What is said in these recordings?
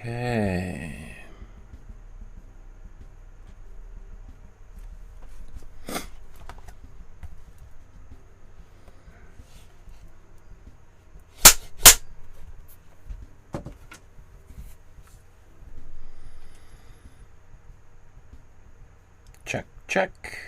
Okay. Check, check.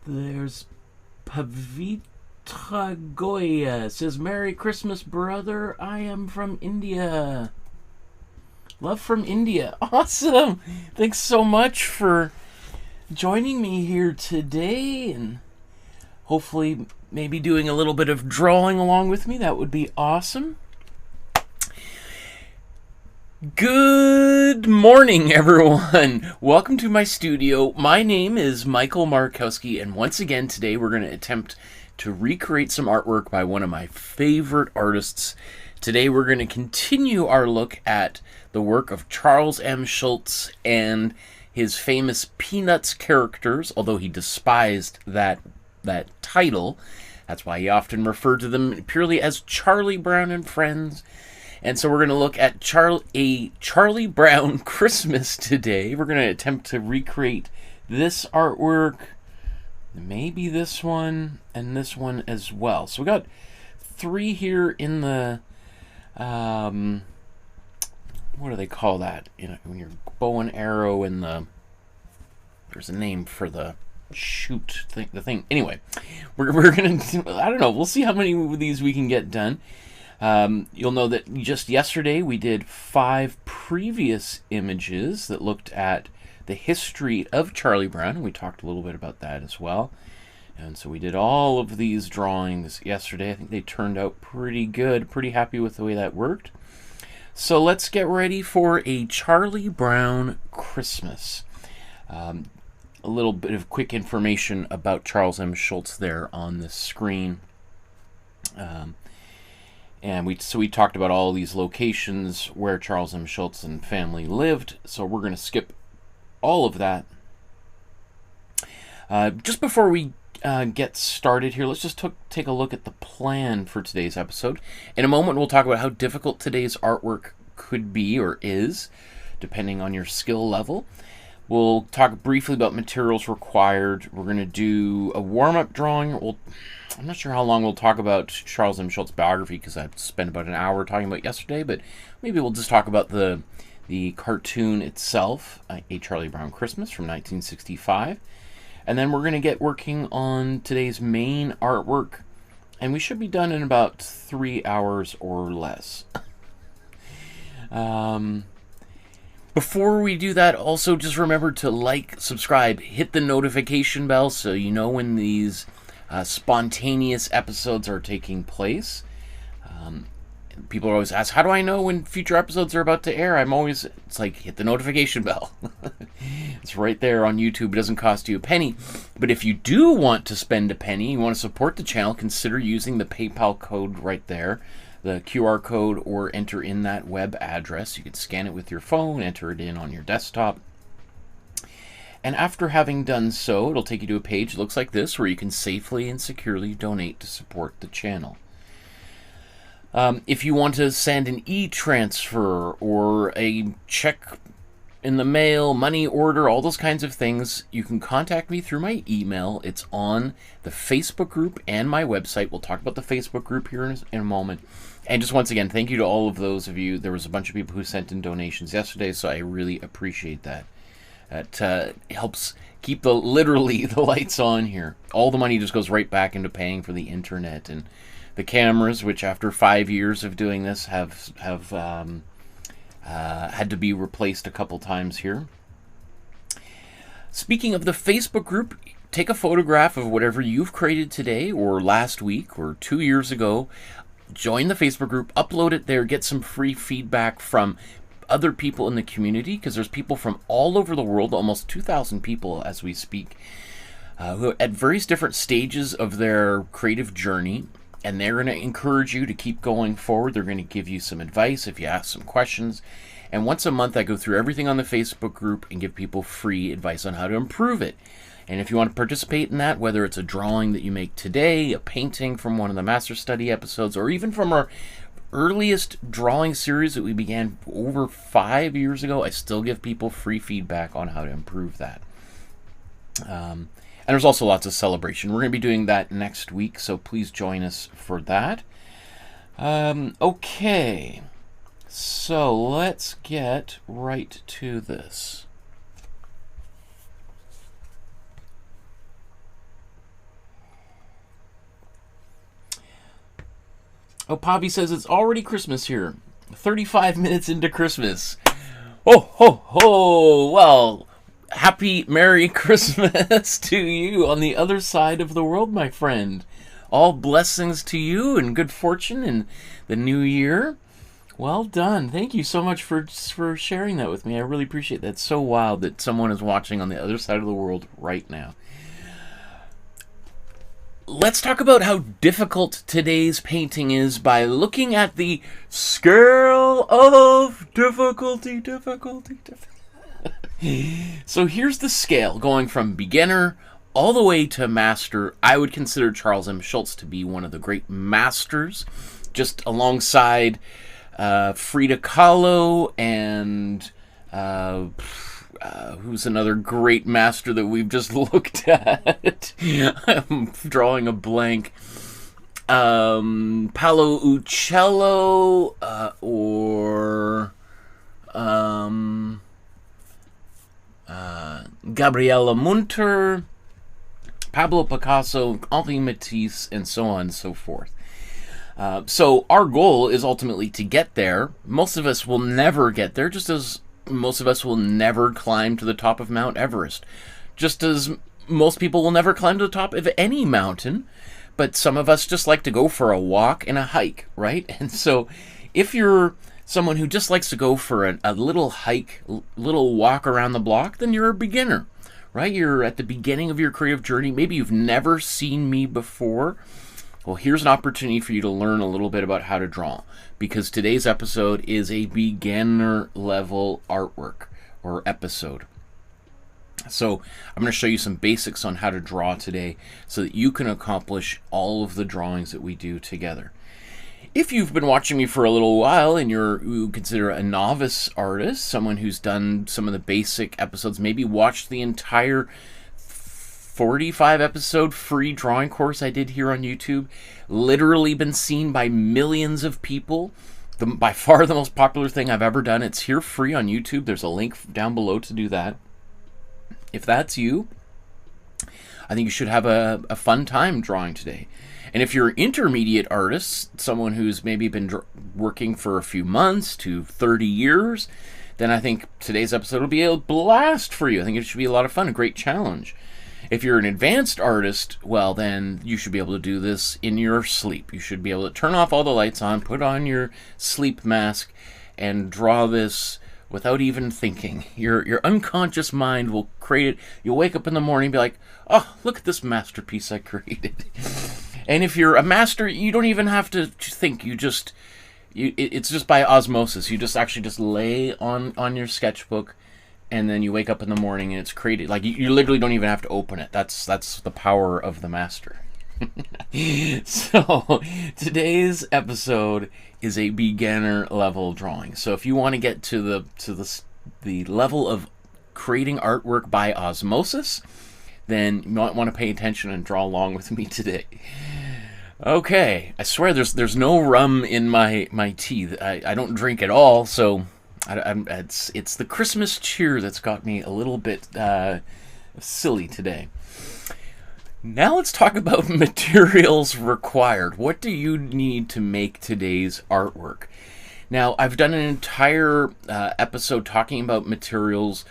There's Pavitra Goya. Says, Merry Christmas, brother. I am from India. Love from India. Awesome. Thanks so much for joining me here today, and hopefully maybe doing a little bit of drawing along with me. That would be awesome. Good morning, everyone. Welcome to my studio. My name is Michael Markowsky, and once again today we're going to attempt to recreate some artwork by one of my favorite artists. Today we're going to continue our look at the work of Charles M. Schulz and his famous Peanuts characters, although he despised that title. That's why he often referred to them purely as Charlie Brown and Friends. And so we're going to look at a Charlie Brown Christmas today. We're going to attempt to recreate this artwork, maybe this one, and this one as well. So we got three here in the, what do they call that? You know, when you're bow and arrow in the, there's a name for the shoot thing, the thing. Anyway, we're going to, I don't know, we'll see how many of these we can get done. You'll know that just yesterday we did 5 previous images that looked at the history of Charlie Brown, and we talked a little bit about that as well. And so we did all of these drawings yesterday. I think they turned out pretty good, pretty happy with the way that worked. So let's get ready for a Charlie Brown Christmas. A little bit of quick information about Charles M. Schulz there on the screen. And we talked about all these locations where Charles M. Schulz and family lived, so we're going to skip all of that. Just before we get started here, let's just take a look at the plan for today's episode. In a moment, we'll talk about how difficult today's artwork could be or is, depending on your skill level. We'll talk briefly about materials required. We're going to do a warm-up drawing. I'm not sure how long we'll talk about Charles M. Schulz biography, because I spent about an hour talking about it yesterday, but maybe we'll just talk about the cartoon itself, A Charlie Brown Christmas from 1965. And then we're going to get working on today's main artwork, and we should be done in about 3 hours or less. Before we do that, also just remember to like, subscribe, hit the notification bell so you know when these spontaneous episodes are taking place. People always ask, how do I know when future episodes are about to air? It's like, hit the notification bell. It's right there on YouTube. It doesn't cost you a penny. But if you do want to spend a penny, you want to support the channel, consider using the PayPal code right there, the QR code, or enter in that web address. You can scan it with your phone, enter it in on your desktop. And after having done so, it'll take you to a page that looks like this, where you can safely and securely donate to support the channel. If you want to send an e-transfer or a check in the mail, money order, all those kinds of things, you can contact me through my email. It's on the Facebook group and my website. We'll talk about the Facebook group here in a moment. And just once again, thank you to all of those of you. There was a bunch of people who sent in donations yesterday, so I really appreciate that. That helps keep literally the lights on here. All the money just goes right back into paying for the internet and the cameras, which after 5 years of doing this have had to be replaced a couple times here. Speaking of the Facebook group, take a photograph of whatever you've created today or last week or 2 years ago. Join the Facebook group, upload it there, get some free feedback from other people in the community, because there's people from all over the world, almost 2,000 people as we speak, who are at various different stages of their creative journey. and they're going to encourage you to keep going forward. They're going to give you some advice if you ask some questions. And once a month, I go through everything on the Facebook group and give people free advice on how to improve it. And if you want to participate in that, whether it's a drawing that you make today, a painting from one of the Master Study episodes, or even from our earliest drawing series that we began over 5 years ago, I still give people free feedback on how to improve that. And there's also lots of celebration. We're going to be doing that next week, so please join us for that. Okay, so let's get right to this. Oh, Poppy says it's already Christmas here. 35 minutes into Christmas. Oh, ho, ho! Well, happy Merry Christmas to you on the other side of the world, my friend. All blessings to you and good fortune in the new year. Well done. Thank you so much for sharing that with me. I really appreciate that. It's so wild that someone is watching on the other side of the world right now. Let's talk about how difficult today's painting is by looking at the scale of difficulty. So here's the scale going from beginner all the way to master. I would consider Charles M. Schulz to be one of the great masters, just alongside Frida Kahlo and who's another great master that we've just looked at. I'm drawing a blank. Paolo Uccello or Gabriela Munter, Pablo Picasso, Henri Matisse, and so on and so forth. So our goal is ultimately to get there. Most of us will never get there, just as most of us will never climb to the top of Mount Everest. Just as most people will never climb to the top of any mountain, but some of us just like to go for a walk and a hike, right? And so if you're someone who just likes to go for a little hike, little walk around the block, then you're a beginner, right? You're at the beginning of your creative journey. Maybe you've never seen me before. Well, here's an opportunity for you to learn a little bit about how to draw, because today's episode is a beginner level artwork or episode. So I'm going to show you some basics on how to draw today so that you can accomplish all of the drawings that we do together. If you've been watching me for a little while and you consider a novice artist, someone who's done some of the basic episodes, maybe watched the entire 45 episode free drawing course I did here on YouTube, literally been seen by millions of people. By far the most popular thing I've ever done. It's here free on YouTube. There's a link down below to do that. If that's you, I think you should have a fun time drawing today. And if you're an intermediate artist, someone who's maybe been working for a few months to 30 years, then I think today's episode will be a blast for you. I think it should be a lot of fun, a great challenge. If you're an advanced artist, well, then you should be able to do this in your sleep. You should be able to turn off all the lights on, put on your sleep mask, and draw this without even thinking. Your unconscious mind will create it. You'll wake up in the morning and be like, oh, look at this masterpiece I created. And if you're a master, you don't even have to think. It's just by osmosis. You just lay on your sketchbook, and then you wake up in the morning and it's created. Like you literally don't even have to open it. That's the power of the master. So today's episode is a beginner level drawing. So if you want to get to the level of creating artwork by osmosis, then you might want to pay attention and draw along with me today. Okay, I swear there's no rum in my tea. I don't drink at all, so it's the Christmas cheer that's got me a little bit silly today. Now let's talk about materials required. What do you need to make today's artwork? Now, I've done an entire episode talking about materials.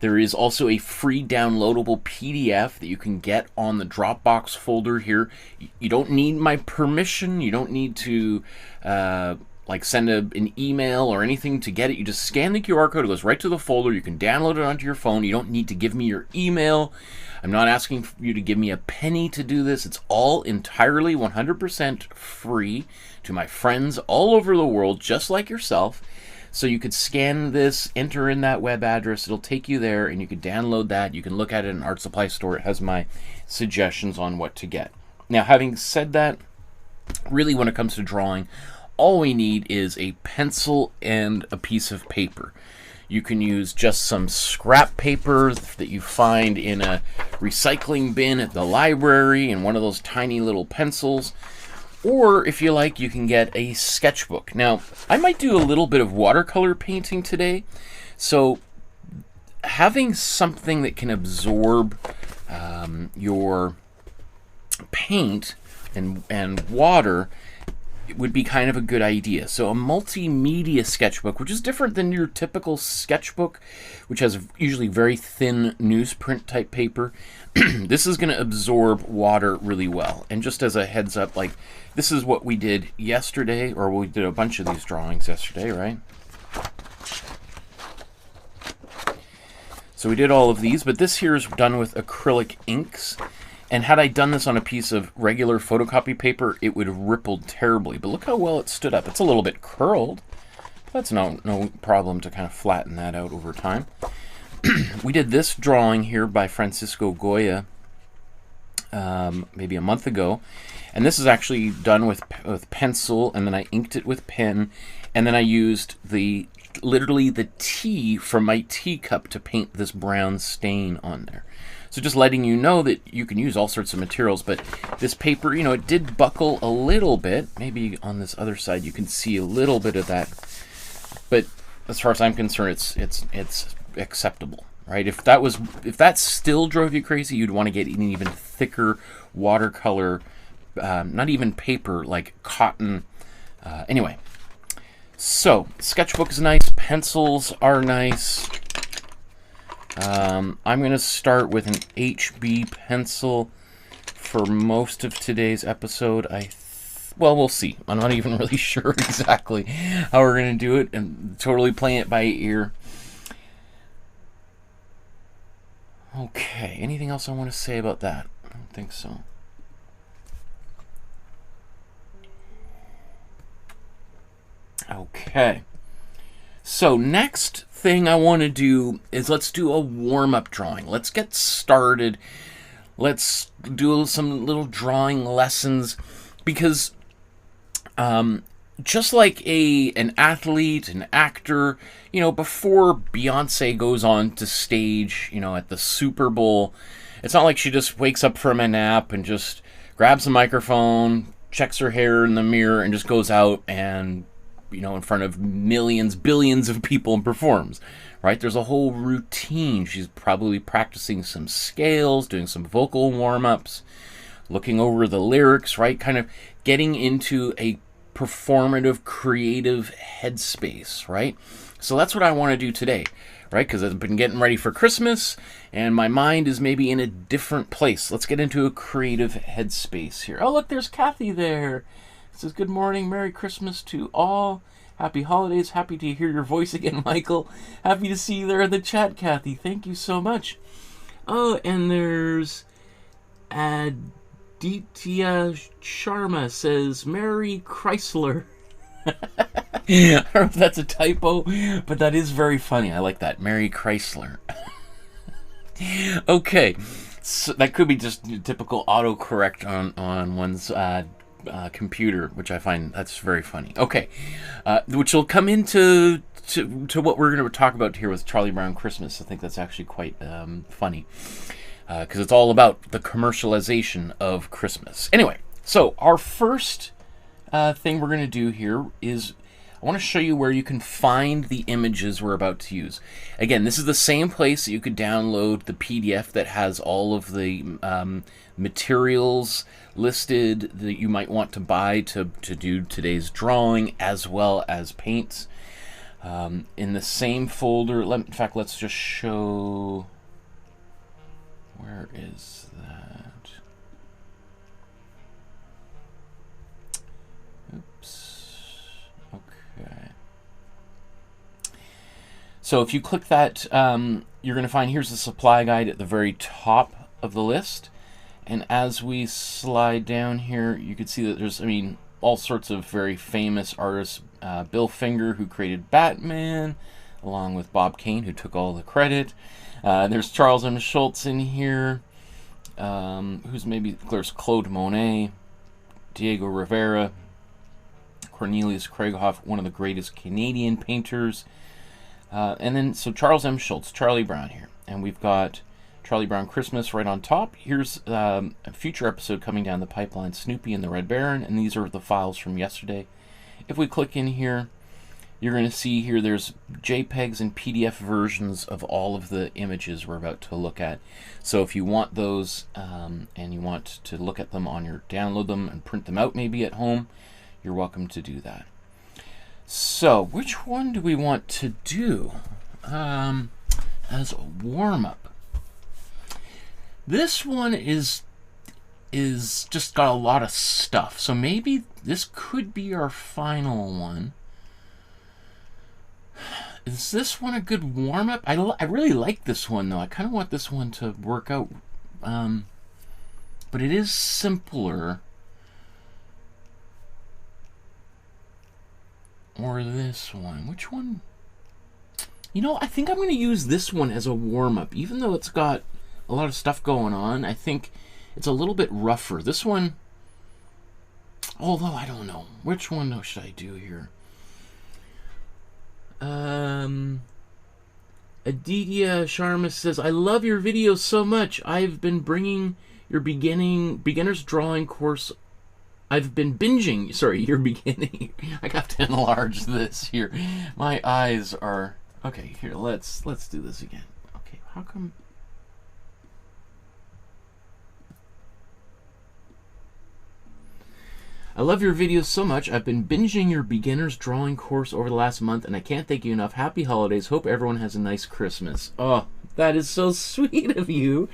There is also a free downloadable PDF that you can get on the Dropbox folder here. You don't need my permission. You don't need to like send an email or anything to get it, you just scan the QR code. It goes right to the folder. You can download it onto your phone. You don't need to give me your email. I'm not asking for you to give me a penny to do this. It's all entirely 100% free to my friends all over the world, just like yourself. So you could scan this, enter in that web address. It'll take you there, and you could download that. You can look at it in an art supply store. It has my suggestions on what to get. Now, having said that, really when it comes to drawing, all we need is a pencil and a piece of paper. You can use just some scrap paper that you find in a recycling bin at the library and one of those tiny little pencils. Or if you like, you can get a sketchbook. Now, I might do a little bit of watercolor painting today. So having something that can absorb your paint and water would be kind of a good idea. So a multimedia sketchbook, which is different than your typical sketchbook, which has usually very thin newsprint type paper. This is going to absorb water really well. And just as a heads up, like this is what we did yesterday, or we did a bunch of these drawings yesterday, right? So we did all of these, but this here is done with acrylic inks. And had I done this on a piece of regular photocopy paper, it would have rippled terribly. But look how well it stood up. It's a little bit curled. That's no problem to kind of flatten that out over time. We did this drawing here by Francisco Goya maybe a month ago. And this is actually done with pencil, and then I inked it with pen. And then I used literally the tea from my teacup to paint this brown stain on there. So just letting you know that you can use all sorts of materials, but this paper, you know, it did buckle a little bit. Maybe on this other side you can see a little bit of that. But as far as I'm concerned, it's acceptable, right? If that still drove you crazy, you'd want to get an even thicker watercolor, not even paper, like cotton. Anyway, so sketchbook is nice, pencils are nice. I'm going to start with an HB pencil for most of today's episode. Well, we'll see. I'm not even really sure exactly how we're going to do it, and totally playing it by ear. Okay, anything else I want to say about that? I don't think so. Okay. So next thing I want to do is let's do a warm-up drawing. Let's get started. Let's do some little drawing lessons, because just like an athlete, an actor, you know, before Beyonce goes on to stage, you know, at the Super Bowl, it's not like she just wakes up from a nap and just grabs a microphone, checks her hair in the mirror, and just goes out and, you know, in front of millions, billions of people and performs, right? There's a whole routine. She's probably practicing some scales, doing some vocal warm-ups, looking over the lyrics, right? Kind of getting into a performative, creative headspace, right? So that's what I want to do today, right? Because I've been getting ready for Christmas, and my mind is maybe in a different place. Let's get into a creative headspace here. Oh, look, there's Kathy there. It says, good morning, Merry Christmas to all. Happy holidays. Happy to hear your voice again, Michael. Happy to see you there in the chat, Kathy. Thank you so much. Oh, and there's Aditya Sharma says, Merry Chrysler. I don't know if that's a typo, but that is very funny. I like that. Merry Chrysler. Okay. So that could be just typical autocorrect on one's computer, which I find that's very funny. Okay, which will come into what we're going to talk about here with Charlie Brown Christmas. I think that's actually quite funny, because it's all about the commercialization of Christmas. Anyway, so our first thing we're going to do here is I want to show you where you can find the images we're about to use. Again, this is the same place that you could download the PDF that has all of the materials listed that you might want to buy to do today's drawing, as well as paints. In the same folder, in fact, let's just show, where is that? Oops. Okay. So if you click that, you're going to find here's the supply guide at the very top of the list. And as we slide down here, you can see that there's, I mean, all sorts of very famous artists. Bill Finger, who created Batman, along with Bob Kane, who took all the credit. There's Charles M. Schulz in here, there's Claude Monet, Diego Rivera, Cornelius Krieghoff, one of the greatest Canadian painters. And then, so Charles M. Schulz, Charlie Brown here. And we've got Charlie Brown Christmas right on top. Here's a future episode coming down the pipeline, Snoopy and the Red Baron, and these are the files from yesterday. If we click in here, you're going to see here there's JPEGs and PDF versions of all of the images we're about to look at. So if you want those and you want to look at them on your, download them and print them out maybe at home, you're welcome to do that. So which one do we want to do as a warm-up? This one is just got a lot of stuff, so maybe this could be our final one. Is this one a good warm-up? I really like this one, though. I kind of want this one to work out, but it is simpler. Or this one. Which one? You know, I think I'm going to use this one as a warm-up, even though it's got a lot of stuff going on. I think it's a little bit rougher. This one, although I don't know. Which one should I do here? Aditya Sharma says, I love your videos so much. I've been bringing your beginner's drawing course. I've been binging. Sorry, your beginning. I have to enlarge this here. My eyes are... Okay, here, let's do this again. Okay, how come... I love your videos so much. I've been binging your beginner's drawing course over the last month, and I can't thank you enough. Happy holidays. Hope everyone has a nice Christmas. Oh, that is so sweet of you.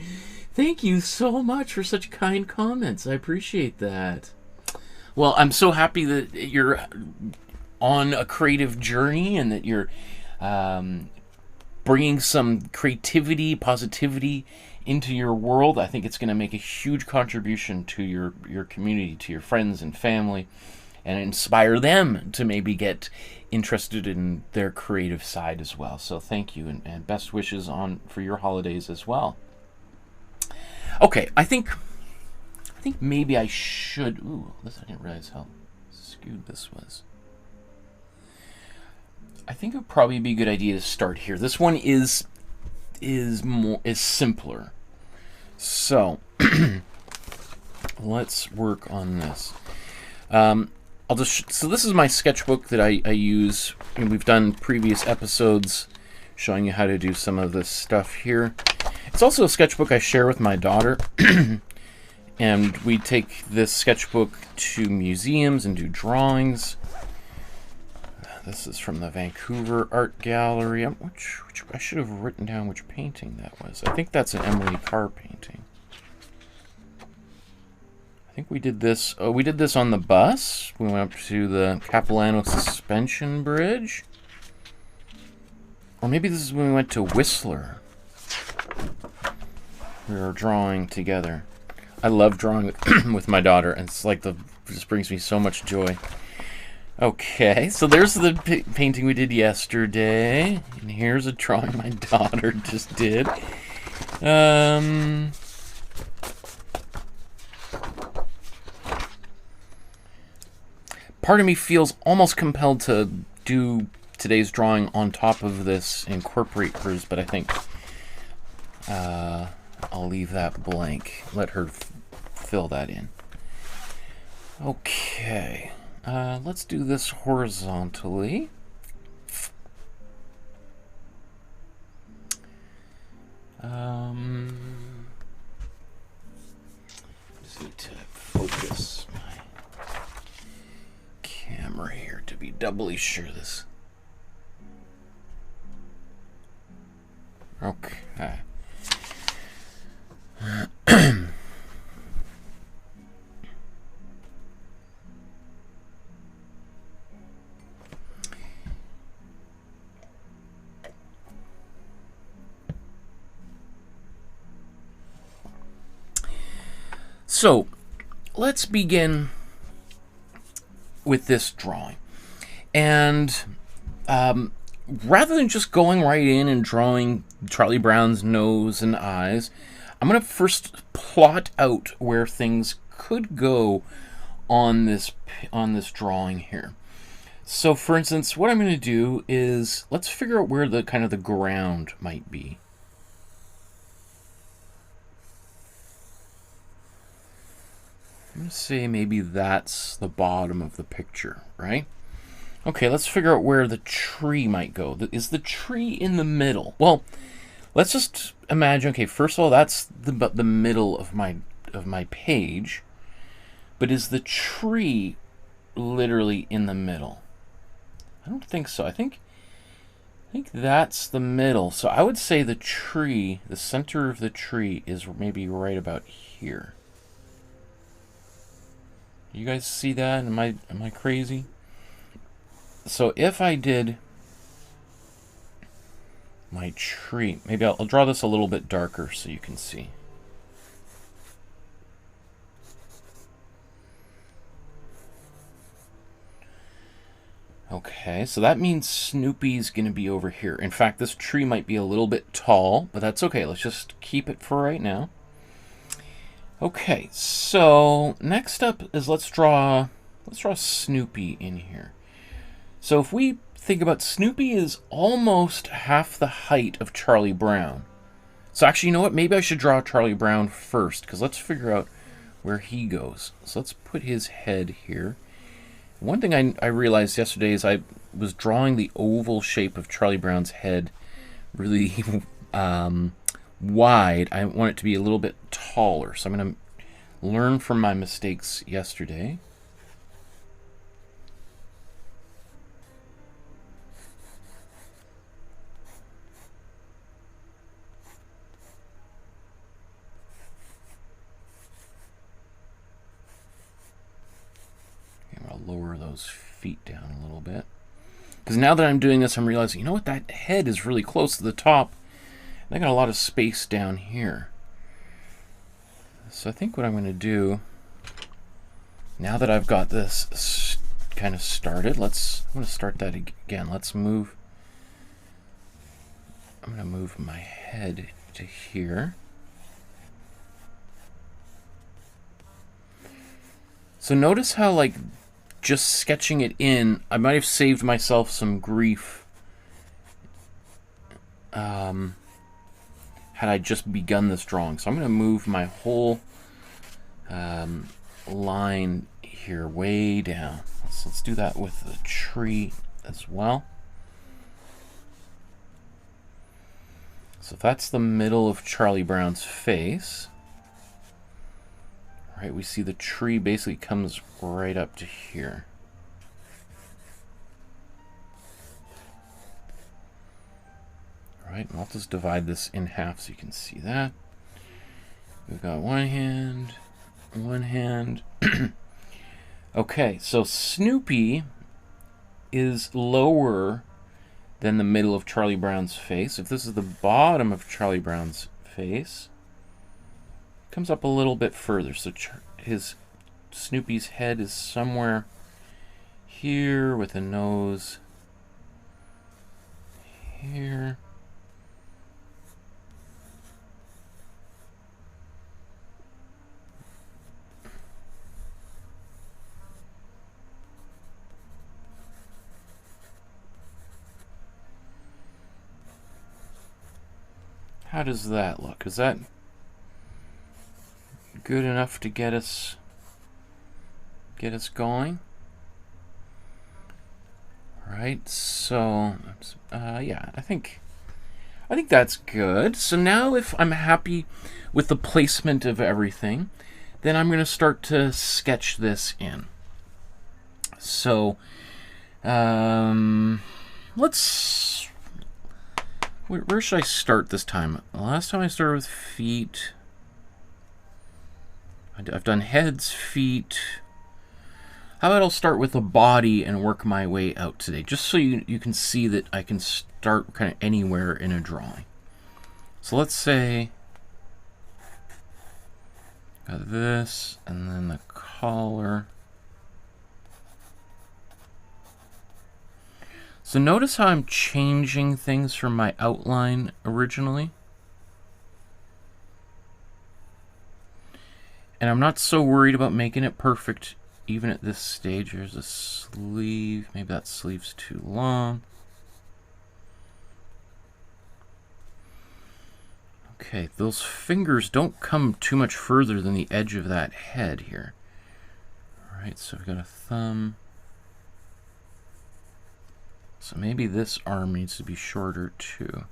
Thank you so much for such kind comments. I appreciate that. Well, I'm so happy that you're on a creative journey and that you're bringing some creativity, positivity into your world. I think it's going to make a huge contribution to your community, to your friends and family, and inspire them to maybe get interested in their creative side as well. So thank you, and best wishes for your holidays as well. Okay, I think maybe I should... Ooh, this, I didn't realize how skewed this was. I think it would probably be a good idea to start here. This one is simpler. So let's work on this. So this is my sketchbook that I use. And we've done previous episodes showing you how to do some of this stuff here. It's also a sketchbook I share with my daughter. And we take this sketchbook to museums and do drawings. This is from the Vancouver Art Gallery. Which I should have written down which painting that was. I think that's an Emily Carr painting. I think we did this. Oh, we did this on the bus. We went up to the Capilano Suspension Bridge. Or maybe this is when we went to Whistler. We were drawing together. I love drawing with my daughter, and it's like just brings me so much joy. Okay, so there's the painting we did yesterday, and here's a drawing my daughter just did. Part of me feels almost compelled to do today's drawing on top of this, incorporate hers, but I think I'll leave that blank. Let her fill that in. Okay. Let's do this horizontally. Just need to focus my camera here to be doubly sure this. Okay. So let's begin with this drawing. And rather than just going right in and drawing Charlie Brown's nose and eyes, I'm going to first plot out where things could go on this drawing here. So for instance, what I'm going to do is let's figure out where the kind of the ground might be. I'm going to say maybe that's the bottom of the picture, right? Okay, let's figure out where the tree might go. Is the tree in the middle? Well, let's just imagine, okay, first of all, that's the middle of my page. But is the tree literally in the middle? I don't think so. I think that's the middle. So I would say the tree, the center of the tree is maybe right about here. You guys see that? Am I crazy? So if I did my tree, maybe I'll draw this a little bit darker so you can see. Okay, so that means Snoopy's going to be over here. In fact, this tree might be a little bit tall, but that's okay. Let's just keep it for right now. Okay, so next up is let's draw Snoopy in here. So if we think about Snoopy is almost half the height of Charlie Brown. So actually, you know what? Maybe I should draw Charlie Brown first, because let's figure out where he goes. So let's put his head here. One thing I realized yesterday is I was drawing the oval shape of Charlie Brown's head really wide. I want it to be a little bit taller. So I'm going to learn from my mistakes yesterday. I'll lower those feet down a little bit. Because now that I'm doing this, I'm realizing, you know what, that head is really close to the top. I got a lot of space down here. So I think what I'm going to do, now that I've got this kind of started, I'm going to start that again. I'm going to move my head to here. So notice how, like, just sketching it in, I might have saved myself some grief had I just begun this drawing. So I'm going to move my whole line here way down. So let's do that with the tree as well. So that's the middle of Charlie Brown's face. Right, we see the tree basically comes right up to here. All right, and I'll just divide this in half so you can see that. We've got one hand. Okay, so Snoopy is lower than the middle of Charlie Brown's face. If this is the bottom of Charlie Brown's face, comes up a little bit further. So Snoopy's head is somewhere here with a nose here. How does that look? Is that good enough to get us going? All right, so yeah, I think that's good. So now if I'm happy with the placement of everything, then I'm going to start to sketch this in. So where should I start this time? Last time I started with feet. I've done heads, feet. How about I'll start with the body and work my way out today, just so you can see that I can start kind of anywhere in a drawing. So let's say Got this, and then the collar. So notice how I'm changing things from my outline originally. And I'm not so worried about making it perfect even at this stage. Here's a sleeve. Maybe that sleeve's too long. Okay, those fingers don't come too much further than the edge of that head here. All right, so we've got a thumb. So maybe this arm needs to be shorter too.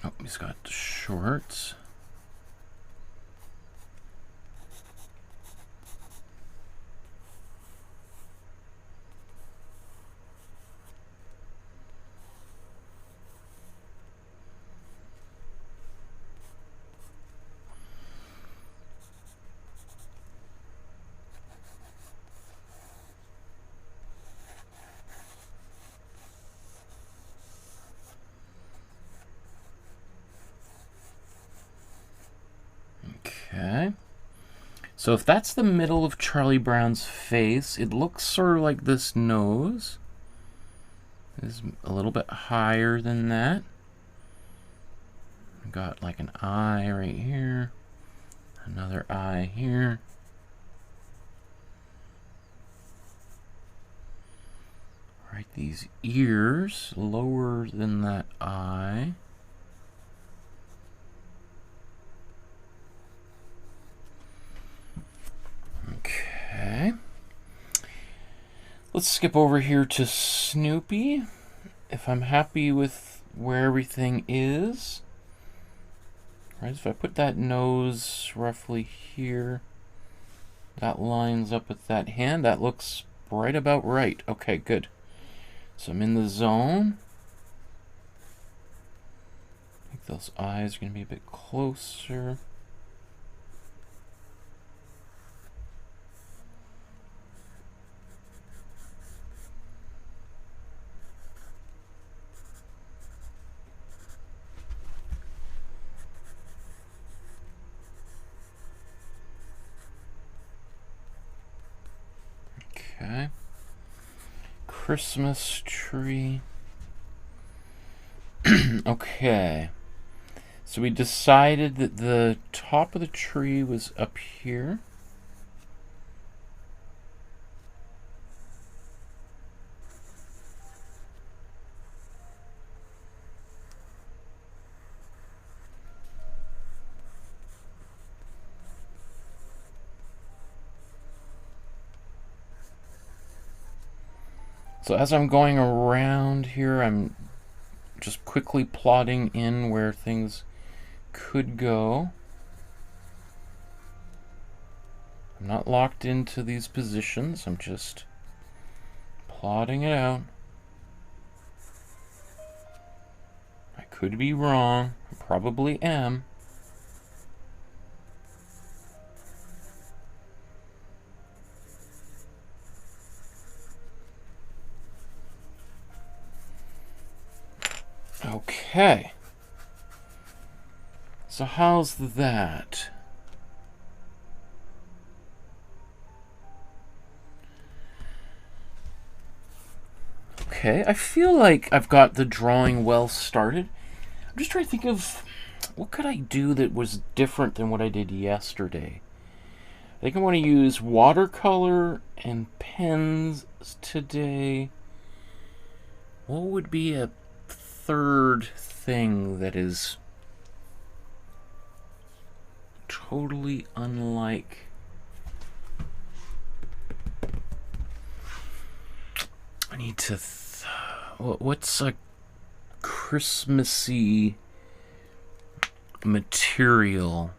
Oh, he's got the shorts. Okay. So if that's the middle of Charlie Brown's face, it looks sort of like this nose is a little bit higher than that. I've got like an eye right here, another eye here. All right, these ears lower than that eye. Okay. Let's skip over here to Snoopy. If I'm happy with where everything is. Right, if I put that nose roughly here, that lines up with that hand. That looks right about right. Okay, good. So I'm in the zone. I think those eyes are going to be a bit closer. Okay. Christmas tree. Okay. So we decided that the top of the tree was up here. So as I'm going around here, I'm just quickly plotting in where things could go. I'm not locked into these positions, I'm just plotting it out. I could be wrong, I probably am. Okay. So how's that? Okay, I feel like I've got the drawing well started. I'm just trying to think of what could I do that was different than what I did yesterday. I think I want to use watercolor and pens today. What would be a third thing that is totally unlike? I need to what's a Christmassy material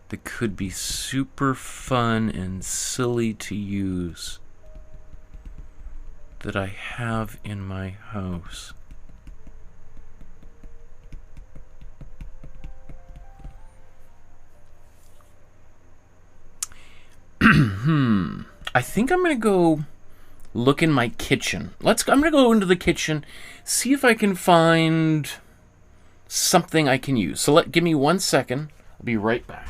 that could be super fun and silly to use that I have in my house? I think I'm going to go look in my kitchen. I'm going to go into the kitchen, see if I can find something I can use. So give me 1 second. I'll be right back.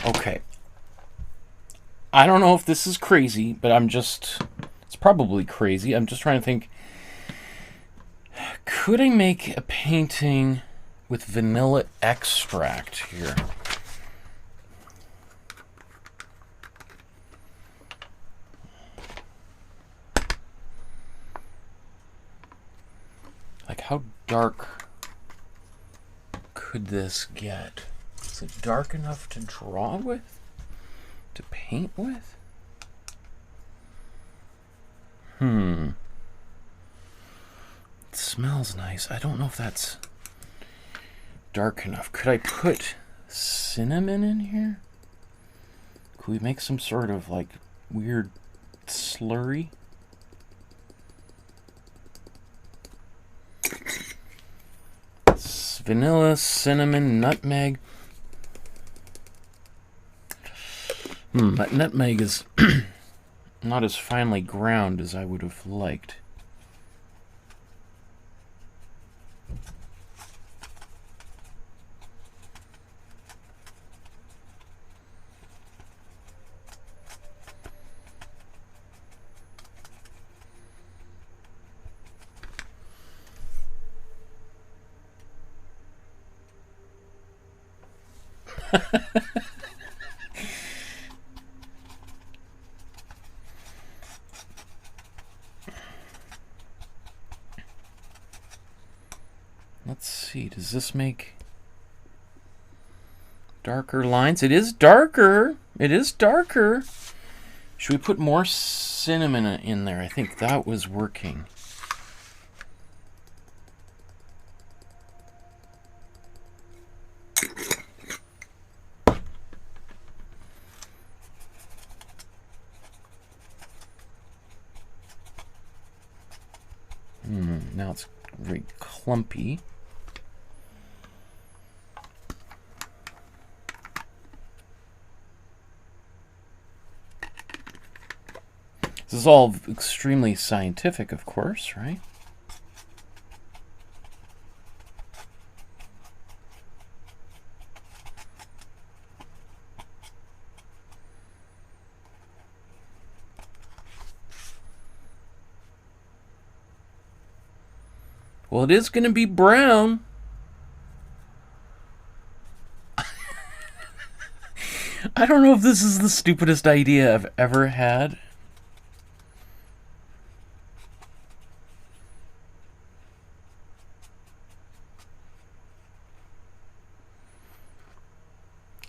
Okay. I don't know if this is crazy, but it's probably crazy. I'm just trying to think, could I make a painting with vanilla extract here? Like, how dark could this get? Is it dark enough to draw with? To paint with? It smells nice. I don't know if that's dark enough. Could I put cinnamon in here? Could we make some sort of like weird slurry? It's vanilla, cinnamon, nutmeg. That nutmeg is not as finely ground as I would have liked. Let's see, does this make darker lines? It is darker. It is darker. Should we put more cinnamon in there? I think that was working. Now it's very clumpy. This is all extremely scientific, of course, right? Well, it is going to be brown. I don't know if this is the stupidest idea I've ever had.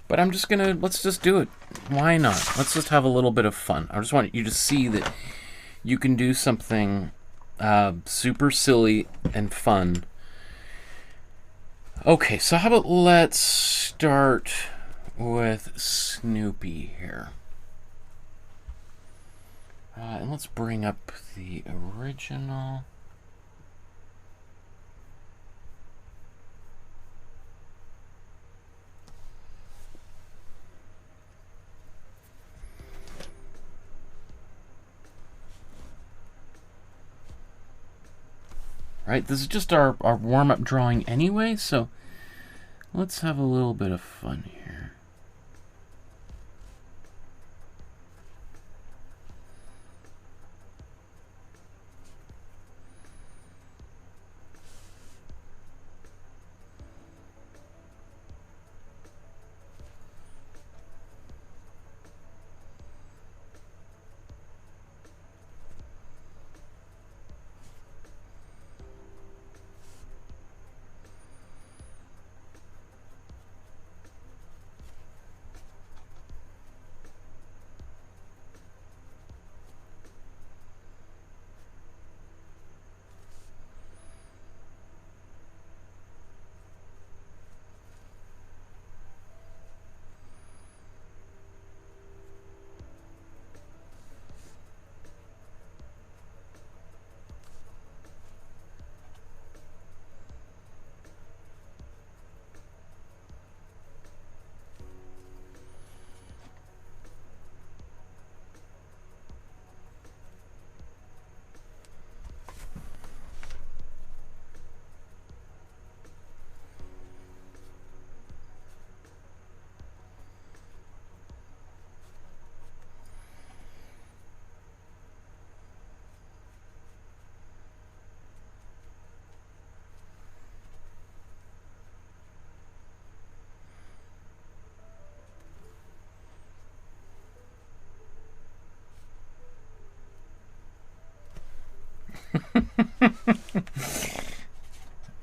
But I'm just gonna, let's just do it. Why not? Let's just have a little bit of fun. I just want you to see that you can do something super silly and fun. Okay, so how about let's start with Snoopy here. And let's bring up the original. Right, this is just our warm-up drawing anyway, so let's have a little bit of fun here.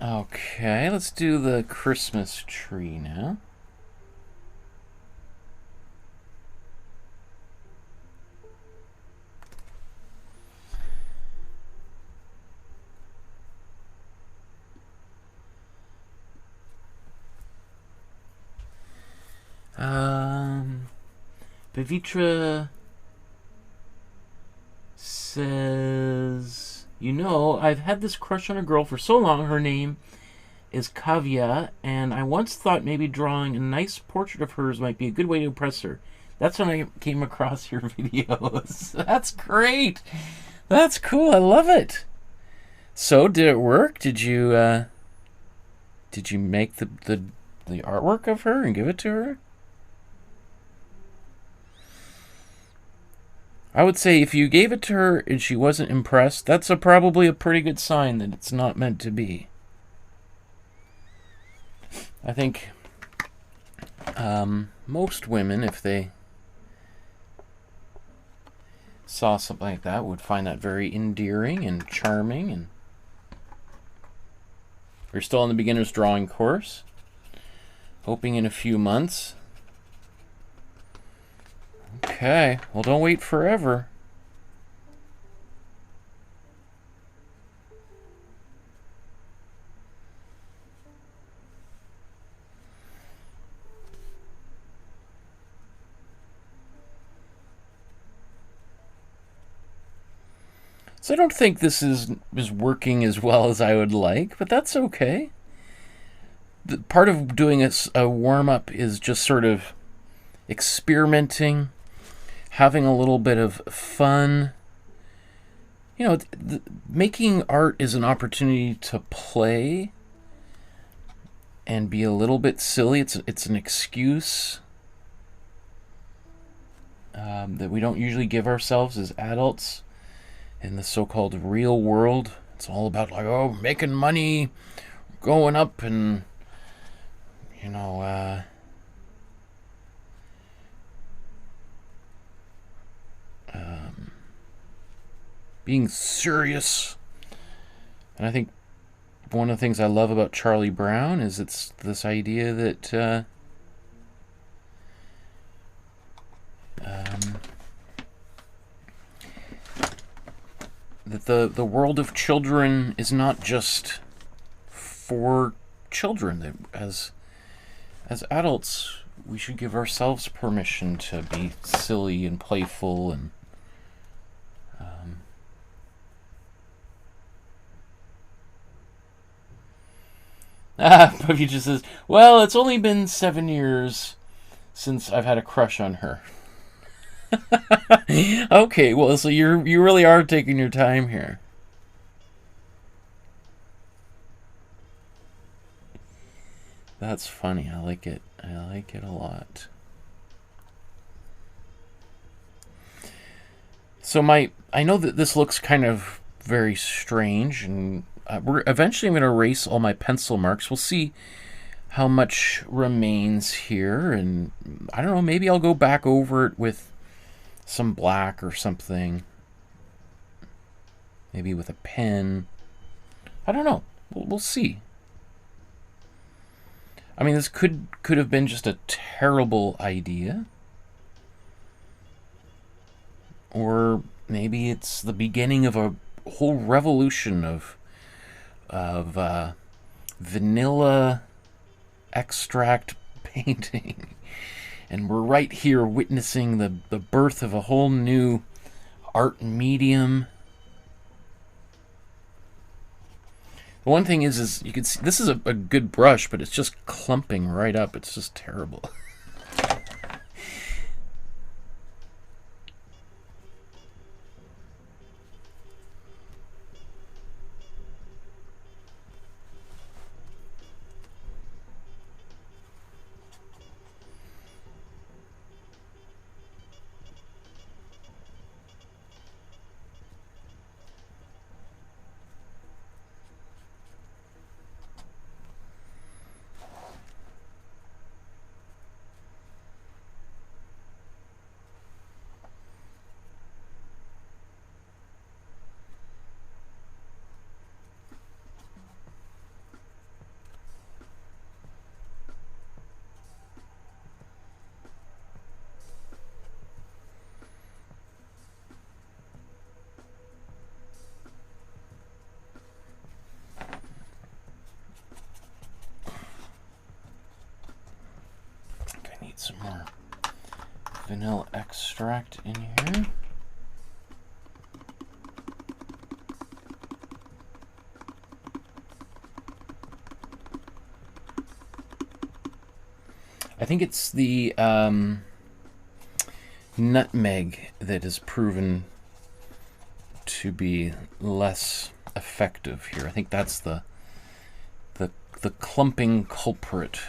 Okay, let's do the Christmas tree now. Pavitra says, you know, I've had this crush on a girl for so long. Her name is Kavya, and I once thought maybe drawing a nice portrait of hers might be a good way to impress her. That's when I came across your videos. That's great. That's cool. I love it. So, did it work? Did you make the artwork of her and give it to her? I would say if you gave it to her and she wasn't impressed, that's probably a pretty good sign that it's not meant to be. I think most women, if they saw something like that, would find that very endearing and charming. And we're still in the beginner's drawing course, hoping in a few months. Okay, well, don't wait forever. So I don't think this is working as well as I would like, but that's okay. Part of doing a warm-up is just sort of experimenting, having a little bit of fun. You know, making art is an opportunity to play and be a little bit silly. It's an excuse that we don't usually give ourselves as adults in the so-called real world. It's all about, like, oh, making money, going up, and, you know, being serious. And I think one of the things I love about Charlie Brown is it's this idea that that the world of children is not just for children. That as adults, we should give ourselves permission to be silly and playful. And Puffy just says, well, it's only been 7 years since I've had a crush on her. Okay, well, so you really are taking your time here. That's funny. I like it. I like it a lot. So I know that this looks kind of very strange, and eventually I'm going to erase all my pencil marks. We'll see how much remains here, and I don't know, maybe I'll go back over it with some black or something. Maybe with a pen. I don't know. We'll see. I mean, this could have been just a terrible idea. Or maybe it's the beginning of a whole revolution of vanilla extract painting. And we're right here witnessing the birth of a whole new art medium. The one thing is you can see this is a good brush, but it's just clumping right up. It's just terrible. more vanilla extract in here. I think it's the nutmeg that is proven to be less effective here. I think that's the clumping culprit.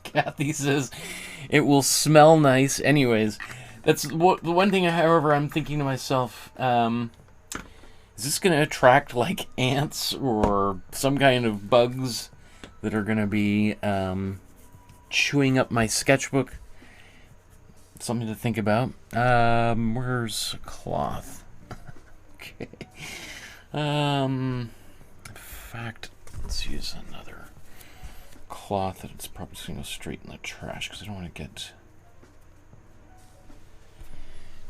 Kathy says it will smell nice. Anyways, that's the one thing, however, I'm thinking to myself, is this going to attract like ants or some kind of bugs that are going to be chewing up my sketchbook? Something to think about. Where's cloth? Okay. In fact, let's use another cloth that it's probably just going to go straight in the trash because I don't want to get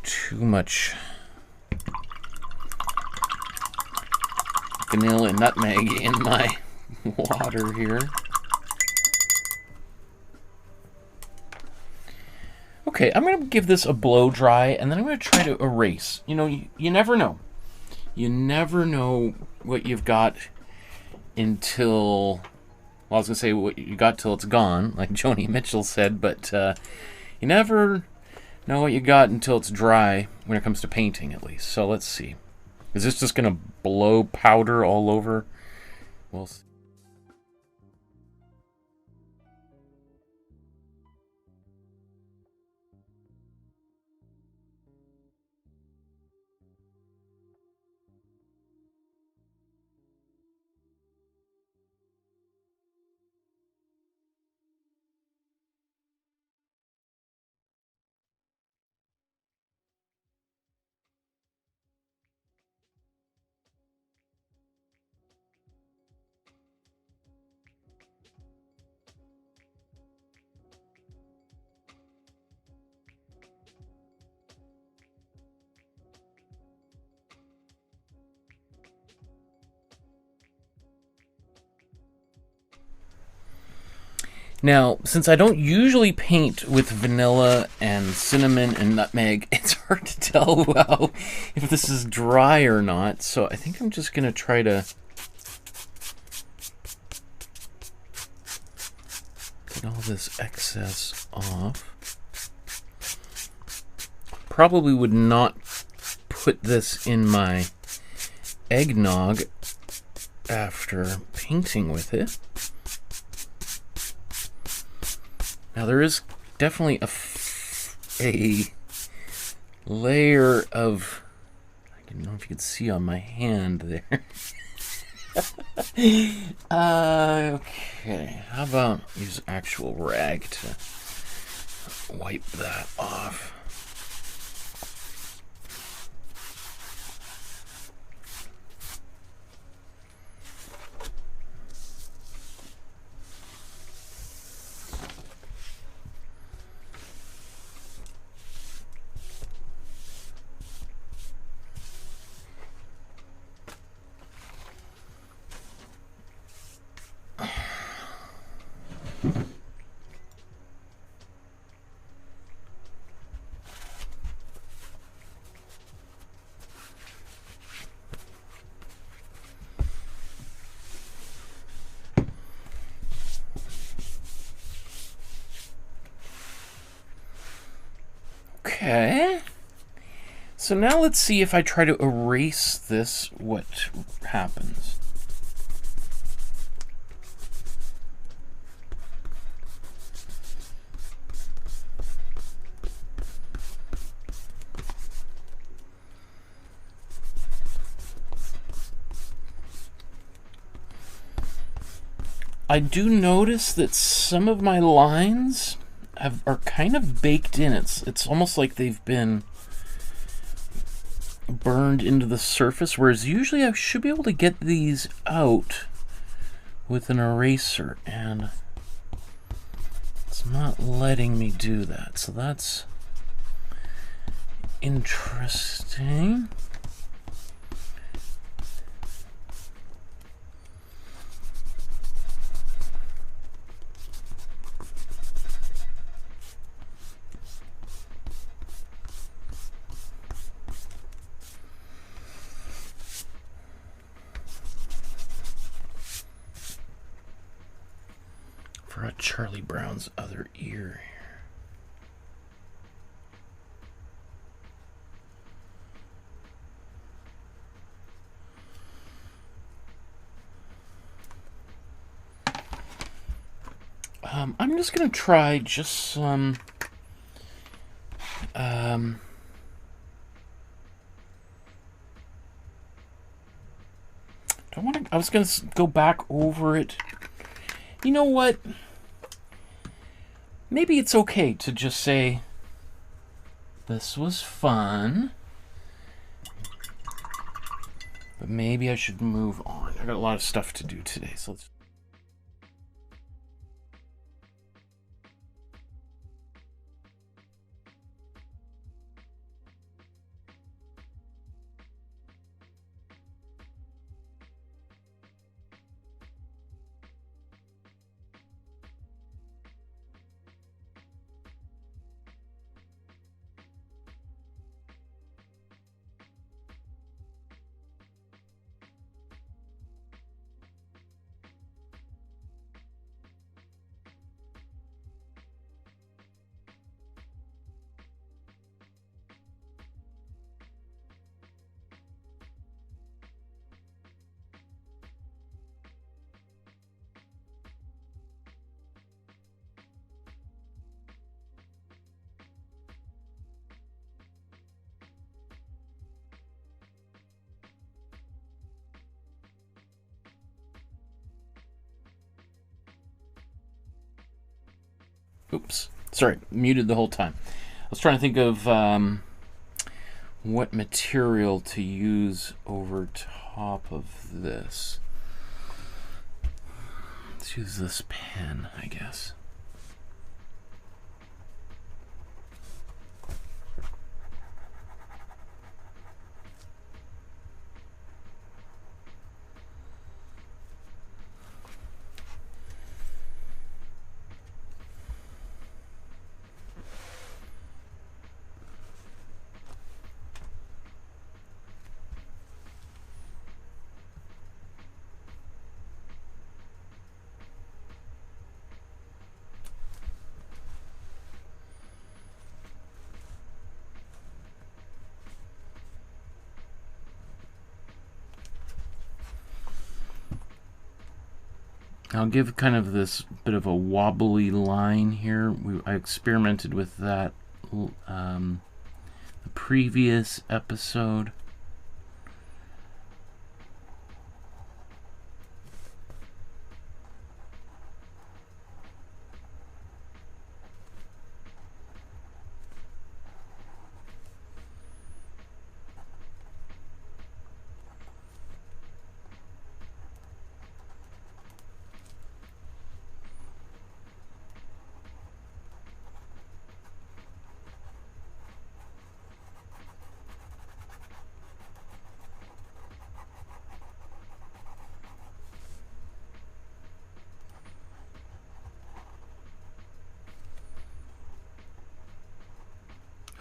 too much vanilla and nutmeg in my water here. Okay, I'm going to give this a blow dry and then I'm going to try to erase. You know, you never know. You never know what you've got until... Well, I was going to say what you got till it's gone, like Joni Mitchell said, but you never know what you got until it's dry when it comes to painting, at least. So let's see. Is this just going to blow powder all over? We'll see. Now, since I don't usually paint with vanilla and cinnamon and nutmeg, it's hard to tell well if this is dry or not. So I think I'm just going to try to get all this excess off. Probably would not put this in my eggnog after painting with it. Now there is definitely a layer of, I don't know if you can see on my hand there. Okay, how about use actual rag to wipe that off? Okay. So now let's see if I try to erase this, what happens. I do notice that some of my lines are kind of baked in. It's almost like they've been burned into the surface, whereas usually I should be able to get these out with an eraser, and it's not letting me do that. So that's interesting. For a Charlie Brown's other ear here. I'm just gonna try just some I was gonna go back over it. You know what? Maybe it's okay to just say, this was fun, but maybe I should move on. I got a lot of stuff to do today, so let's... Oops, sorry, muted the whole time. I was trying to think of what material to use over top of this. Let's use this pen, I guess. I'll give kind of this bit of a wobbly line here. I experimented with that the previous episode.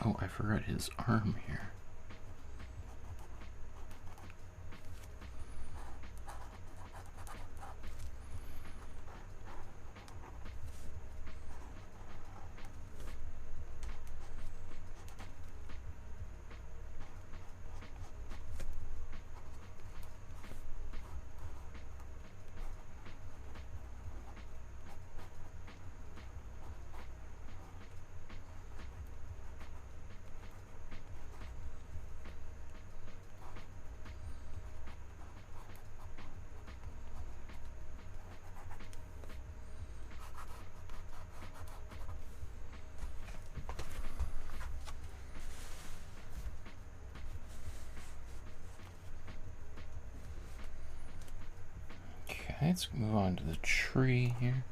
Oh, I forgot his arm here. Okay, let's move on to the tree here.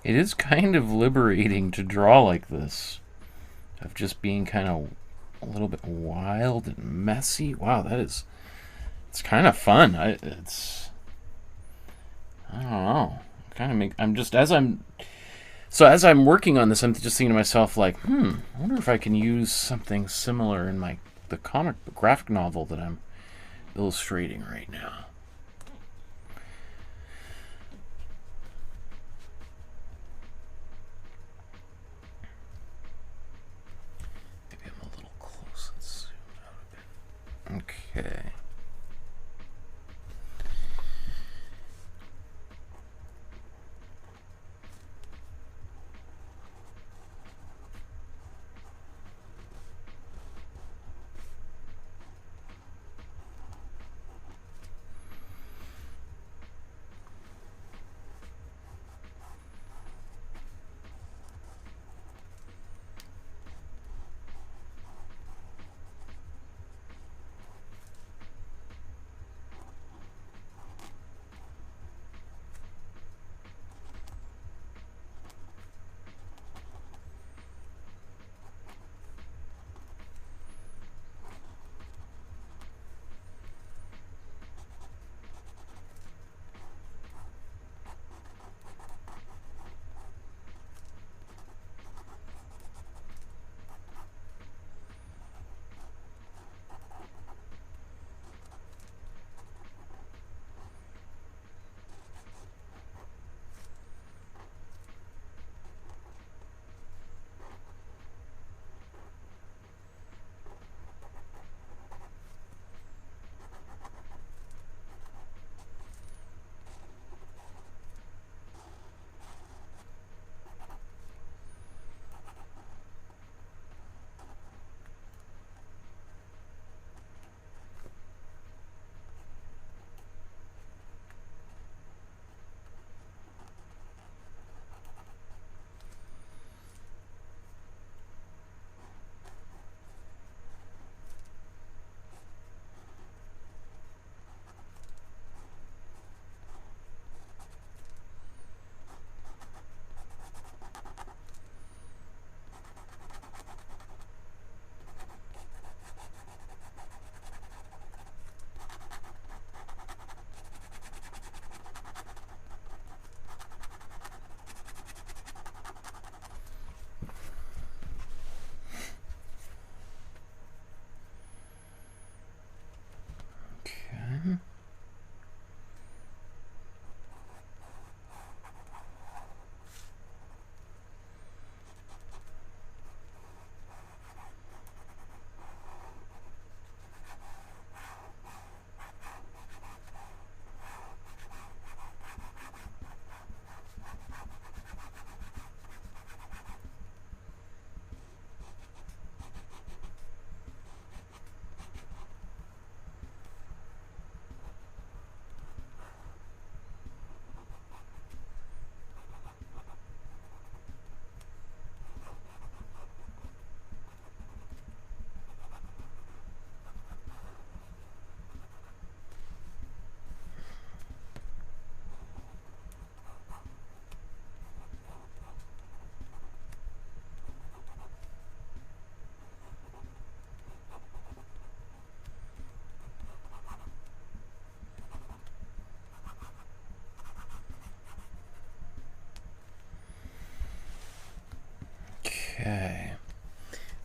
It is kind of liberating to draw like this, of just being kind of a little bit wild and messy. Wow, it's kind of fun. I don't know. As I'm working on this, I'm just thinking to myself like, I wonder if I can use something similar in the comic graphic novel that I'm illustrating right now. Okay.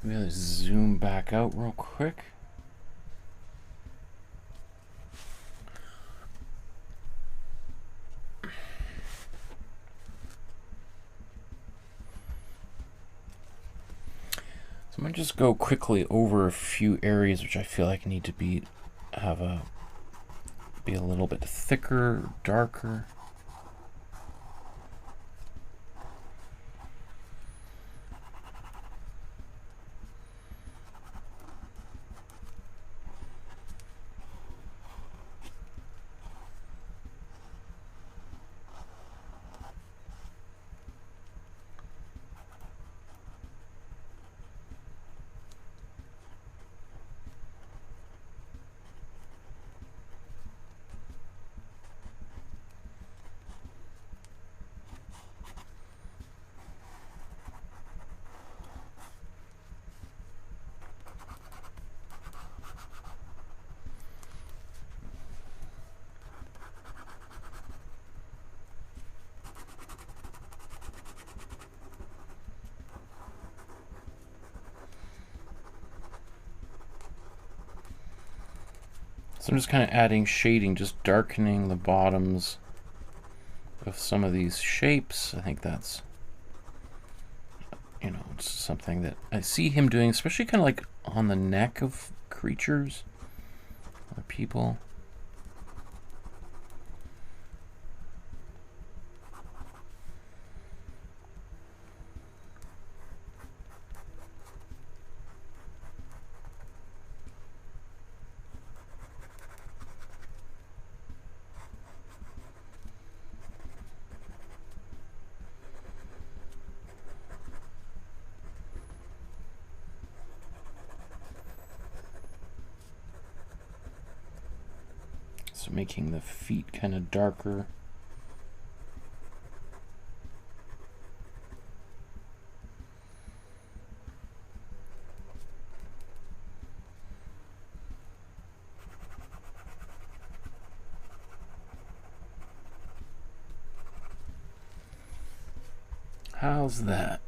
Maybe let's zoom back out real quick. I'm gonna just go quickly over a few areas which I feel like need to be a little bit thicker, darker. So I'm just kind of adding shading, just darkening the bottoms of some of these shapes. I think that's, you know, it's something that I see him doing, especially kind of like on the neck of creatures or people. So making the feet kind of darker. How's that?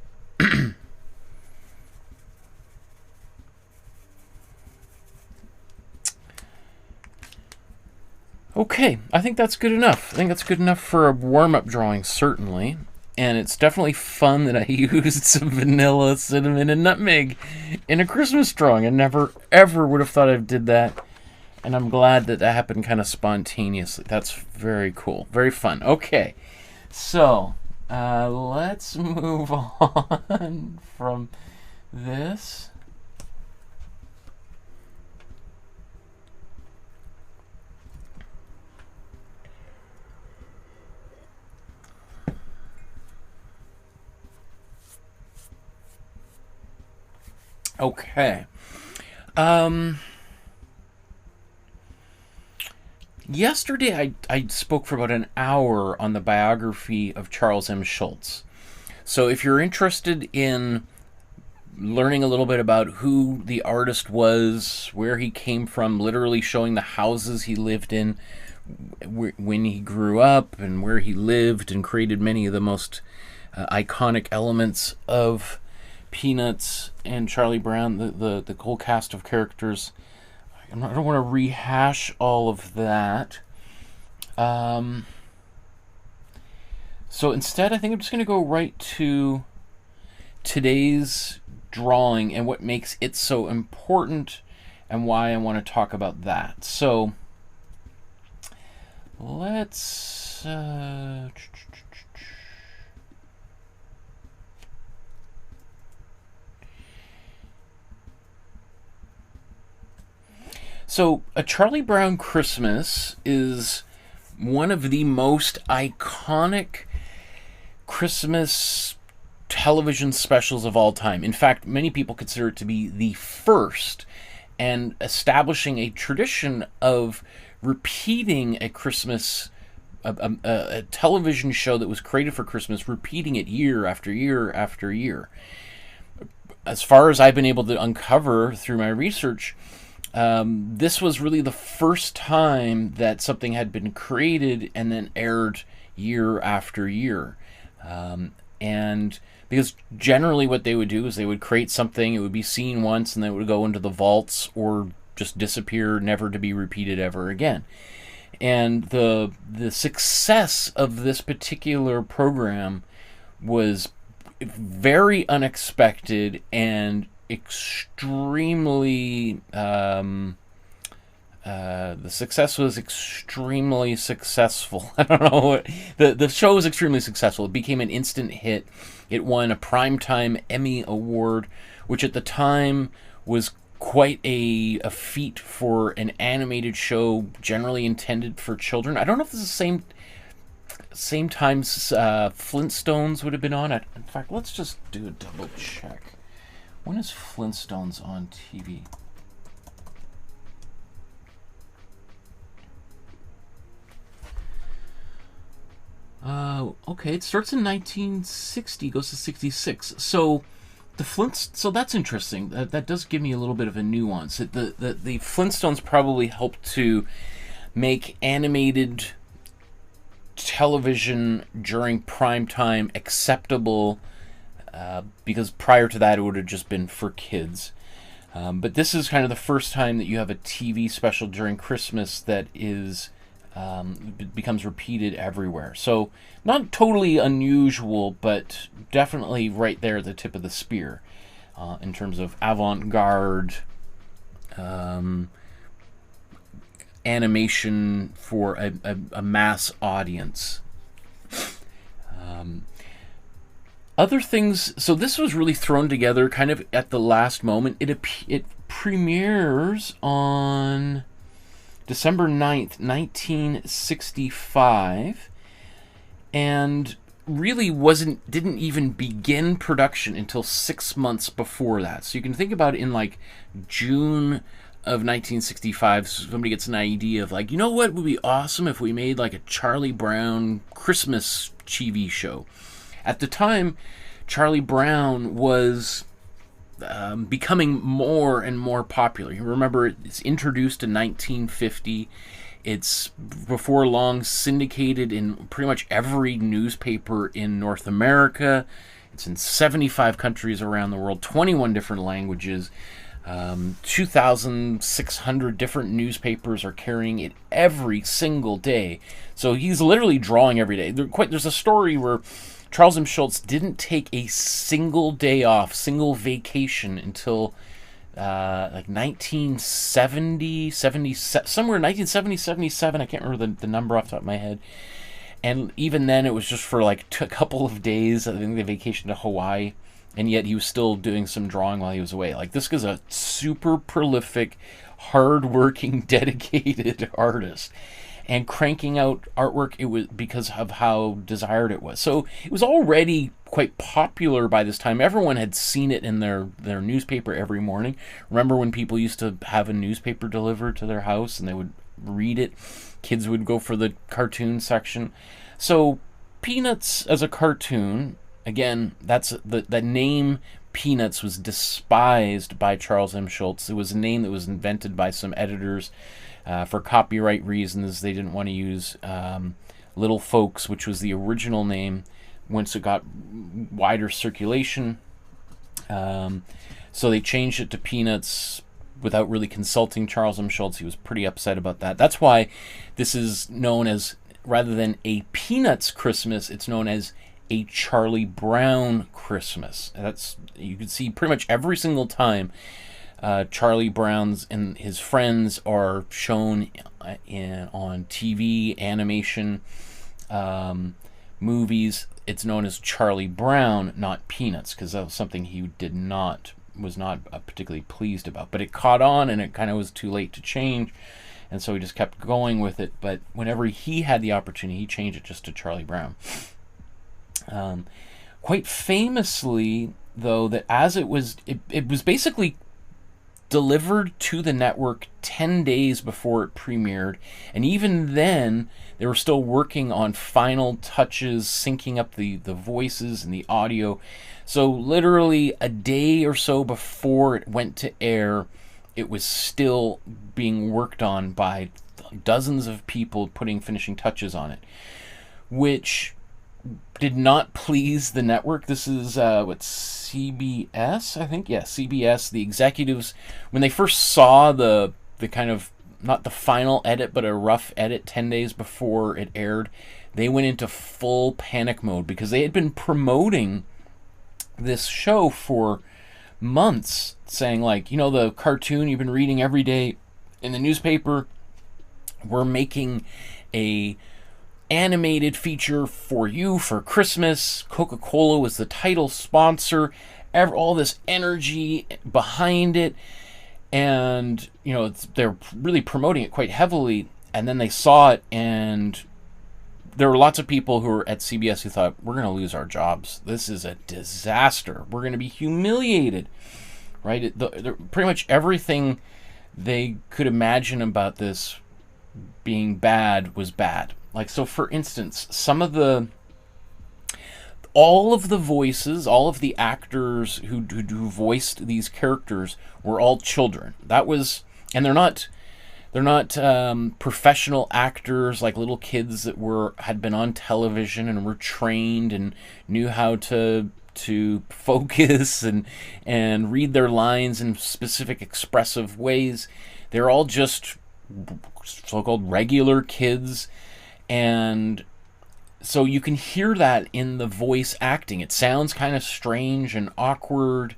Okay, I think that's good enough. I think that's good enough for a warm-up drawing, certainly. And it's definitely fun that I used some vanilla, cinnamon, and nutmeg in a Christmas drawing. I never, ever would have thought I did that. And I'm glad that that happened kind of spontaneously. That's very cool. Very fun. Okay, so let's move on from this. Okay. Yesterday I spoke for about an hour on the biography of Charles M. Schulz. So if you're interested in learning a little bit about who the artist was, where he came from, literally showing the houses he lived in, when he grew up, and where he lived, and created many of the most iconic elements of Peanuts and Charlie Brown, the whole cast of characters. I don't want to rehash all of that. So instead, I think I'm just going to go right to today's drawing and what makes it so important and why I want to talk about that. So let's So, A Charlie Brown Christmas is one of the most iconic Christmas television specials of all time. In fact, many people consider it to be the first, and establishing a tradition of repeating a Christmas, a television show that was created for Christmas, repeating it year after year after year. As far as I've been able to uncover through my research, this was really the first time that something had been created and then aired year after year. And because generally what they would do is they would create something, it would be seen once, and then it would go into the vaults or just disappear, never to be repeated ever again. And the success of this particular program was very unexpected and extremely the success was extremely successful. I don't know. The show was extremely successful. It became an instant hit. It won a Primetime Emmy Award, which at the time was quite a feat for an animated show generally intended for children. I don't know if this is the same time Flintstones would have been on. In fact, let's just do a double check. When is Flintstones on TV? Okay, it starts in 1960, goes to 66. So so that's interesting. That does give me a little bit of a nuance. The Flintstones probably helped to make animated television during prime time acceptable, because prior to that it would have just been for kids. But this is kind of the first time that you have a TV special during Christmas that is becomes repeated everywhere. So not totally unusual, but definitely right there at the tip of the spear in terms of avant-garde animation for a mass audience. Other things, so this was really thrown together kind of at the last moment. It premieres on December 9th, 1965, and really didn't even begin production until 6 months before that. So you can think about it in like June of 1965, somebody gets an idea of like, you know what would be awesome if we made like a Charlie Brown Christmas TV show. At the time, Charlie Brown was becoming more and more popular. You remember, it's introduced in 1950. It's before long syndicated in pretty much every newspaper in North America. It's in 75 countries around the world, 21 different languages. 2,600 different newspapers are carrying it every single day. So he's literally drawing every day. There's a story where Charles M. Schulz didn't take a single day off, single vacation until like 1970, somewhere 1970, 77. I can't remember the number off the top of my head. And even then, it was just for like a couple of days. I think they vacationed to Hawaii. And yet he was still doing some drawing while he was away. Like, this guy's a super prolific, hard-working, dedicated artist. And cranking out artwork, it was because of how desired it was. So it was already quite popular by this time. Everyone had seen it in their newspaper every morning. Remember when people used to have a newspaper delivered to their house and they would read it? Kids would go for the cartoon section. So Peanuts as a cartoon, again, that's the name Peanuts was despised by Charles M. Schulz. It was a name that was invented by some editors for copyright reasons. They didn't want to use Little Folks, which was the original name, once it got wider circulation. So they changed it to Peanuts without really consulting Charles M. Schulz. He was pretty upset about that. That's why this is known as, rather than a Peanuts Christmas, it's known as a Charlie Brown Christmas. That's, you can see pretty much every single time Charlie Brown's and his friends are shown on TV, animation, movies. It's known as Charlie Brown, not Peanuts, because that was something he was not particularly pleased about. But it caught on, and it kind of was too late to change, and so he just kept going with it. But whenever he had the opportunity, he changed it just to Charlie Brown. Quite famously, though, that as it was basically delivered to the network 10 days before it premiered, and even then they were still working on final touches, syncing up the voices and the audio. So literally a day or so before it went to air, it was still being worked on by dozens of people putting finishing touches on it, which did not please the network. This is what, CBS, I think. Yeah, CBS. The executives, when they first saw the kind of, not the final edit, but a rough edit 10 days before it aired, they went into full panic mode because they had been promoting this show for months, saying, like, you know, the cartoon you've been reading every day in the newspaper, we're making a animated feature for you for Christmas. Coca-Cola was the title sponsor. All this energy behind it, and you know, they're really promoting it quite heavily. And then they saw it, and there were lots of people who were at CBS who thought, we're going to lose our jobs. This is a disaster. We're going to be humiliated, right? Pretty much everything they could imagine about this being bad was bad. Like, so for instance, all of the voices, all of the actors who voiced these characters were all children. That was, and they're not professional actors, like little kids that had been on television and were trained and knew how to focus and read their lines in specific expressive ways. They're all just so-called regular kids. And so you can hear that in the voice acting. It sounds kind of strange and awkward.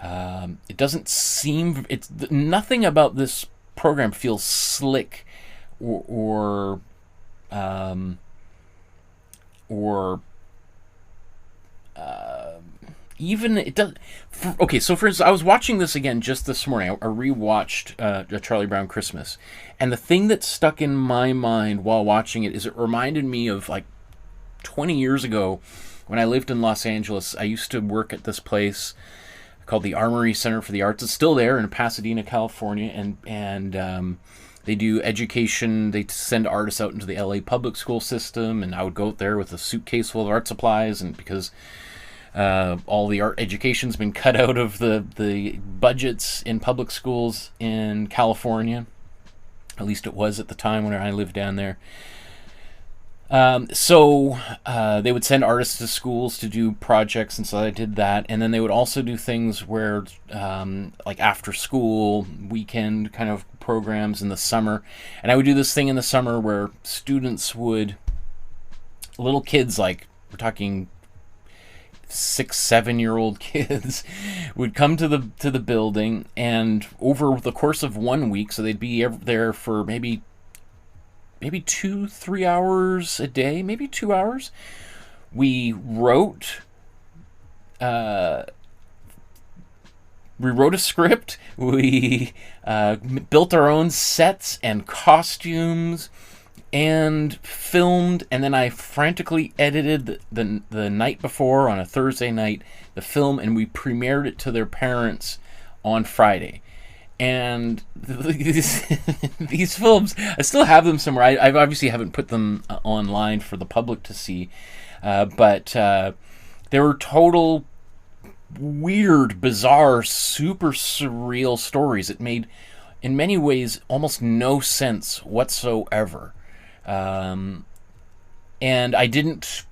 It doesn't seem... nothing about this program feels slick or even it does. Okay, so for instance, I was watching this again just this morning. I rewatched A Charlie Brown Christmas, and the thing that stuck in my mind while watching it is it reminded me of like 20 years ago when I lived in Los Angeles. I used to work at this place called the Armory Center for the Arts. It's still there in Pasadena, California, and they do education. They send artists out into the LA public school system, and I would go out there with a suitcase full of art supplies, and because all the art education's been cut out of the budgets in public schools in California. At least it was at the time when I lived down there. So they would send artists to schools to do projects, and so I did that. And then they would also do things where, like after school, weekend kind of programs in the summer. And I would do this thing in the summer where students would, little kids, like we're talking 6-7-year-old kids, would come to the building, and over the course of 1 week, so they'd be there for maybe 2-3 hours a day, maybe 2 hours. We wrote a script. We built our own sets and costumes and filmed, and then I frantically edited the night before, on a Thursday night, the film, and we premiered it to their parents on Friday. And these films, I still have them somewhere. I obviously haven't put them online for the public to see, but they were total weird, bizarre, super surreal stories. It made, in many ways, almost no sense whatsoever. And I didn't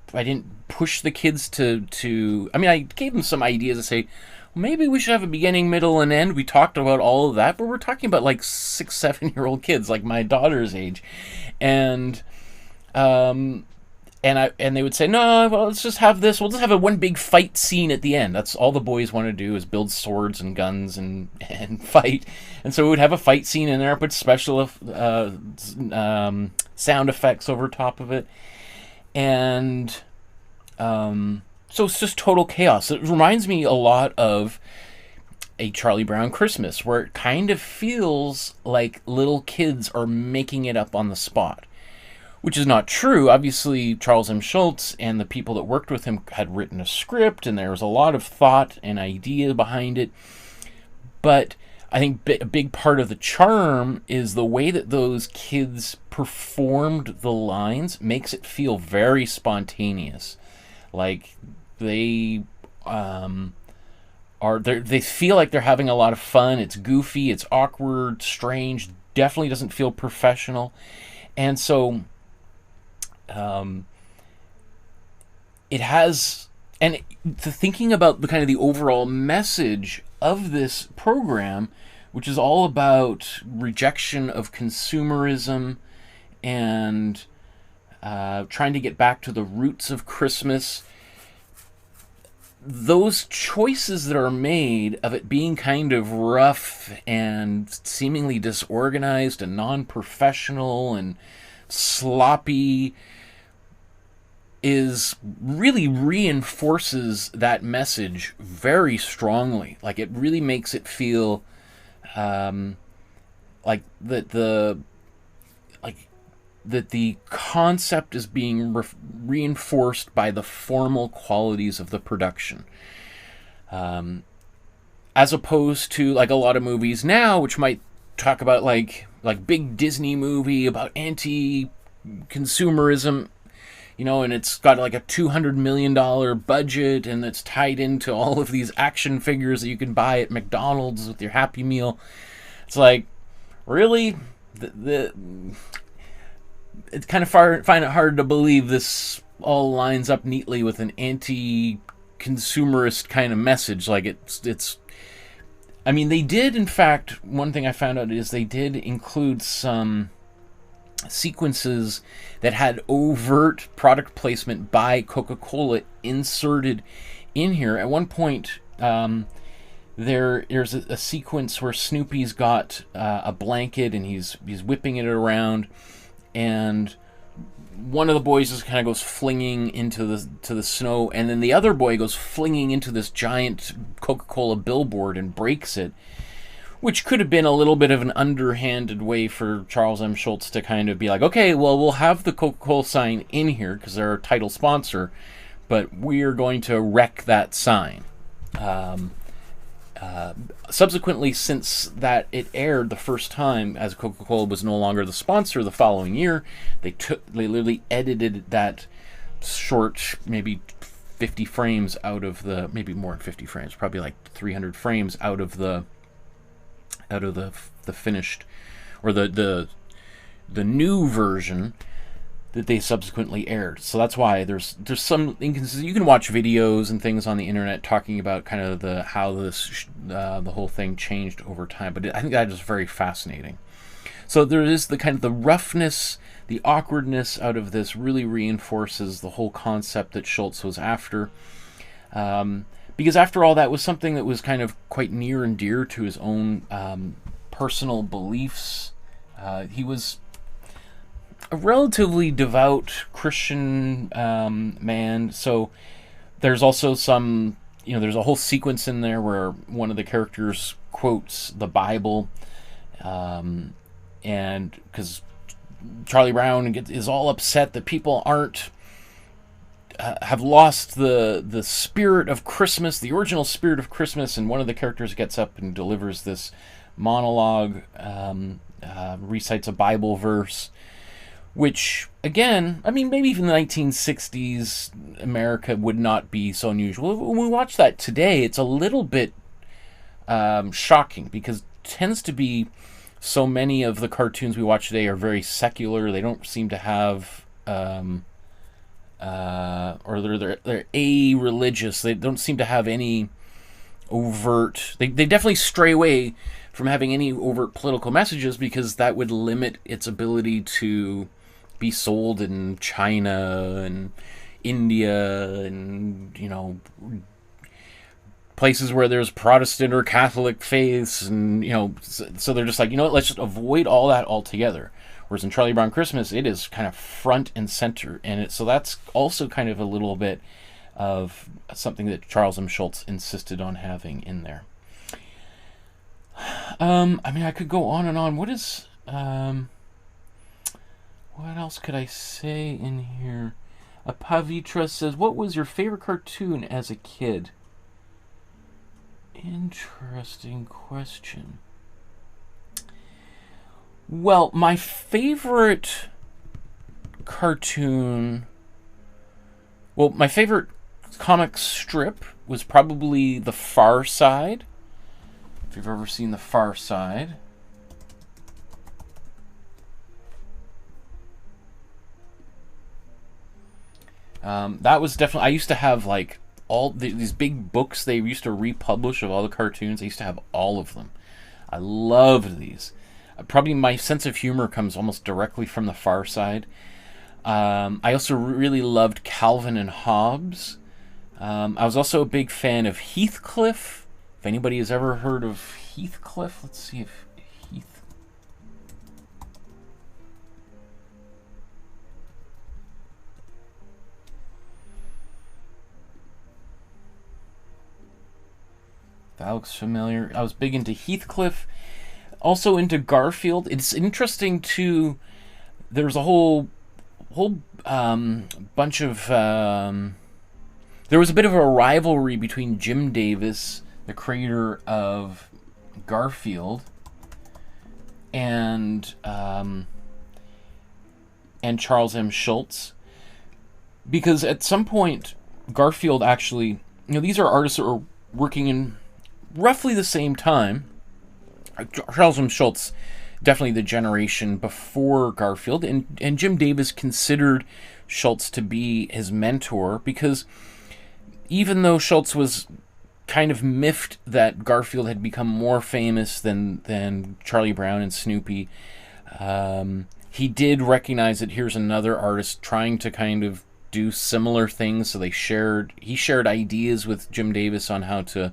push the kids to. I mean, I gave them some ideas to say, maybe we should have a beginning, middle, and end. We talked about all of that, but we're talking about like 6-7-year-old kids, like my daughter's age, and they would say, no, well, let's just have this. We'll just have one big fight scene at the end. That's all the boys want to do, is build swords and guns and fight. And so we would have a fight scene in there, put special sound effects over top of it, and so it's just total chaos. It reminds me a lot of A Charlie Brown Christmas, where it kind of feels like little kids are making it up on the spot, which is not true. Obviously, Charles M. Schulz and the people that worked with him had written a script, and there was a lot of thought and idea behind it. But I think a big part of the charm is the way that those kids performed the lines makes it feel very spontaneous. Like they they feel like they're having a lot of fun. It's goofy, it's awkward, strange, definitely doesn't feel professional. And so it has, and thinking about the kind of the overall message of this program, which is all about rejection of consumerism and trying to get back to the roots of Christmas. Those choices that are made of it being kind of rough and seemingly disorganized and non-professional and sloppy is really reinforces that message very strongly. Like, it really makes it feel like that the concept is being reinforced by the formal qualities of the production, as opposed to like a lot of movies now, which might talk about like big Disney movie about anti-consumerism, you know, and it's got like a $200 million budget, and it's tied into all of these action figures that you can buy at McDonald's with your Happy Meal. It's like, really? It's kind of find it hard to believe this all lines up neatly with an anti-consumerist kind of message. Like, it's. I mean, they did, in fact, one thing I found out is they did include some sequences that had overt product placement by Coca-Cola inserted in here. At one point, there's a sequence where Snoopy's got a blanket and he's whipping it around, and one of the boys just kind of goes flinging into the snow, and then the other boy goes flinging into this giant Coca-Cola billboard and breaks it, which could have been a little bit of an underhanded way for Charles M. Schulz to kind of be like, okay, well, we'll have the Coca-Cola sign in here because they're our title sponsor, but we're going to wreck that sign. Subsequently, since that it aired the first time, as Coca-Cola was no longer the sponsor the following year, they literally edited that short, maybe 50 frames out of the, maybe more than 50 frames, probably like 300 frames out of the finished, or the new version that they subsequently aired. So that's why there's some inconsistency. You can watch videos and things on the internet talking about kind of how this the whole thing changed over time, but I think that is very fascinating. So there is the kind of the roughness, the awkwardness out of this really reinforces the whole concept that Schulz was after. Because after all, that was something that was kind of quite near and dear to his own personal beliefs. He was a relatively devout Christian man, so there's also some, there's a whole sequence in there where one of the characters quotes the Bible, and because Charlie Brown is all upset that people have lost the spirit of Christmas, the original spirit of Christmas, and one of the characters gets up and delivers this monologue, recites a Bible verse, which, again, I mean, maybe even the 1960s America would not be so unusual. When we watch that today, it's a little bit shocking, because it tends to be so many of the cartoons we watch today are very secular. They don't seem to have or they're a-religious. They don't seem to have any overt. They definitely stray away from having any overt political messages, because that would limit its ability to be sold in China and India and places where there's Protestant or Catholic faiths, and so they're just like, let's just avoid all that altogether. Whereas in Charlie Brown Christmas, it is kind of front and center, and so that's also kind of a little bit of something that Charles M. Schulz insisted on having in there. I mean, I could go on and on. What else could I say in here? Pavitra says, what was your favorite cartoon as a kid? Interesting question. Well, my favorite cartoon... Well, my favorite comic strip was probably The Far Side. If you've ever seen The Far Side. That was definitely, I used to have like all these big books they used to republish of all the cartoons. I used to have all of them. I loved these. Probably my sense of humor comes almost directly from the Far Side. I also really loved Calvin and Hobbes. I was also a big fan of Heathcliff. If anybody has ever heard of Heathcliff, let's see if Heath. That looks familiar. I was big into Heathcliff. Also into Garfield. It's interesting too. There's a whole bunch of there was a bit of a rivalry between Jim Davis, the creator of Garfield, and Charles M. Schulz, because at some point Garfield actually, these are artists that were working in roughly the same time. Charles M. Schulz, definitely the generation before Garfield, and Jim Davis considered Schulz to be his mentor, because even though Schulz was kind of miffed that Garfield had become more famous than Charlie Brown and Snoopy, he did recognize that here's another artist trying to kind of do similar things. So he shared ideas with Jim Davis on how to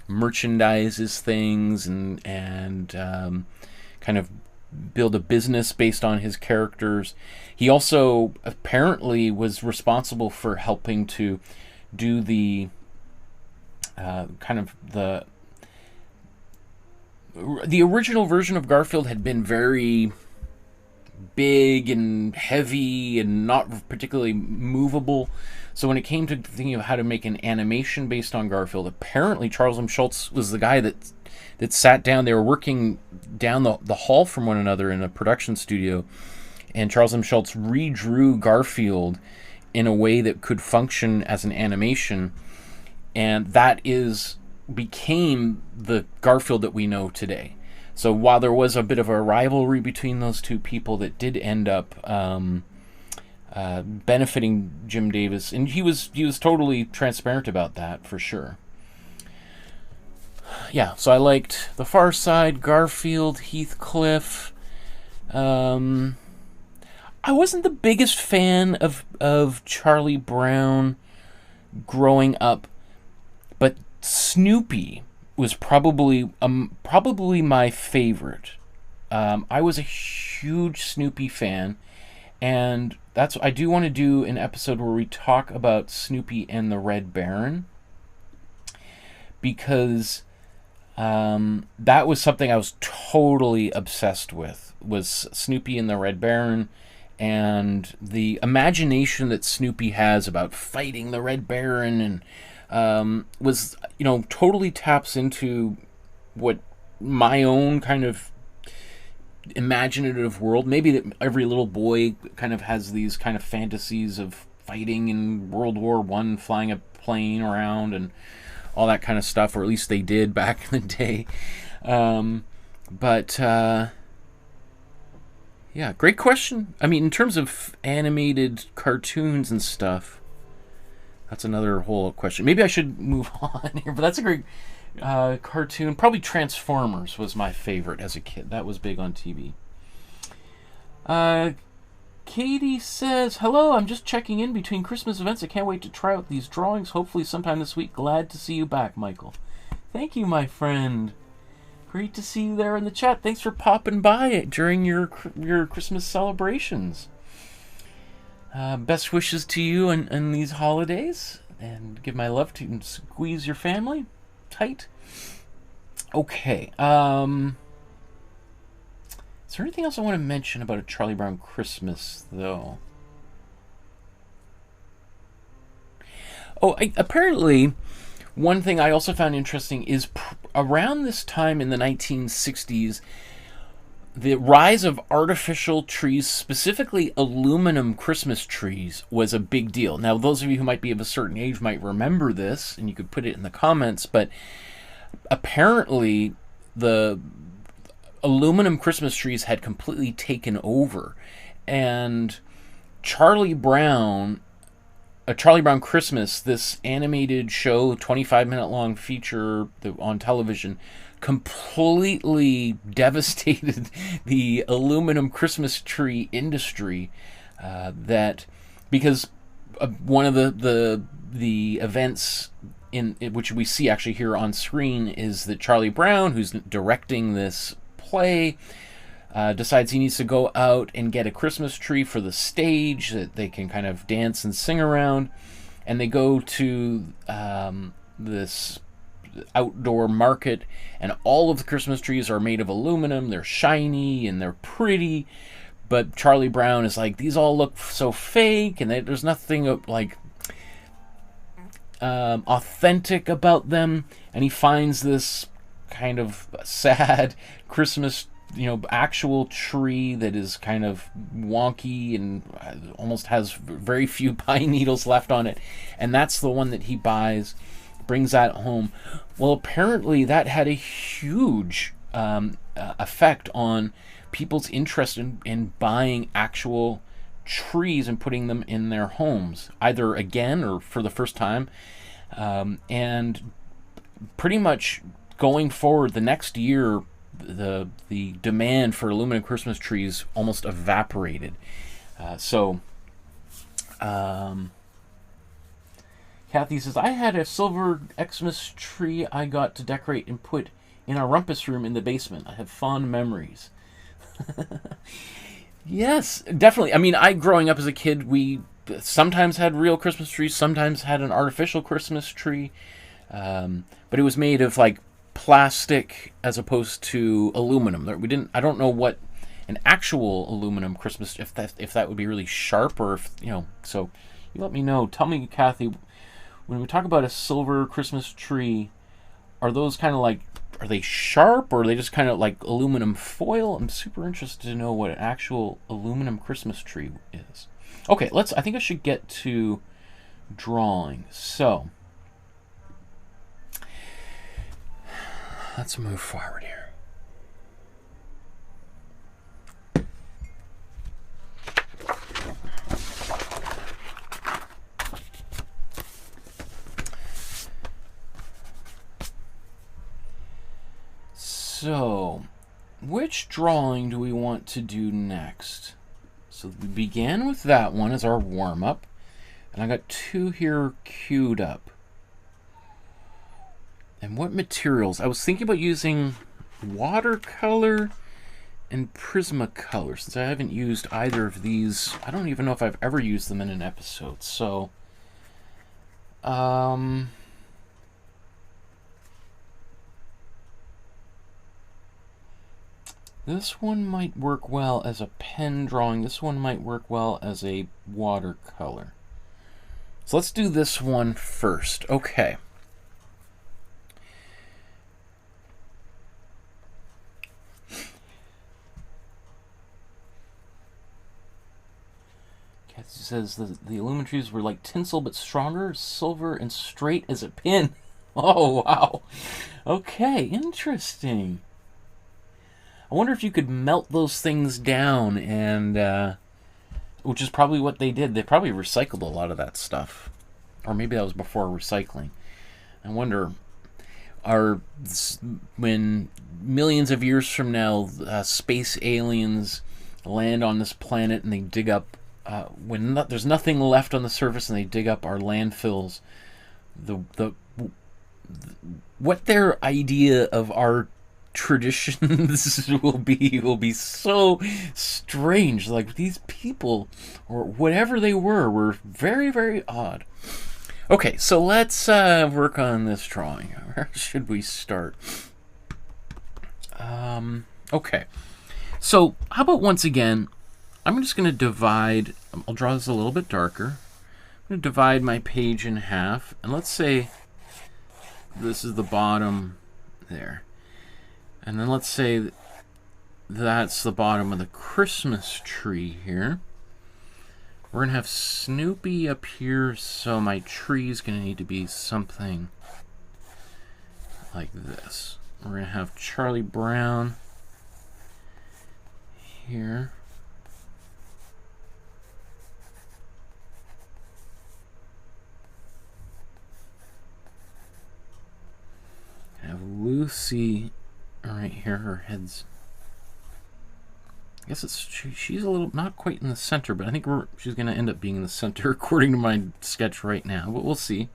merchandise his things and kind of build a business based on his characters. He also apparently was responsible for helping to do the the original version of Garfield had been very big and heavy and not particularly movable. So when it came to thinking of how to make an animation based on Garfield, apparently Charles M. Schulz was the guy that sat down. They were working down the hall from one another in a production studio, and Charles M. Schulz redrew Garfield in a way that could function as an animation, and that became the Garfield that we know today. So while there was a bit of a rivalry between those two people, that did end up benefiting Jim Davis, and he was totally transparent about that, for sure. Yeah, so I liked The Far Side, Garfield, Heathcliff. I wasn't the biggest fan of Charlie Brown growing up, but Snoopy was probably my favorite. I was a huge Snoopy fan, and I do want to do an episode where we talk about Snoopy and the Red Baron, because that was something I was totally obsessed with, was Snoopy and the Red Baron, and the imagination that Snoopy has about fighting the Red Baron, and was, totally taps into what my own kind of imaginative world, maybe that every little boy kind of has these kind of fantasies of fighting in World War I, flying a plane around and all that kind of stuff, or at least they did back in the day. Yeah, great question. I mean, in terms of animated cartoons and stuff, that's another whole question. Maybe I should move on here, but that's a great cartoon. Probably Transformers was my favorite as a kid. That was big on TV. Katie says, hello, I'm just checking in between Christmas events. I can't wait to try out these drawings, hopefully sometime this week. Glad to see you back, Michael. Thank you, my friend. Great to see you there in the chat. Thanks for popping by during your Christmas celebrations. Best wishes to you and these holidays, and give my love to you, and squeeze your family tight. Okay. Is there anything else I want to mention about a Charlie Brown Christmas, though? Oh, apparently, one thing I also found interesting is around this time in the 1960s, the rise of artificial trees, specifically aluminum Christmas trees, was a big deal. Now, those of you who might be of a certain age might remember this, and you could put it in the comments, but apparently the aluminum Christmas trees had completely taken over, and Charlie Brown A Charlie Brown Christmas, this animated show, 25-minute long feature on television, completely devastated the aluminum Christmas tree industry. That because one of the events in which we see actually here on screen is that Charlie Brown, who's directing this play, decides he needs to go out and get a Christmas tree for the stage that they can kind of dance and sing around. And they go to this outdoor market, and all of the Christmas trees are made of aluminum. They're shiny and they're pretty. But Charlie Brown is like, these all look so fake, and there's nothing like authentic about them. And he finds this kind of sad Christmas, actual tree that is kind of wonky and almost has very few pine needles left on it. And that's the one that he buys, brings that home. Well, apparently that had a huge effect on people's interest in buying actual trees and putting them in their homes, either again or for the first time. And pretty much going forward, the next year, the demand for aluminum Christmas trees almost evaporated. Kathy says, I had a silver Xmas tree I got to decorate and put in our rumpus room in the basement. I have fond memories. Yes, definitely. I mean, growing up as a kid, we sometimes had real Christmas trees, sometimes had an artificial Christmas tree, but it was made of like plastic as opposed to aluminum. I don't know what an actual aluminum Christmas, if that would be really sharp, or if so you let me know. Tell me, Kathy, when we talk about a silver Christmas tree, are those kind of like, are they sharp, or are they just kind of like aluminum foil? I'm super interested to know what an actual aluminum Christmas tree is. Okay, I think I should get to drawing. So let's move forward here. So, which drawing do we want to do next? So we began with that one as our warm-up, and I got two here queued up. And what materials? I was thinking about using watercolor and Prismacolor, since I haven't used either of these. I don't even know if I've ever used them in an episode. So, this one might work well as a pen drawing. This one might work well as a watercolor. So let's do this one first. Okay. Kathy says the aluminum trees were like tinsel but stronger, silver, and straight as a pin. Oh, wow. Okay, interesting. I wonder if you could melt those things down, and which is probably what they did. They probably recycled a lot of that stuff, or maybe that was before recycling. I wonder, when millions of years from now, space aliens land on this planet and they dig up, when there's nothing left on the surface, and they dig up our landfills, what their idea of our traditions will be so strange. Like, these people, or whatever they were very, very odd. Okay, so let's work on this drawing. Where should we start? Okay, so how about, once again, I'm just going to divide. I'll draw this a little bit darker. I'm going to divide my page in half, and let's say this is the bottom there. And then let's say that's the bottom of the Christmas tree here. We're going to have Snoopy up here, so my tree is going to need to be something like this. We're going to have Charlie Brown here. do see right here her head's, I guess it's she's a little not quite in the center, but I think she's going to end up being in the center according to my sketch right now, but we'll see.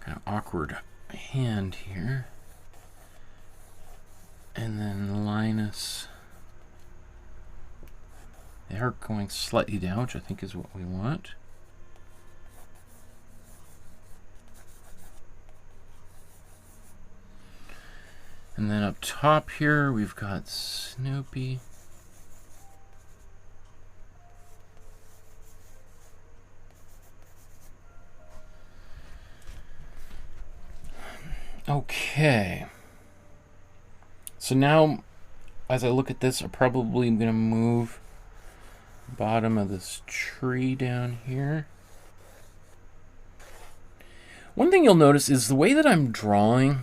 Kind of awkward hand here. And then Linus, they are going slightly down, which I think is what we want. And then up top here, we've got Snoopy. Okay. So now, as I look at this, I probably am going to move the bottom of this tree down here. One thing you'll notice is the way that I'm drawing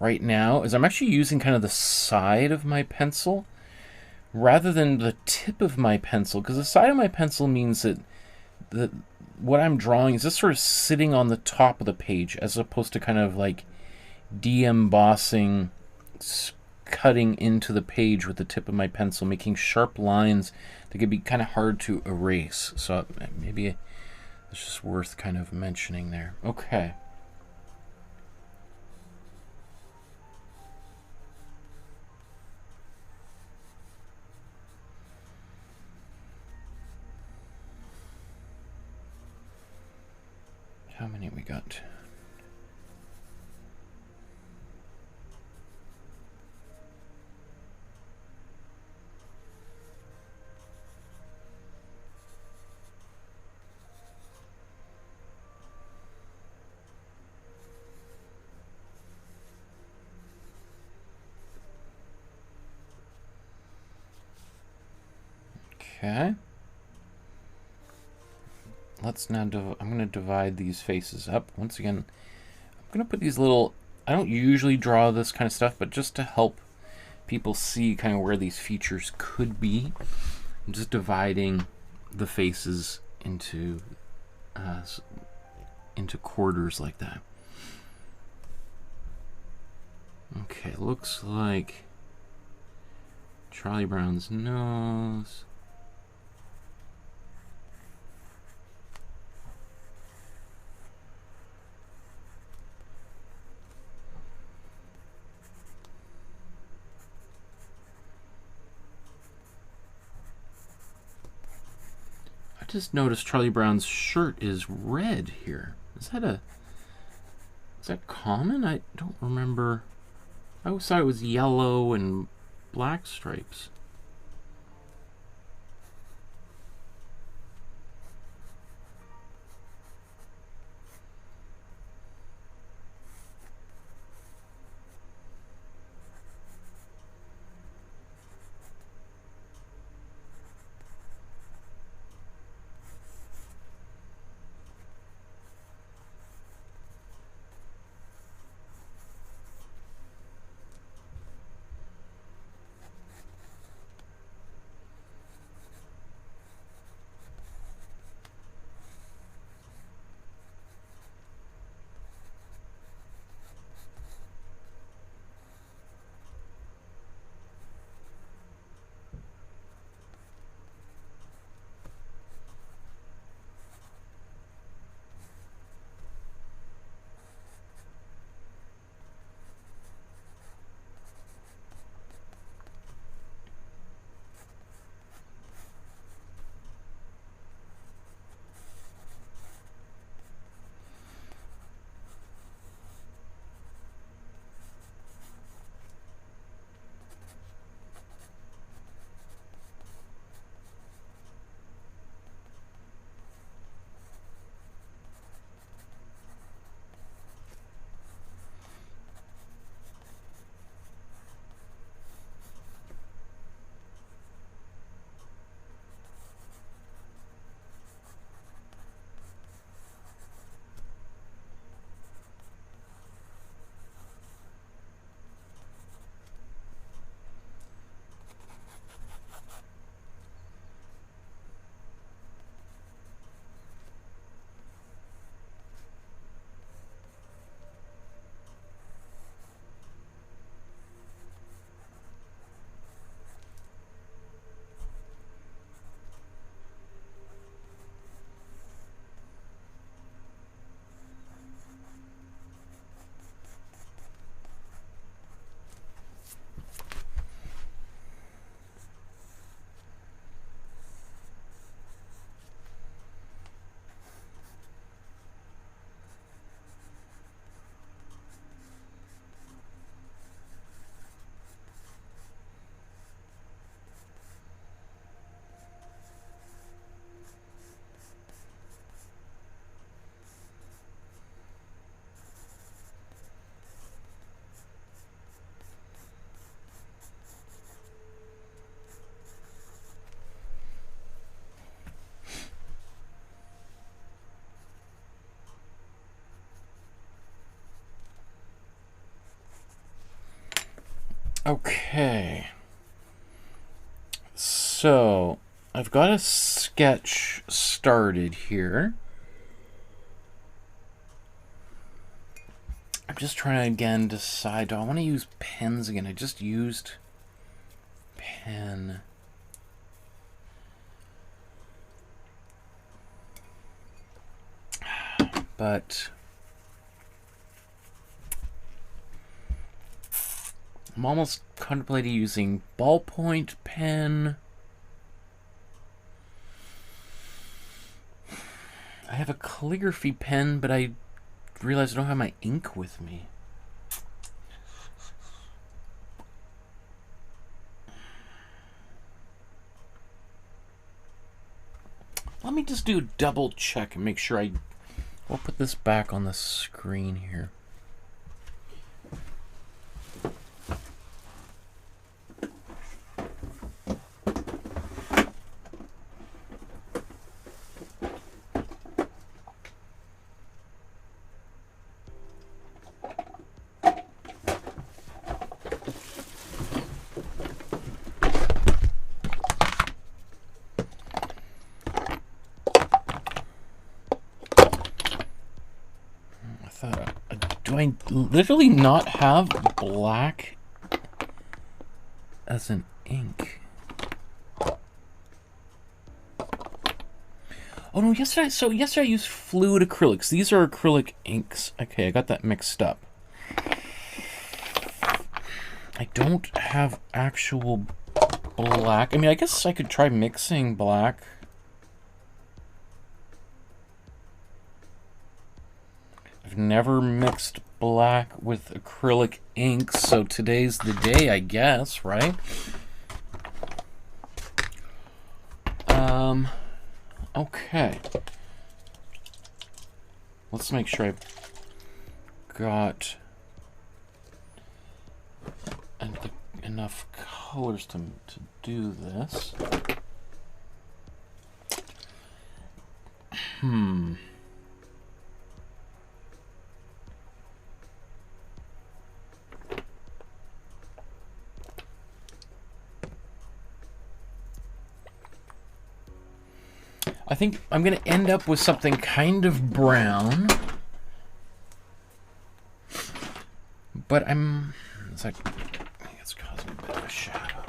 right now is I'm actually using kind of the side of my pencil rather than the tip of my pencil, because the side of my pencil means that what I'm drawing is just sort of sitting on the top of the page as opposed to kind of like de-embossing, cutting into the page with the tip of my pencil, making sharp lines that could be kind of hard to erase. So maybe it's just worth kind of mentioning there. Okay. How many we got? Okay. Let's now, I'm going to divide these faces up. Once again, I'm going to put these little, I don't usually draw this kind of stuff, but just to help people see kind of where these features could be, I'm just dividing the faces into quarters like that. Okay, looks like Charlie Brown's nose. I just noticed Charlie Brown's shirt is red here. Is that common? I don't remember. I always thought it was yellow and black stripes. Okay. So, I've got a sketch started here. I'm just trying to again decide, do I want to use pens again? I just used pen. But I'm almost contemplating using ballpoint pen. I have a calligraphy pen, but I realized I don't have my ink with me. Let me just do a double check and make sure I'll put this back on the screen here. Do I literally not have black as an ink? Oh no, yesterday I used fluid acrylics. These are acrylic inks. Okay, I got that mixed up. I don't have actual black. I mean, I guess I could try mixing black. I've never mixed black with acrylic inks, so today's the day, I guess, right? Okay. Let's make sure I've got enough colors to do this. I think I'm going to end up with something kind of brown. But it's like, I think it's causing a bit of a shadow.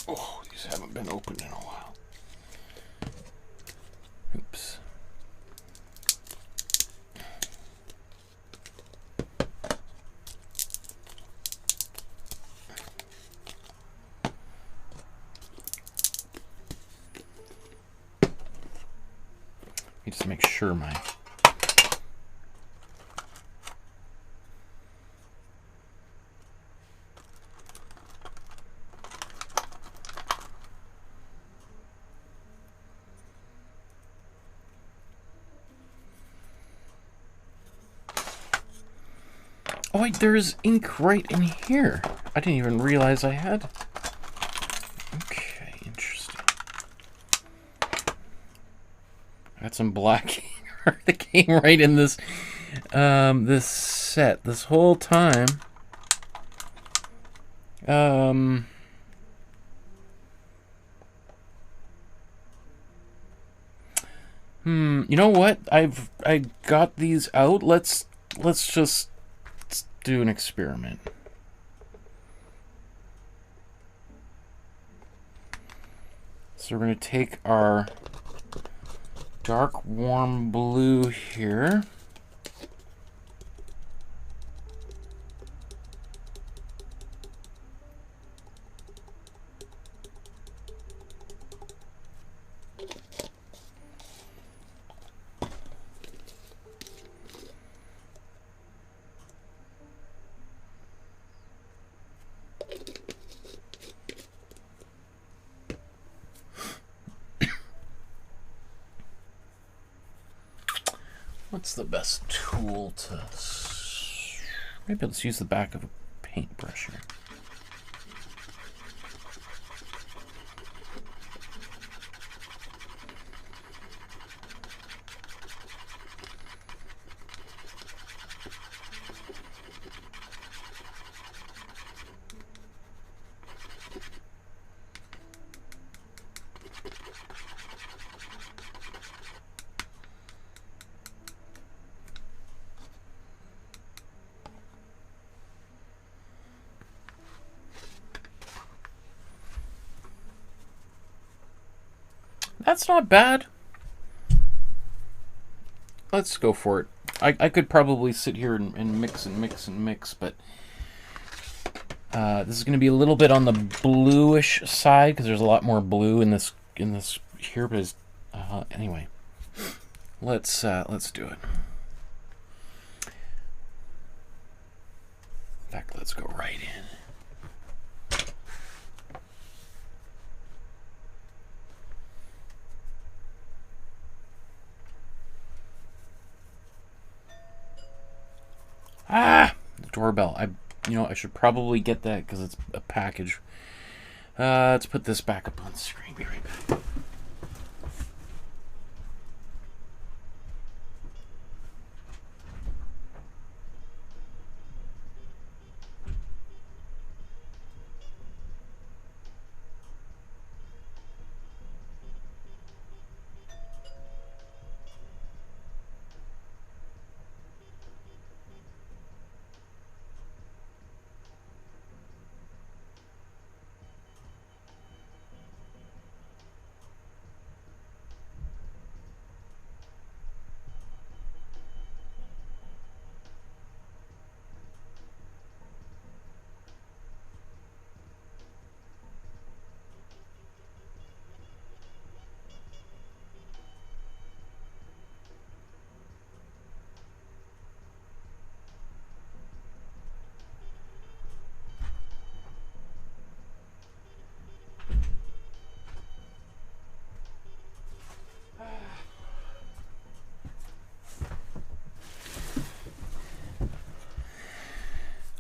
Oh, these haven't been opened in a while. Oops. Just make sure my oh wait, there's ink right in here. I didn't even realize I had. Okay, interesting. I got some black ink that came right in this this set this whole time. You know what? I got these out. Let's just do an experiment. So we're going to take our dark warm blue here. What's the best tool to... Maybe let's use the back of a paintbrush here. That's not bad. Let's go for it. I could probably sit here and mix and mix and mix, but this is going to be a little bit on the bluish side because there's a lot more blue in this here. But anyway, let's do it. In fact, let's go right in. Ah, the doorbell. I should probably get that because it's a package. Let's put this back up on the screen. Be right back.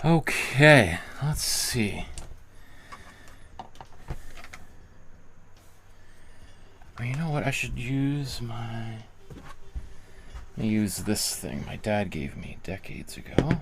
Okay, let's see. Well, you know what? I should use this thing my dad gave me decades ago.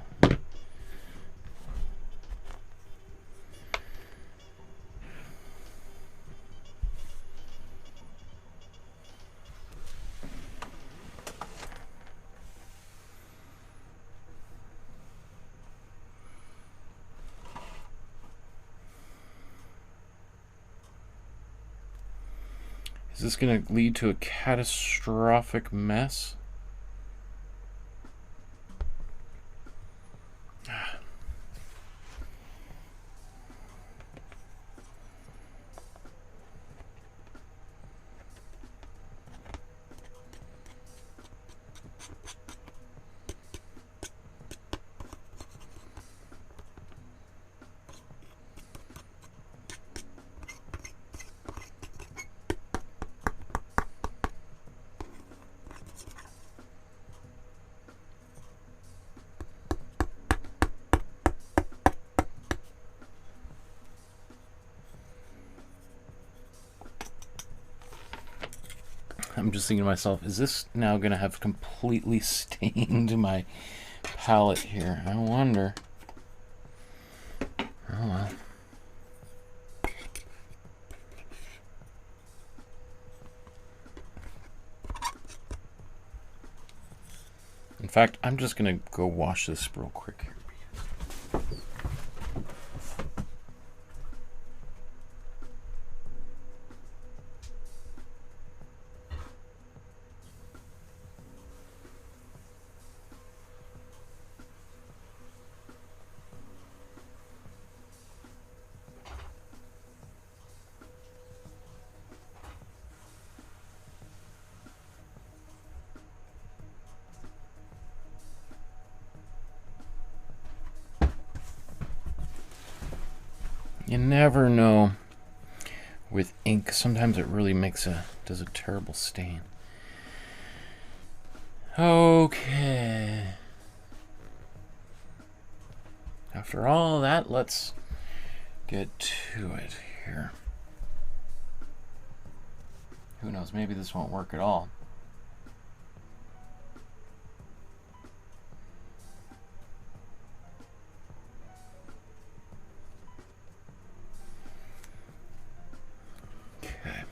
Is this going to lead to a catastrophic mess? I'm just thinking to myself, is this now going to have completely stained my palette here? I wonder. Oh well. In fact, I'm just going to go wash this real quick here. You never know with ink. Sometimes it really does a terrible stain. Okay. After all that, let's get to it here. Who knows, maybe this won't work at all. Okay.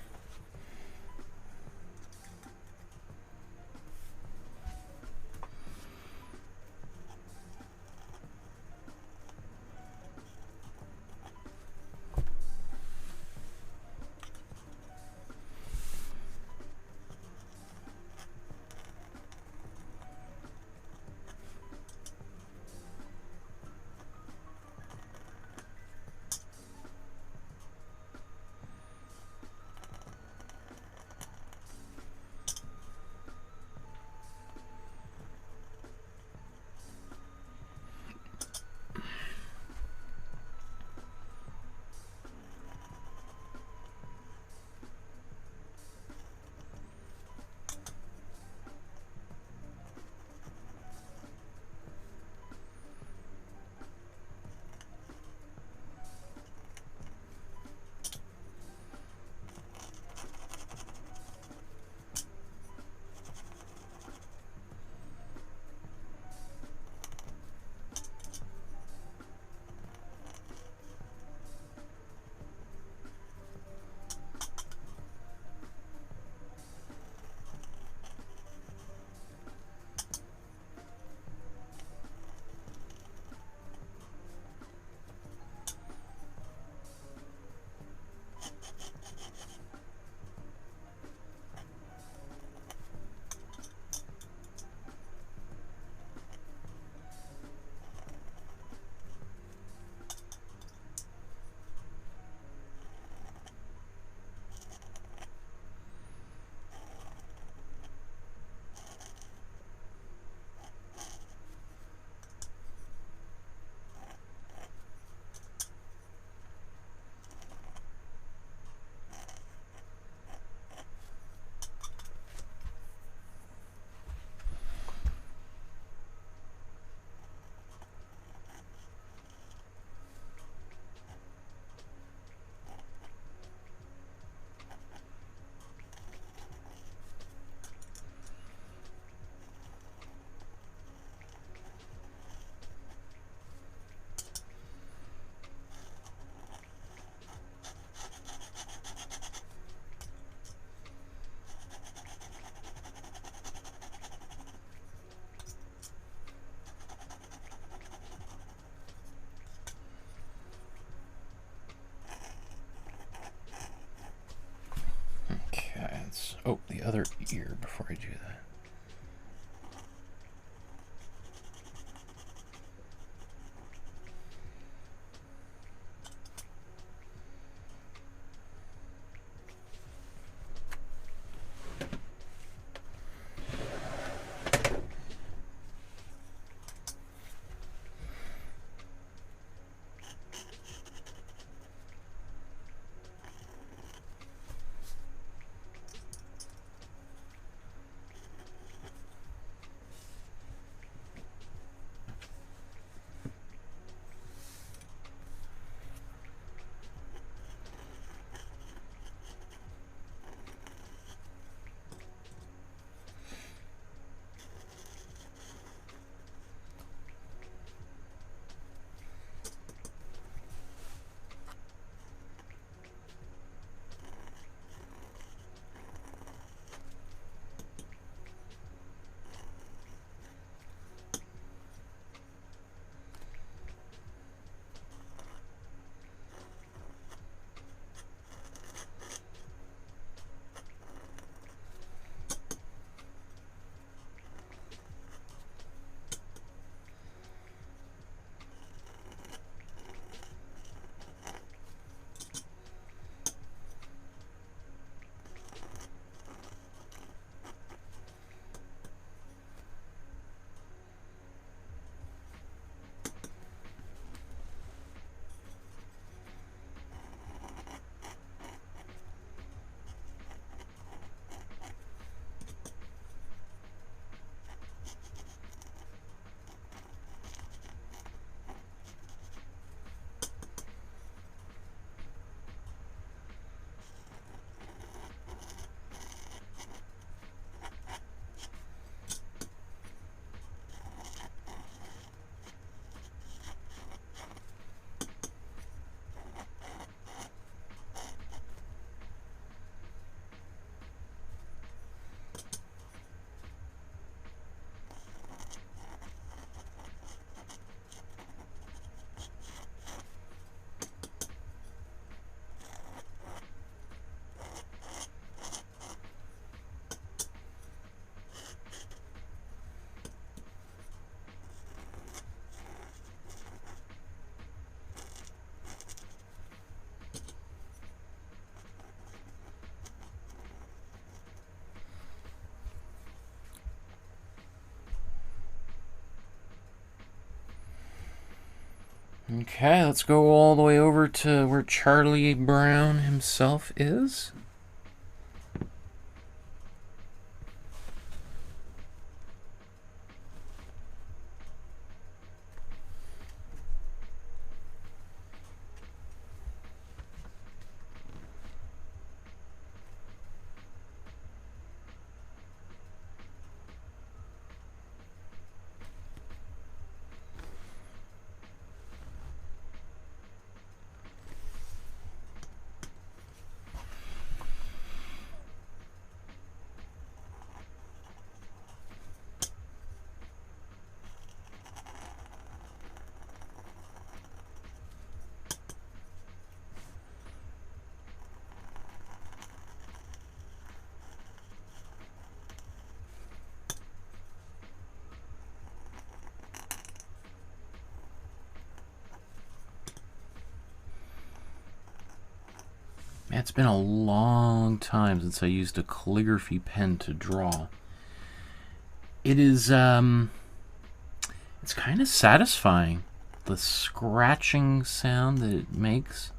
Oh, the other ear before I do that. Okay, let's go all the way over to where Charlie Brown himself is. Man, it's been a long time since I used a calligraphy pen to draw. It is, it's kind of satisfying, the scratching sound that it makes.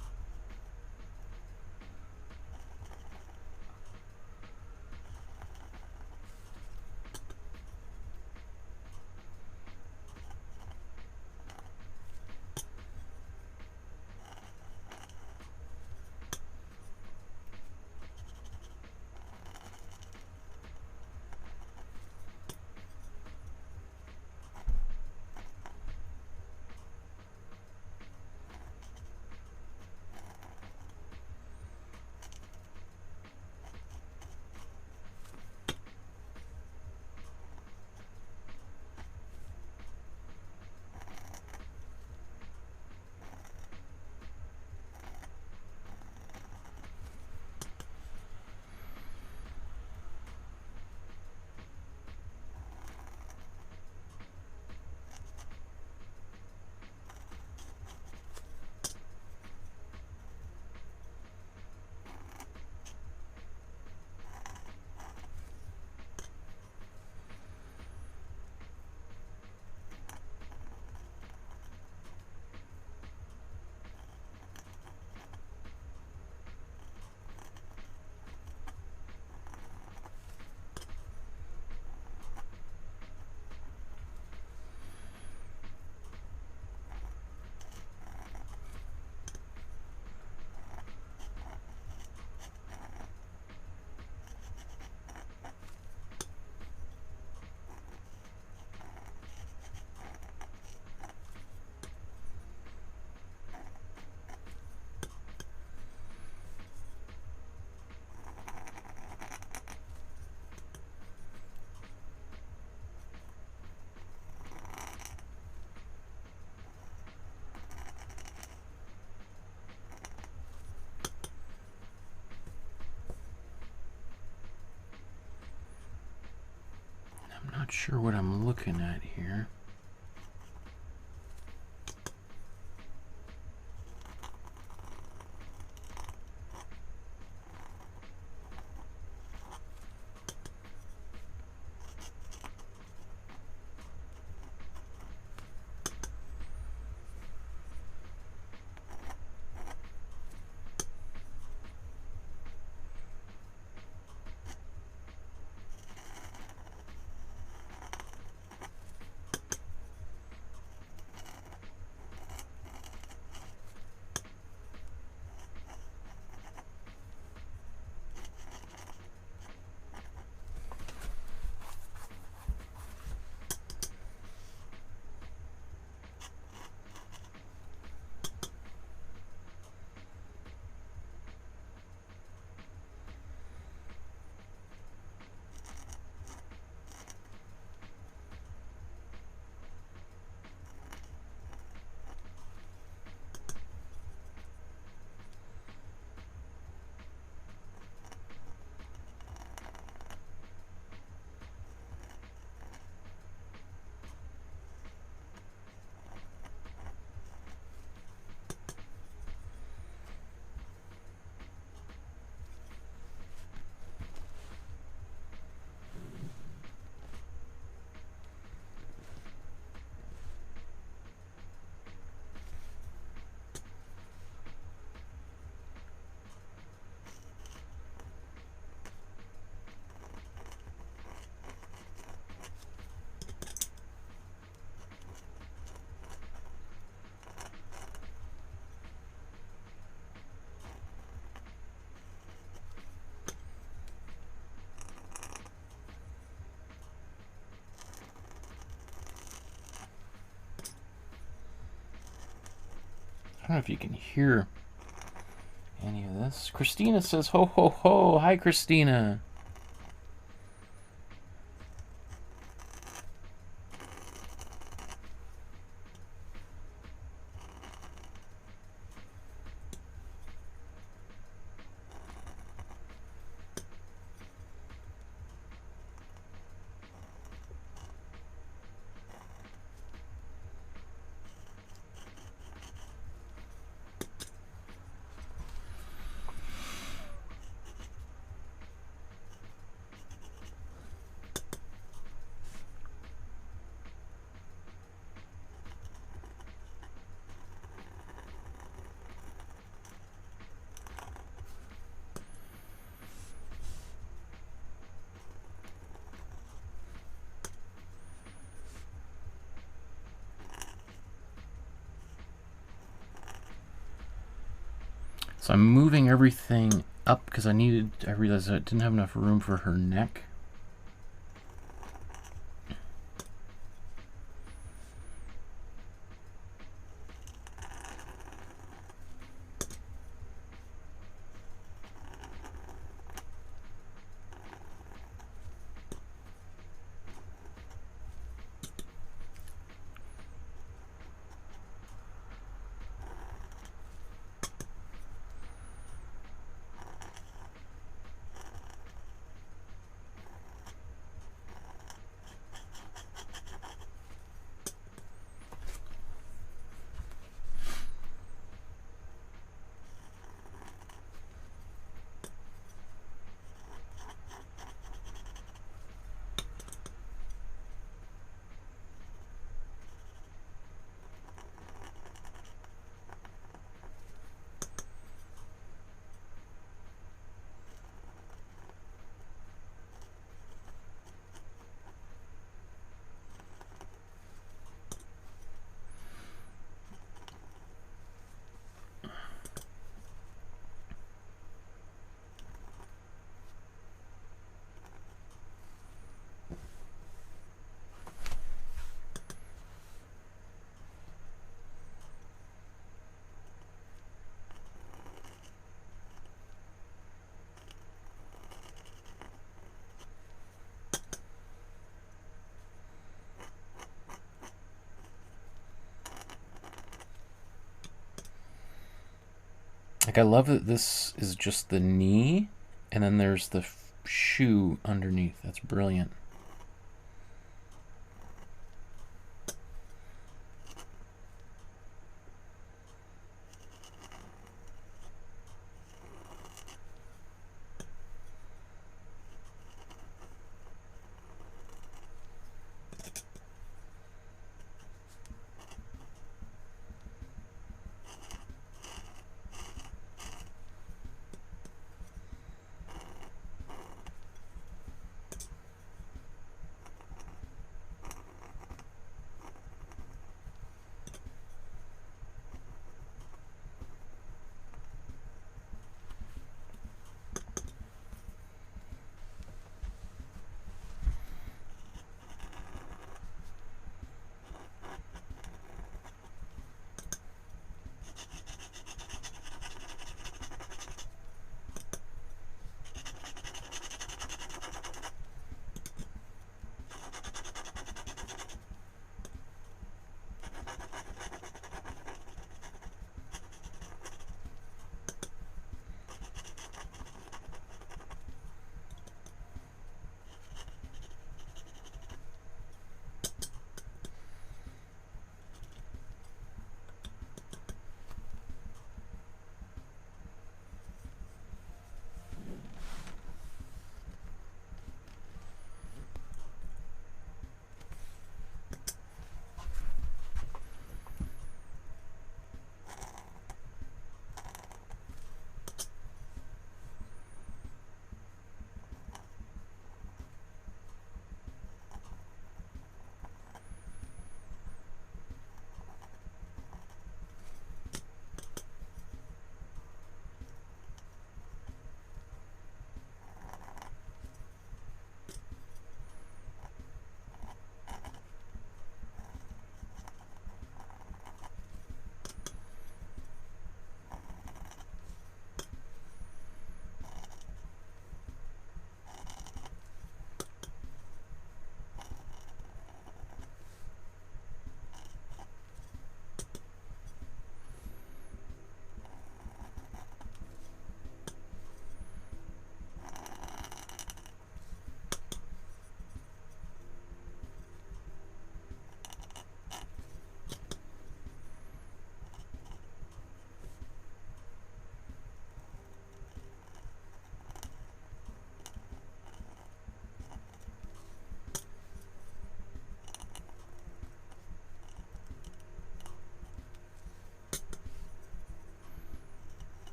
Not sure what I'm looking at here. I don't know if you can hear any of this. Christina says, ho, ho, ho. Hi, Christina. So I'm moving everything up because I realized I didn't have enough room for her neck. Like, I love that this is just the knee, and then there's the shoe underneath. That's brilliant.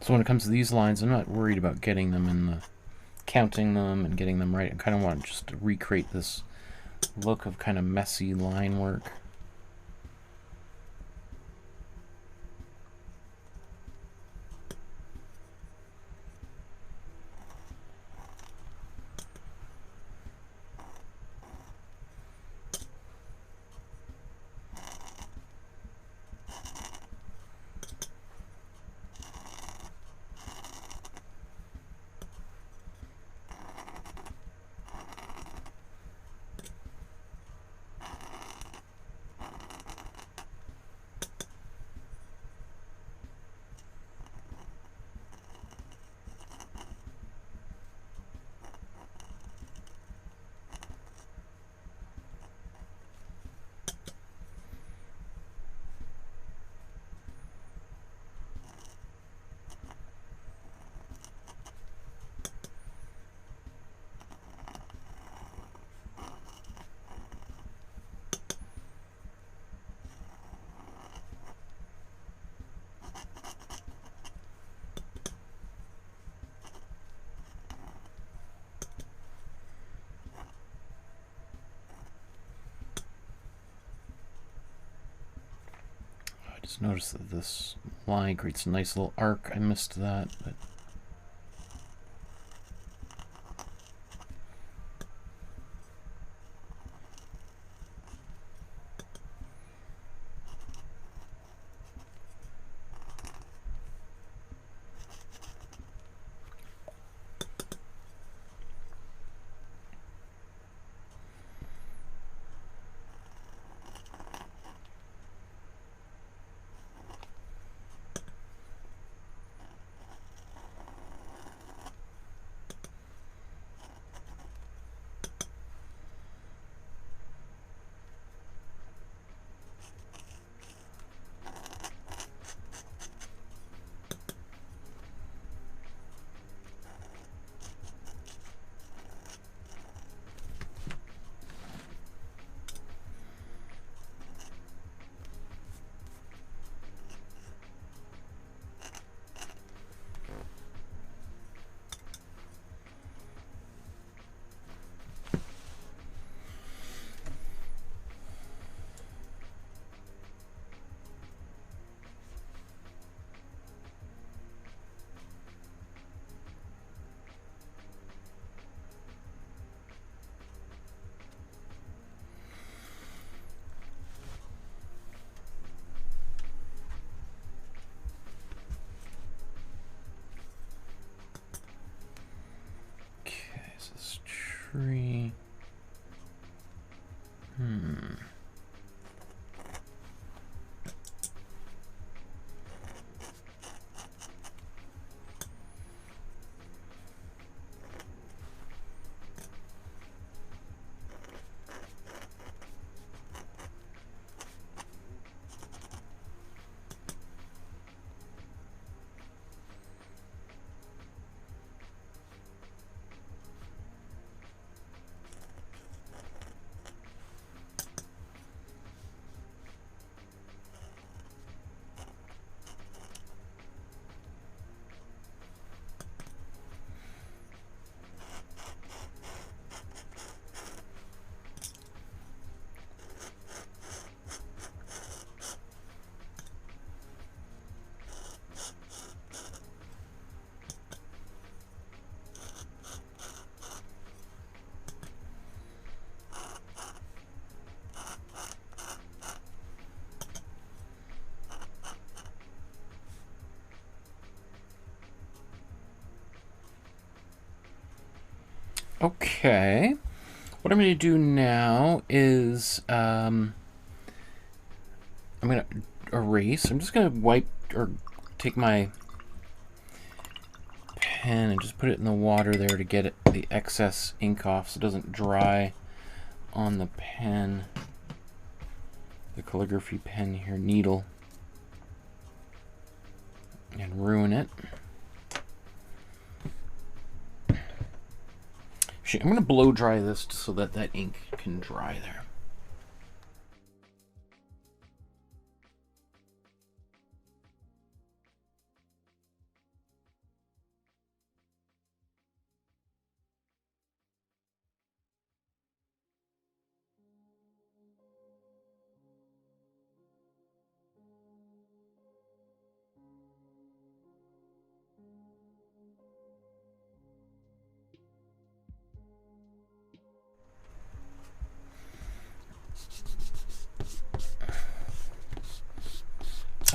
So when it comes to these lines, I'm not worried about getting them in the, counting them and getting them right. I kind of want just to recreate this look of kind of messy line work. Just notice that this line creates a nice little arc. I missed that, but this tree. Okay, what I'm going to do now is I'm going to erase. I'm just going to wipe or take my pen and just put it in the water there to get the excess ink off so it doesn't dry on the pen, the calligraphy pen here, needle, and ruin it. I'm going to blow dry this so that that ink can dry there.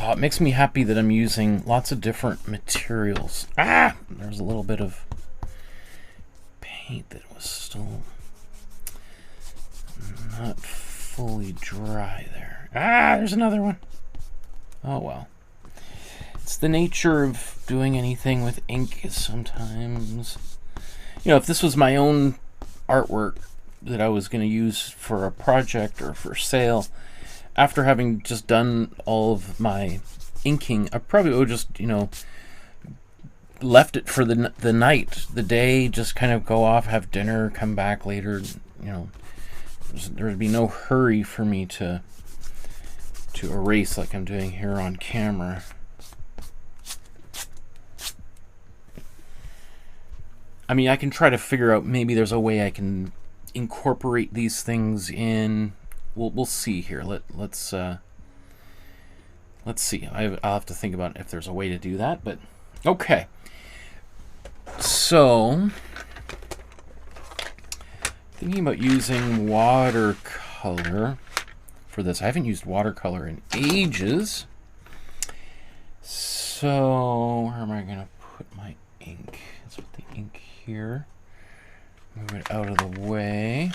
Oh, it makes me happy that I'm using lots of different materials. Ah! There's a little bit of paint that was still not fully dry there. Ah, there's another one. Oh well. It's the nature of doing anything with ink is sometimes... You know, if this was my own artwork that I was going to use for a project or for sale, after having just done all of my inking, I probably would just, you know, left it for the night, the day, just kind of go off, have dinner, come back later. You know, there would be no hurry for me to erase like I'm doing here on camera. I mean, I can try to figure out, maybe there's a way I can incorporate these things in. We'll see here. Let's see. I'll have to think about if there's a way to do that. But okay. So, thinking about using watercolor for this. I haven't used watercolor in ages. So, where am I going to put my ink? Let's put the ink here. Move it out of the way.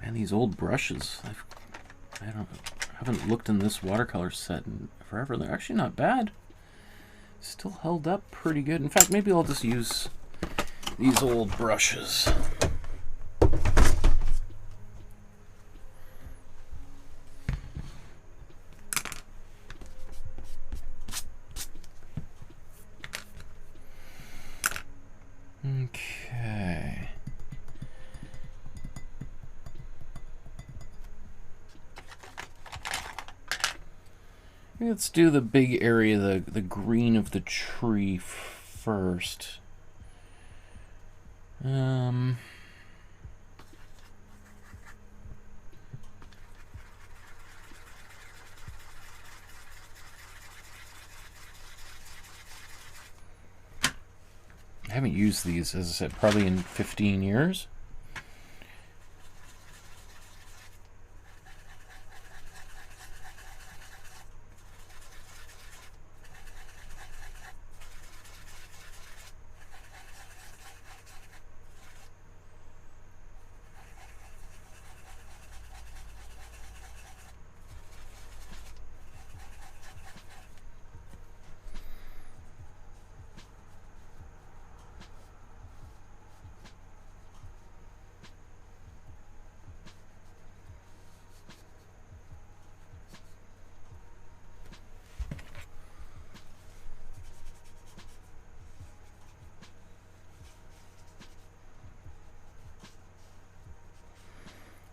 And these old brushes, I haven't looked in this watercolor set in forever. They're actually not bad. Still held up pretty good. In fact, maybe I'll just use these old brushes. Okay. Let's do the big area, the green of the tree first. I haven't used these, as I said, probably in 15 years.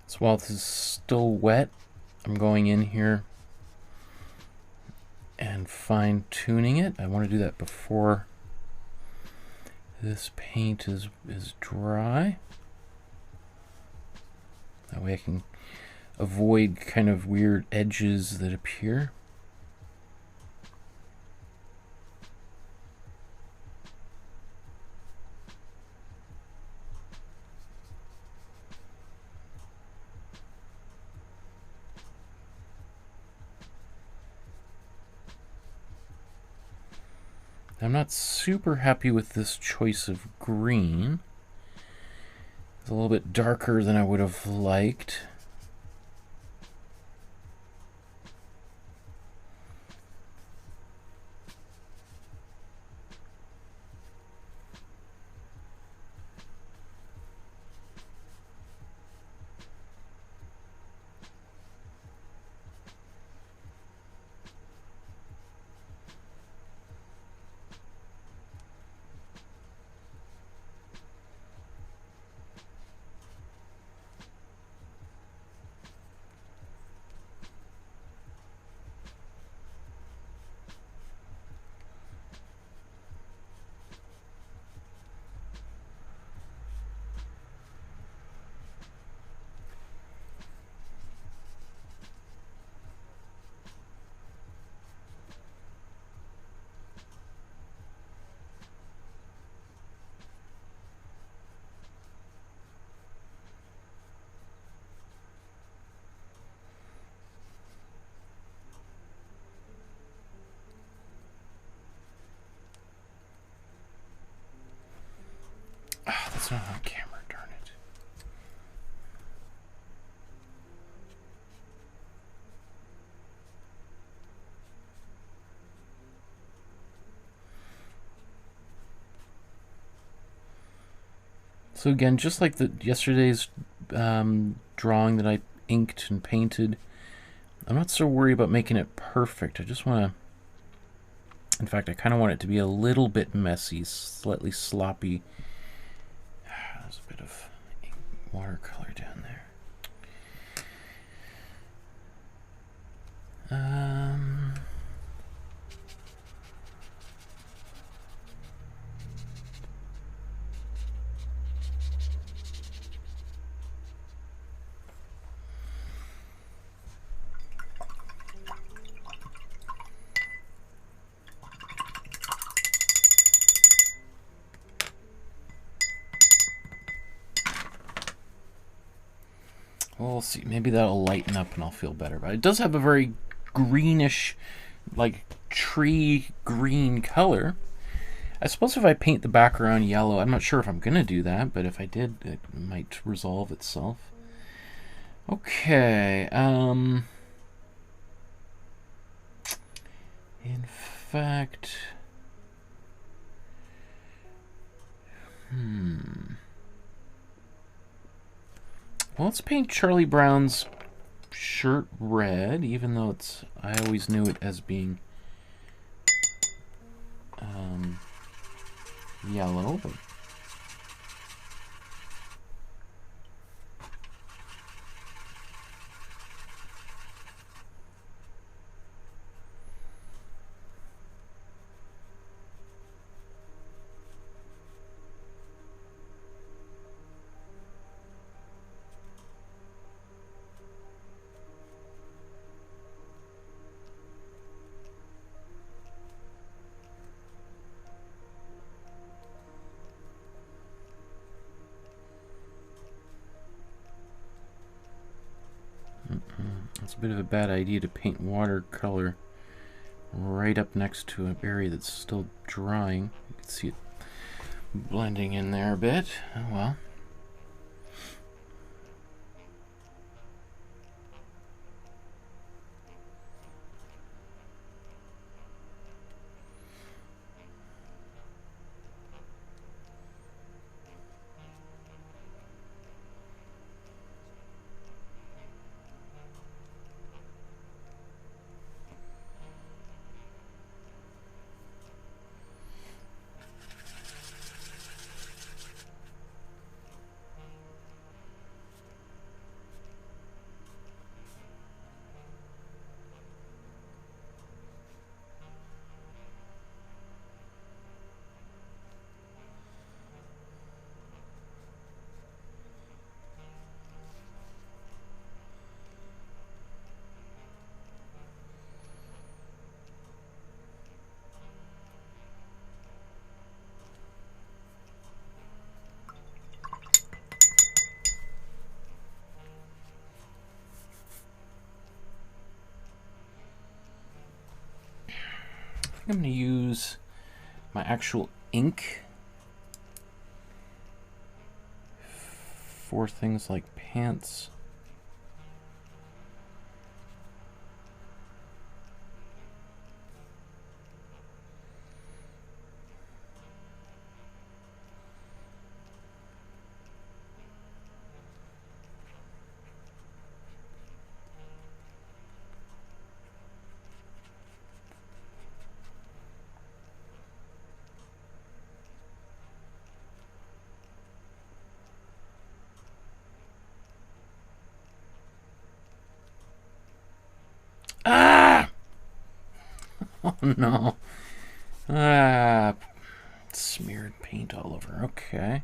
So while this is still wet, I'm going in here and fine-tuning it. I want to do that before this paint is dry. That way I can avoid kind of weird edges that appear. I'm not super happy with this choice of green. It's a little bit darker than I would have liked. it's not on camera, darn it. So again, just like yesterday's drawing that I inked and painted, I'm not so worried about making it perfect. I just want to, in fact, I kind of want it to be a little bit messy, slightly sloppy. There's a bit of watercolor down there. We'll see. Maybe that'll lighten up and I'll feel better. But it does have a very greenish, like tree green color. I suppose if I paint the background yellow, I'm not sure if I'm going to do that, but if I did, it might resolve itself. Okay. In fact... Well, let's paint Charlie Brown's shirt red, even though it's... I always knew it as being yellow. But it's a bit of a bad idea to paint watercolor right up next to an area that's still drying. You can see it blending in there a bit. Oh well. I'm going to use my actual ink for things like pants. Ah! Oh no. Ah, smeared paint all over. Okay.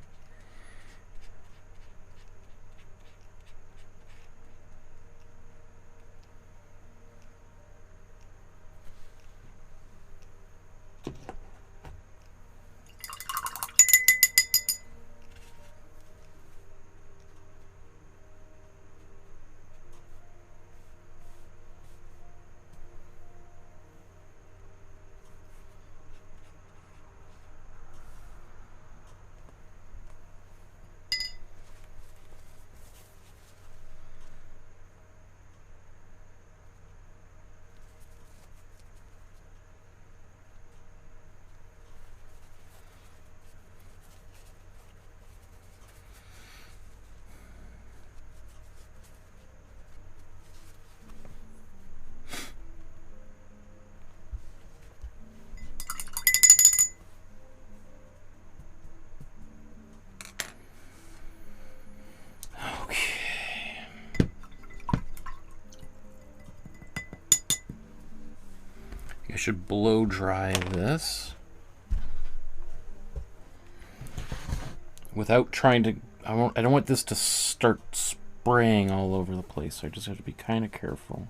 I should blow dry this without trying to. I don't want this to start spraying all over the place. So I just have to be kind of careful.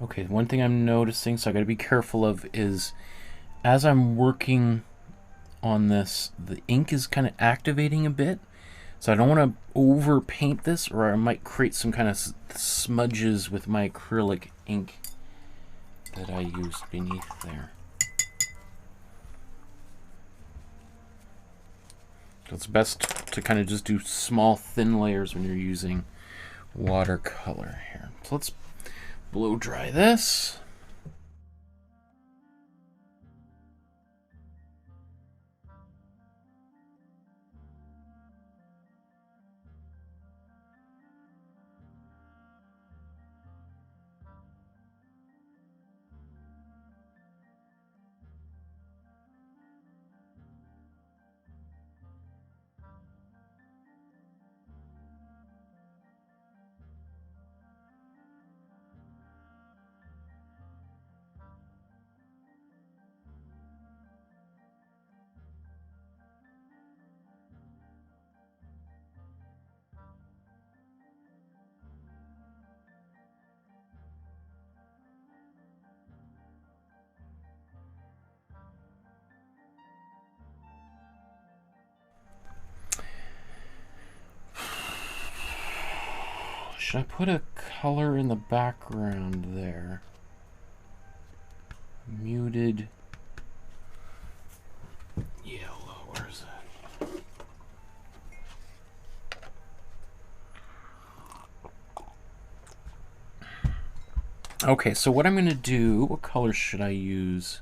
Okay, one thing I'm noticing, so I gotta be careful of, is as I'm working on this, the ink is kind of activating a bit. So I don't want to over paint this, or I might create some kind of smudges with my acrylic ink that I used beneath there. So it's best to kind of just do small, thin layers when you're using watercolor here. So let's blow dry this. Should I put a color in the background there? Muted yellow, where is that? Okay, so what I'm going to do, what color should I use?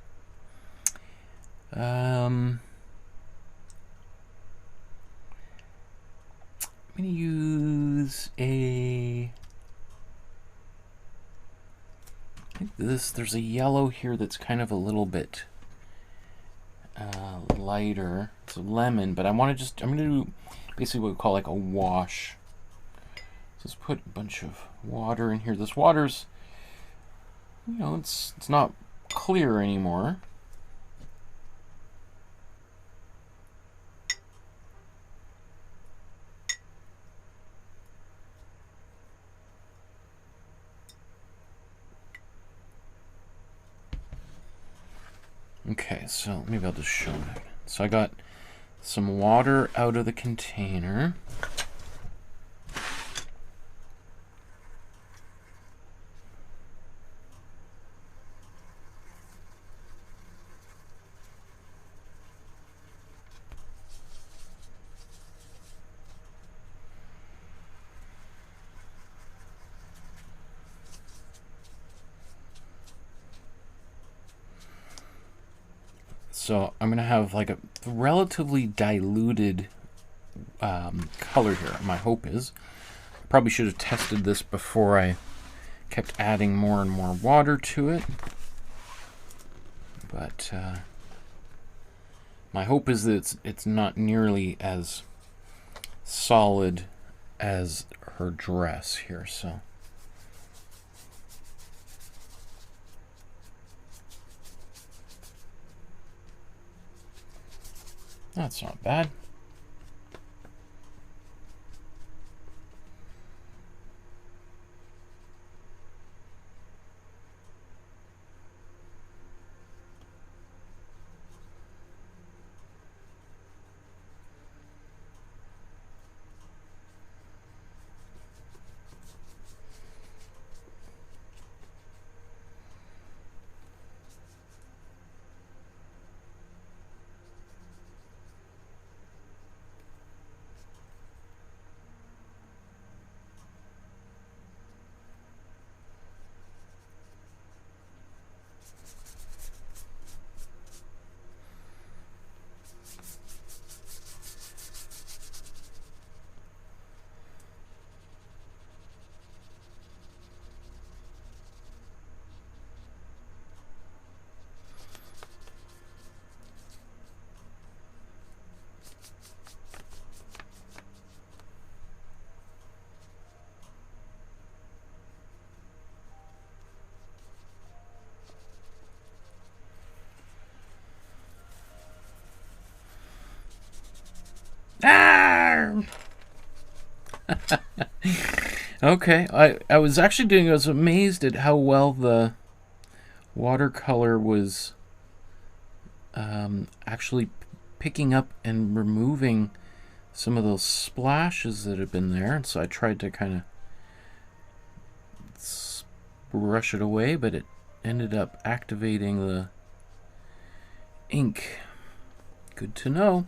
I'm going to use a... I think there's a yellow here that's kind of a little bit lighter. It's a lemon, but I'm going to do basically what we call like a wash. So let's put a bunch of water in here. This water's, you know, it's not clear anymore. Okay, so maybe I'll just show it. So I got some water out of the container. So I'm gonna have like a relatively diluted color here. My hope is, I probably should have tested this before I kept adding more and more water to it. But my hope is that it's not nearly as solid as her dress here. So. That's not bad. Okay, I was actually I was amazed at how well the watercolor was actually picking up and removing some of those splashes that have been there. And so I tried to kind of brush it away, but it ended up activating the ink. Good to know.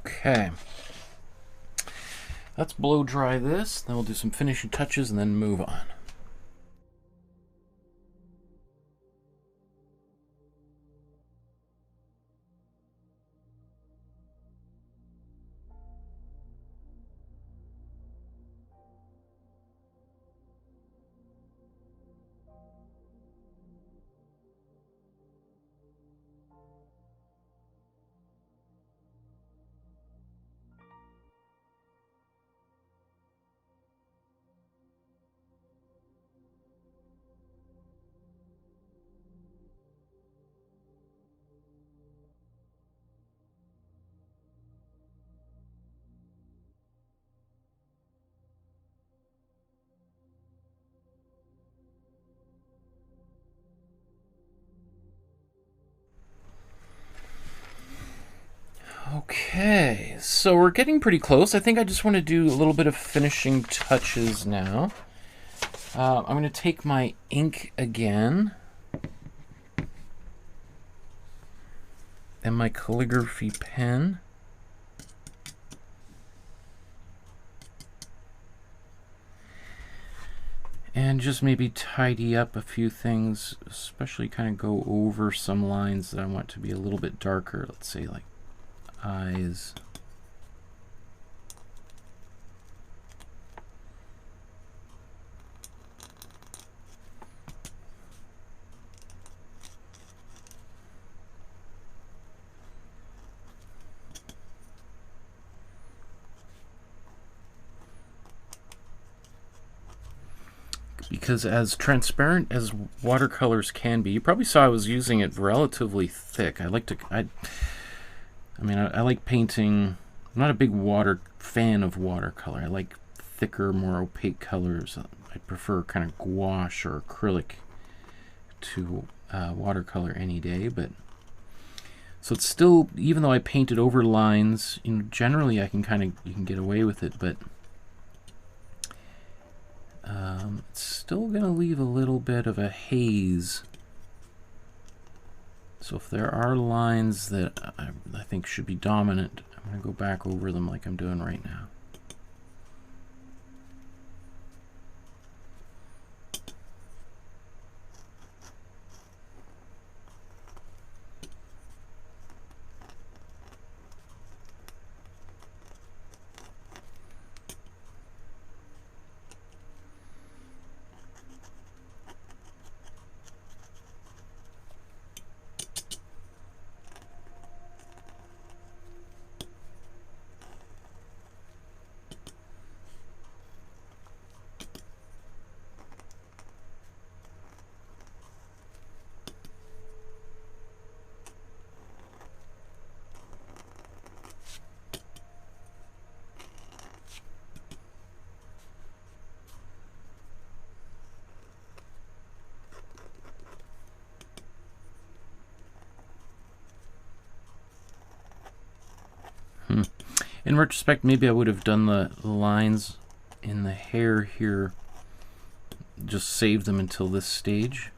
Okay. Let's blow dry this, then we'll do some finishing touches and then move on. Okay, so we're getting pretty close. I think I just want to do a little bit of finishing touches now. I'm going to take my ink again and my calligraphy pen. And just maybe tidy up a few things, especially kind of go over some lines that I want to be a little bit darker. Let's say like eyes. Because as transparent as watercolors can be, you probably saw I was using it relatively thick. I like painting. I'm not a big fan of watercolor. I like thicker, more opaque colors. I prefer kind of gouache or acrylic to watercolor any day. But so it's still, even though I painted over lines, generally you can get away with it, but it's still going to leave a little bit of a haze. So if there are lines that I think should be dominant, I'm going to go back over them like I'm doing right now. In retrospect, maybe I would have done the lines in the hair here, just save them until this stage.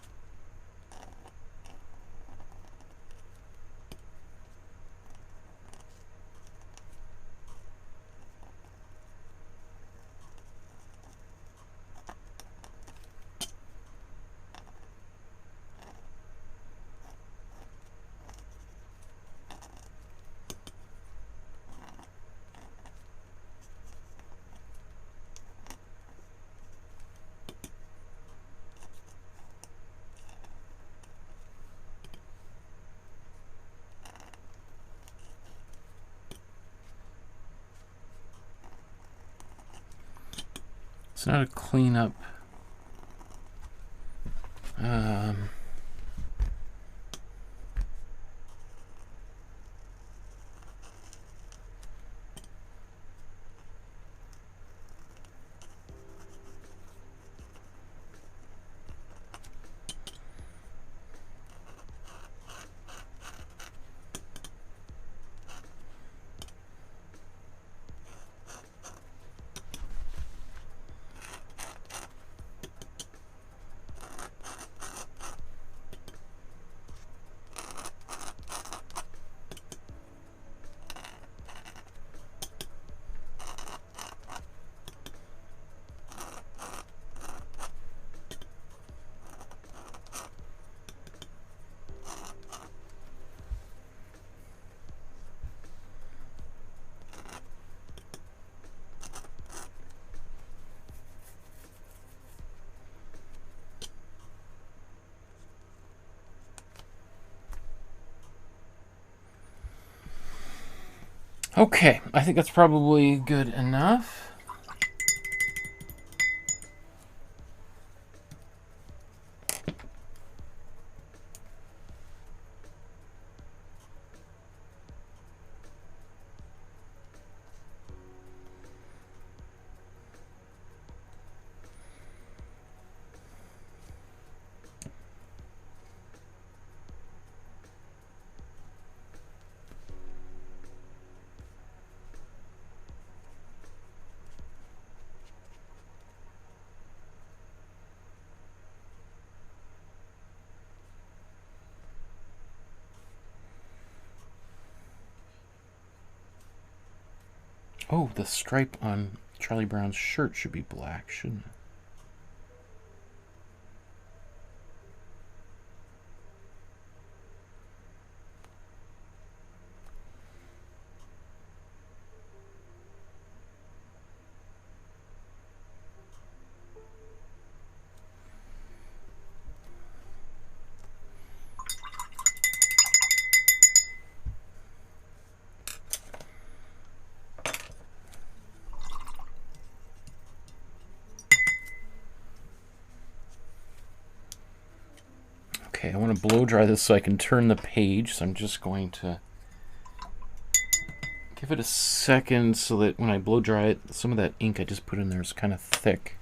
It's not a cleanup. Okay, I think that's probably good enough. Oh, the stripe on Charlie Brown's shirt should be black, shouldn't it? Okay, I want to blow dry this so I can turn the page, so I'm just going to give it a second so that when I blow dry it, some of that ink I just put in there is kind of thick.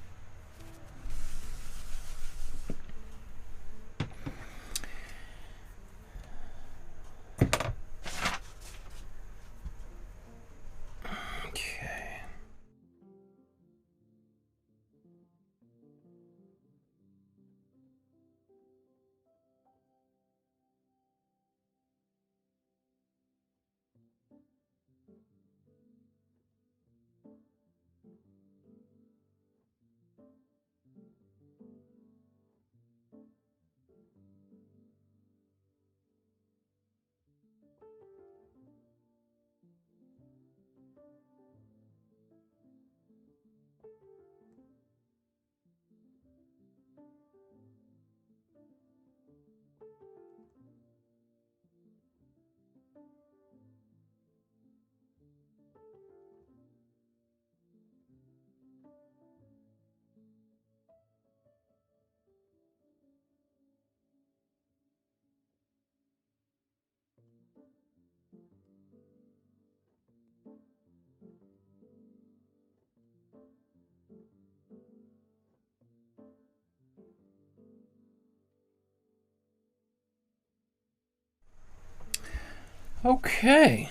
Okay.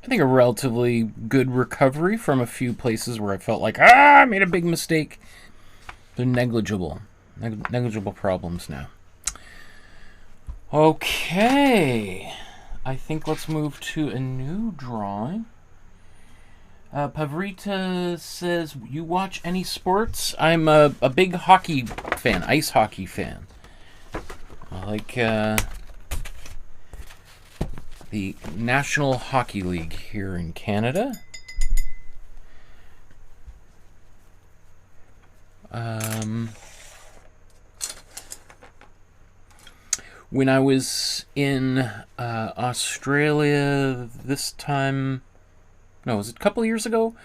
I think a relatively good recovery from a few places where I felt like, I made a big mistake. They're negligible. Negligible problems now. Okay. I think let's move to a new drawing. Pavrita says, you watch any sports? I'm a big hockey fan, ice hockey fan. I like the National Hockey League here in Canada. When I was in Australia this time, no, was it a couple of years ago?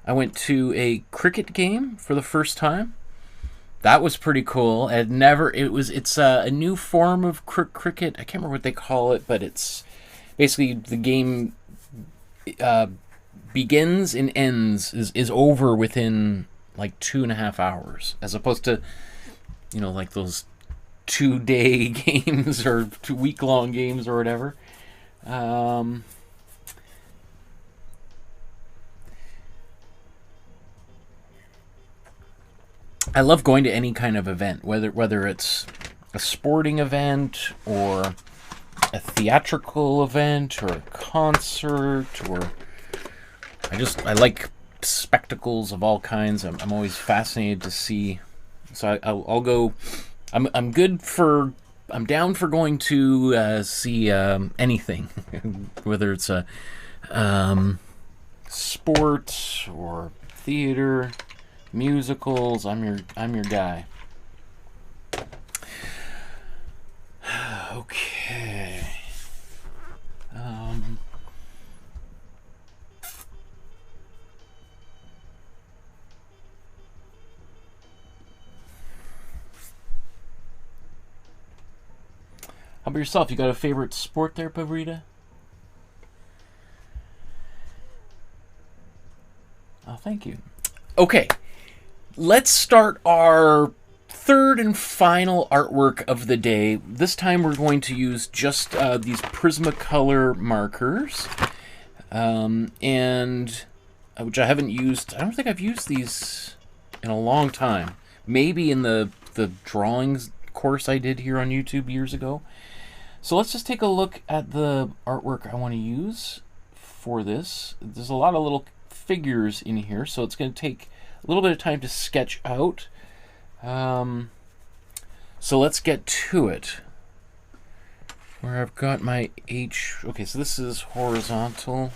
I went to a cricket game for the first time. That was pretty cool. It's a new form of cricket. I can't remember what they call it, but it's basically the game begins and ends is over within like 2.5 hours, as opposed to, like those 2-day games or 2-week-long games or whatever. I love going to any kind of event, whether it's a sporting event or a theatrical event or a concert, or I like spectacles of all kinds. I'm always fascinated to see. So I'll go. I'm down for going to see anything, whether it's a sport or theater, musicals. I'm your guy. Okay. How about yourself? You got a favorite sport there, Pavrita? Oh, thank you. Okay, let's start our third and final artwork of the day. This time we're going to use just these PRISMACOLOR markers, and which I haven't used. I don't think I've used these in a long time. Maybe in the drawings course I did here on YouTube years ago. So let's just take a look at the artwork I want to use for this. There's a lot of little figures in here, so it's going to take a little bit of time to sketch out. So let's get to it. Where I've got my H. Okay, so this is horizontal.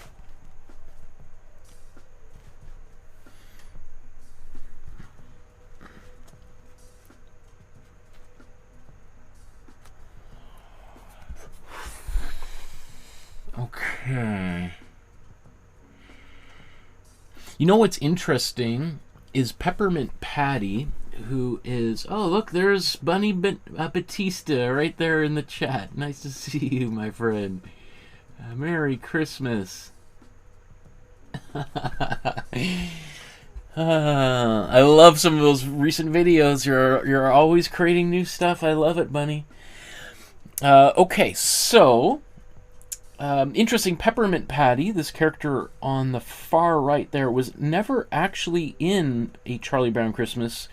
Okay. You know what's interesting is Peppermint Patty, who is... Oh, look, there's Bunny Batista right there in the chat. Nice to see you, my friend. Merry Christmas. I love some of those recent videos. You're always creating new stuff. I love it, Bunny. Okay, so... interesting, Peppermint Patty, this character on the far right there, was never actually in A Charlie Brown Christmas,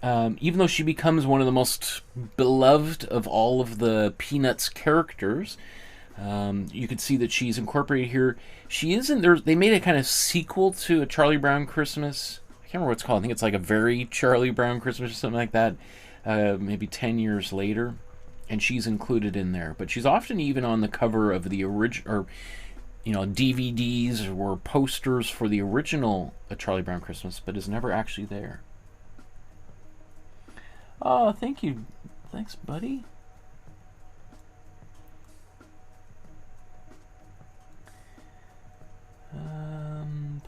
even though she becomes one of the most beloved of all of the Peanuts characters. You can see that she's incorporated here. She isn't there. They made a kind of sequel to A Charlie Brown Christmas. I can't remember what it's called. I think it's like A Very Charlie Brown Christmas or something like that. Maybe 10 years later. And she's included in there, but she's often even on the cover of the original, or DVDs or posters for the original A Charlie Brown Christmas, but is never actually there. Oh, thank you, thanks, buddy.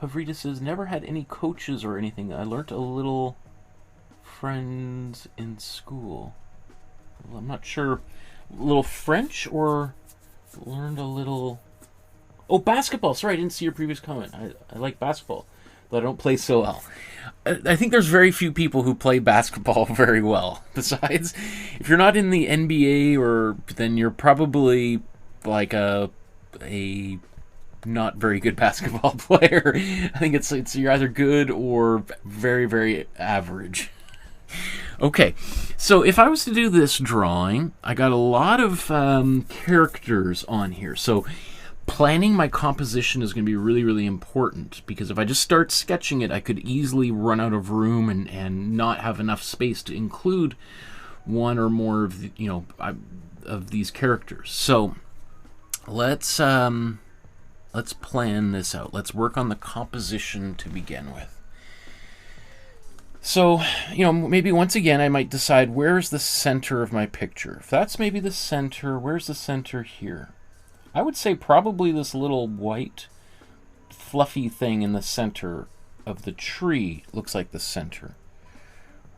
Pavrita says, never had any coaches or anything. I learnt a little friends in school. Well, I'm not sure, a little French or learned a little... Oh, basketball. Sorry, I didn't see your previous comment. I like basketball, but I don't play so well. I think there's very few people who play basketball very well. Besides, if you're not in the NBA, then you're probably like a not very good basketball player. I think it's you're either good or very, very average. Okay, so if I was to do this drawing, I got a lot of characters on here. So planning my composition is going to be really, really important, because if I just start sketching it, I could easily run out of room and not have enough space to include one or more of the, of these characters. So let's plan this out. Let's work on the composition to begin with. So, maybe once again I might decide where's the center of my picture. If that's maybe the center, where's the center here? I would say probably this little white fluffy thing in the center of the tree looks like the center.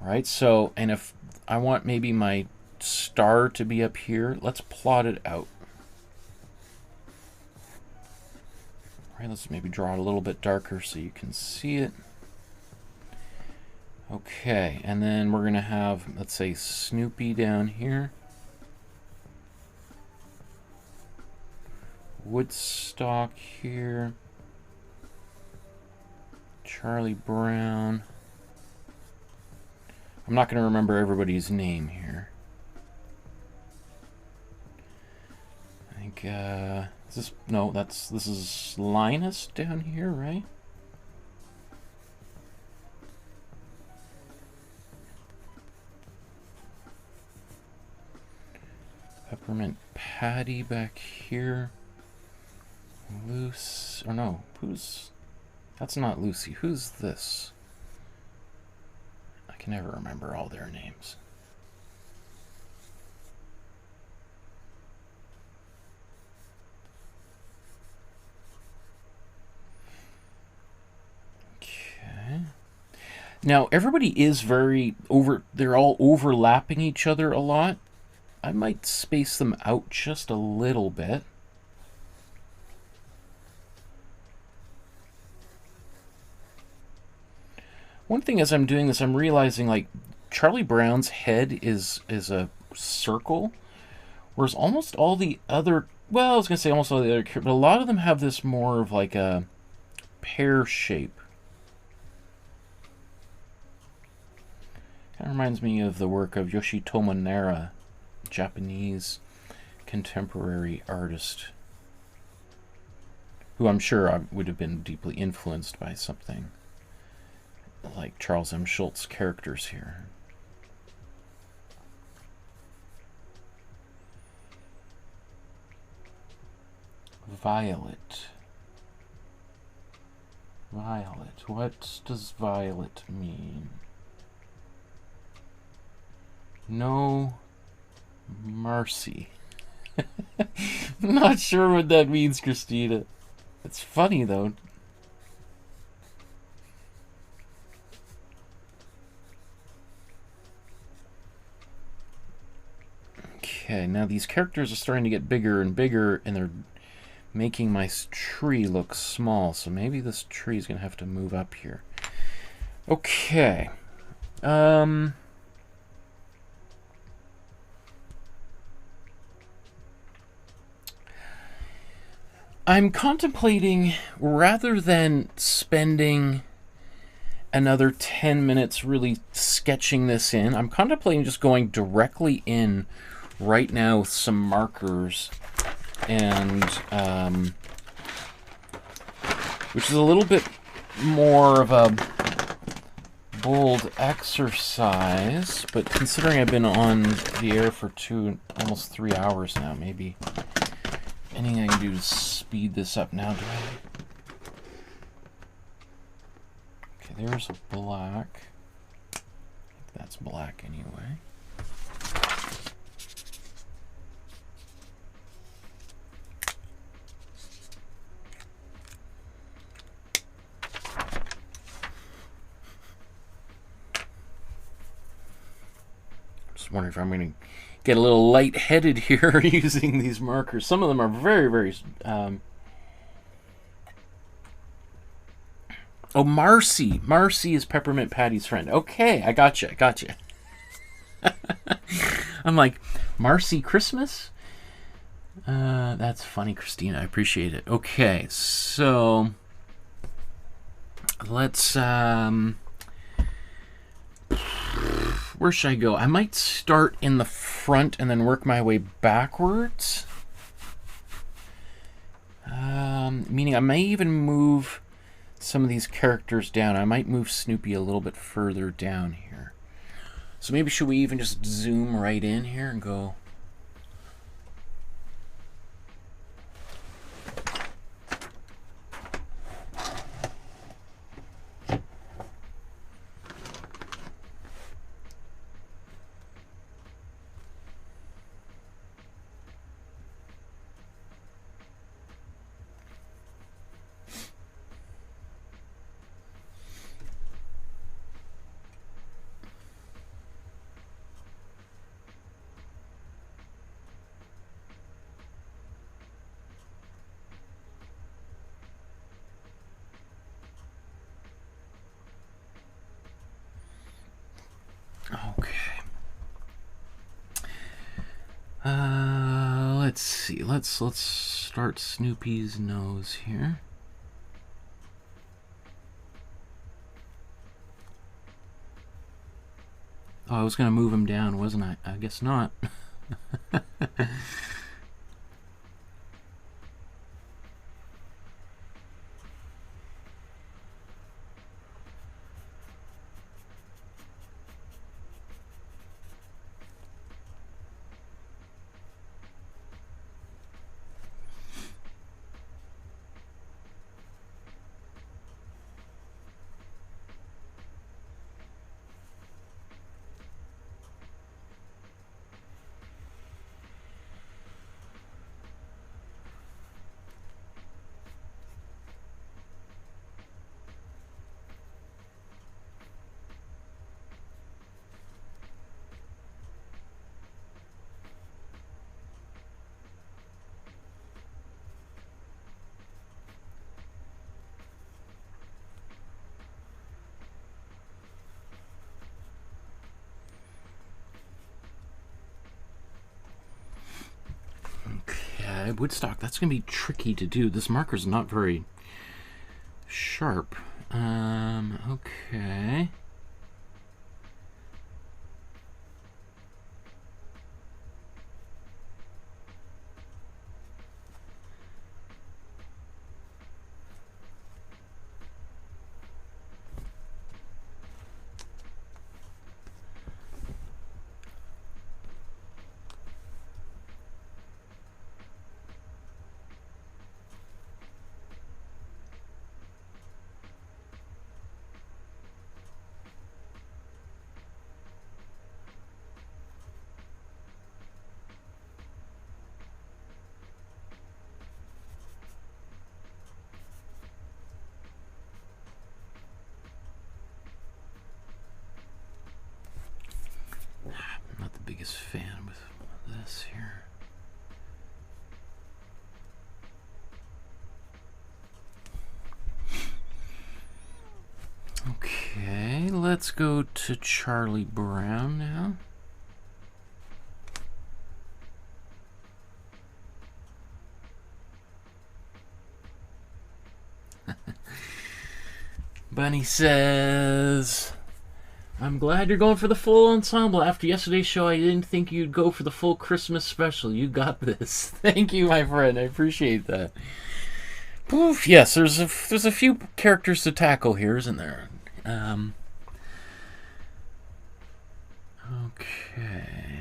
Right? So, and if I want maybe my star to be up here, let's plot it out. All right, let's maybe draw it a little bit darker so you can see it. Okay, and then we're going to have, let's say, Snoopy down here. Woodstock here. Charlie Brown. I'm not going to remember everybody's name here. I think, this is Linus down here, right? Peppermint Patty back here. That's not Lucy. Who's this? I can never remember all their names. Okay. Now, everybody is they're all overlapping each other a lot. I might space them out just a little bit. One thing as I'm doing this, I'm realizing like Charlie Brown's head is a circle, whereas almost all the other, well, I was going to say almost all the other, but a lot of them have this more of like a pear shape. Kind of reminds me of the work of Yoshitomo Nara, Japanese contemporary artist, who I'm sure I would have been deeply influenced by something like Charles M. Schulz characters here. Violet. Violet. What does violet mean? No mercy. I'm not sure what that means, Christina. It's funny, though. Okay, now these characters are starting to get bigger and bigger, and they're making my tree look small, so maybe this tree is going to have to move up here. Okay. I'm contemplating, rather than spending another 10 minutes really sketching this in, I'm contemplating just going directly in right now with some markers, and which is a little bit more of a bold exercise, but considering I've been on the air for almost 3 hours now, maybe anything I can do to speed this up now. Okay, there's a black. I think that's black anyway. Just wondering if I'm going to get a little lightheaded here using these markers. Some of them are very, very... Oh, Marcy. Marcy is Peppermint Patty's friend. Okay, I gotcha. I'm like, Marcy Christmas? That's funny, Christina. I appreciate it. Okay, so let's where should I go? I might start in the front and then work my way backwards. Meaning I may even move some of these characters down. I might move Snoopy a little bit further down here. So maybe should we even just zoom right in here and go... Okay. Let's see. Let's start Snoopy's nose here. Oh, I was gonna move him down, wasn't I? I guess not. Woodstock, that's gonna be tricky to do. This marker's not very sharp. Okay. Biggest fan with this here. Okay, let's go to Charlie Brown now. Bunny says, I'm glad you're going for the full ensemble. After yesterday's show, I didn't think you'd go for the full Christmas special. You got this. Thank you, my friend. I appreciate that. Oof, yes, there's a few characters to tackle here, isn't there? Okay.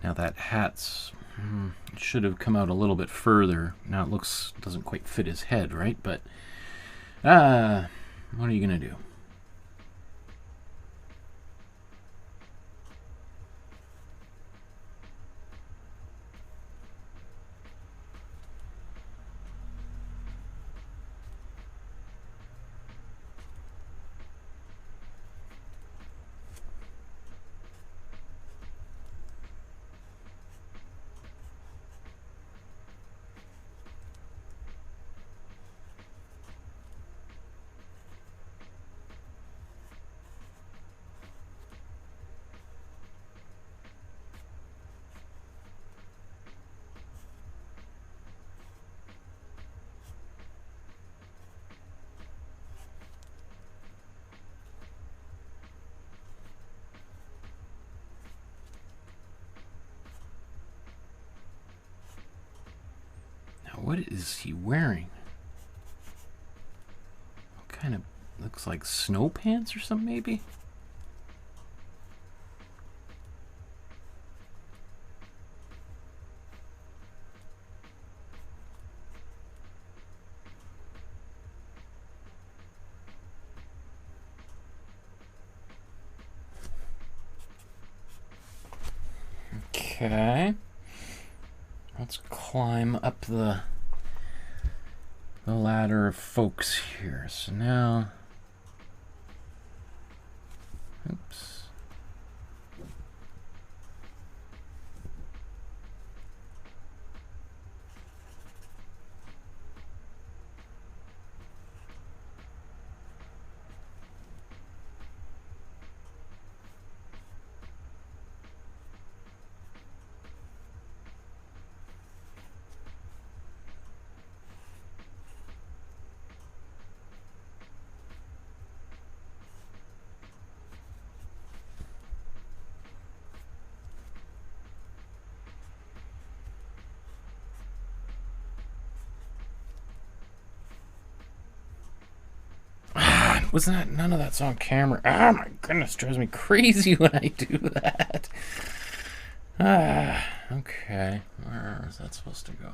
Now that hat's should have come out a little bit further. Now it doesn't quite fit his head, right? But what are you gonna do? What is he wearing? Kind of looks like snow pants or something, maybe? Okay. Let's climb up the ladder of folks here. So now, oops. Wasn't that, none of that's on camera. Ah, my goodness, drives me crazy when I do that. Okay. Where is that supposed to go?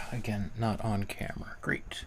Again, not on camera. Great.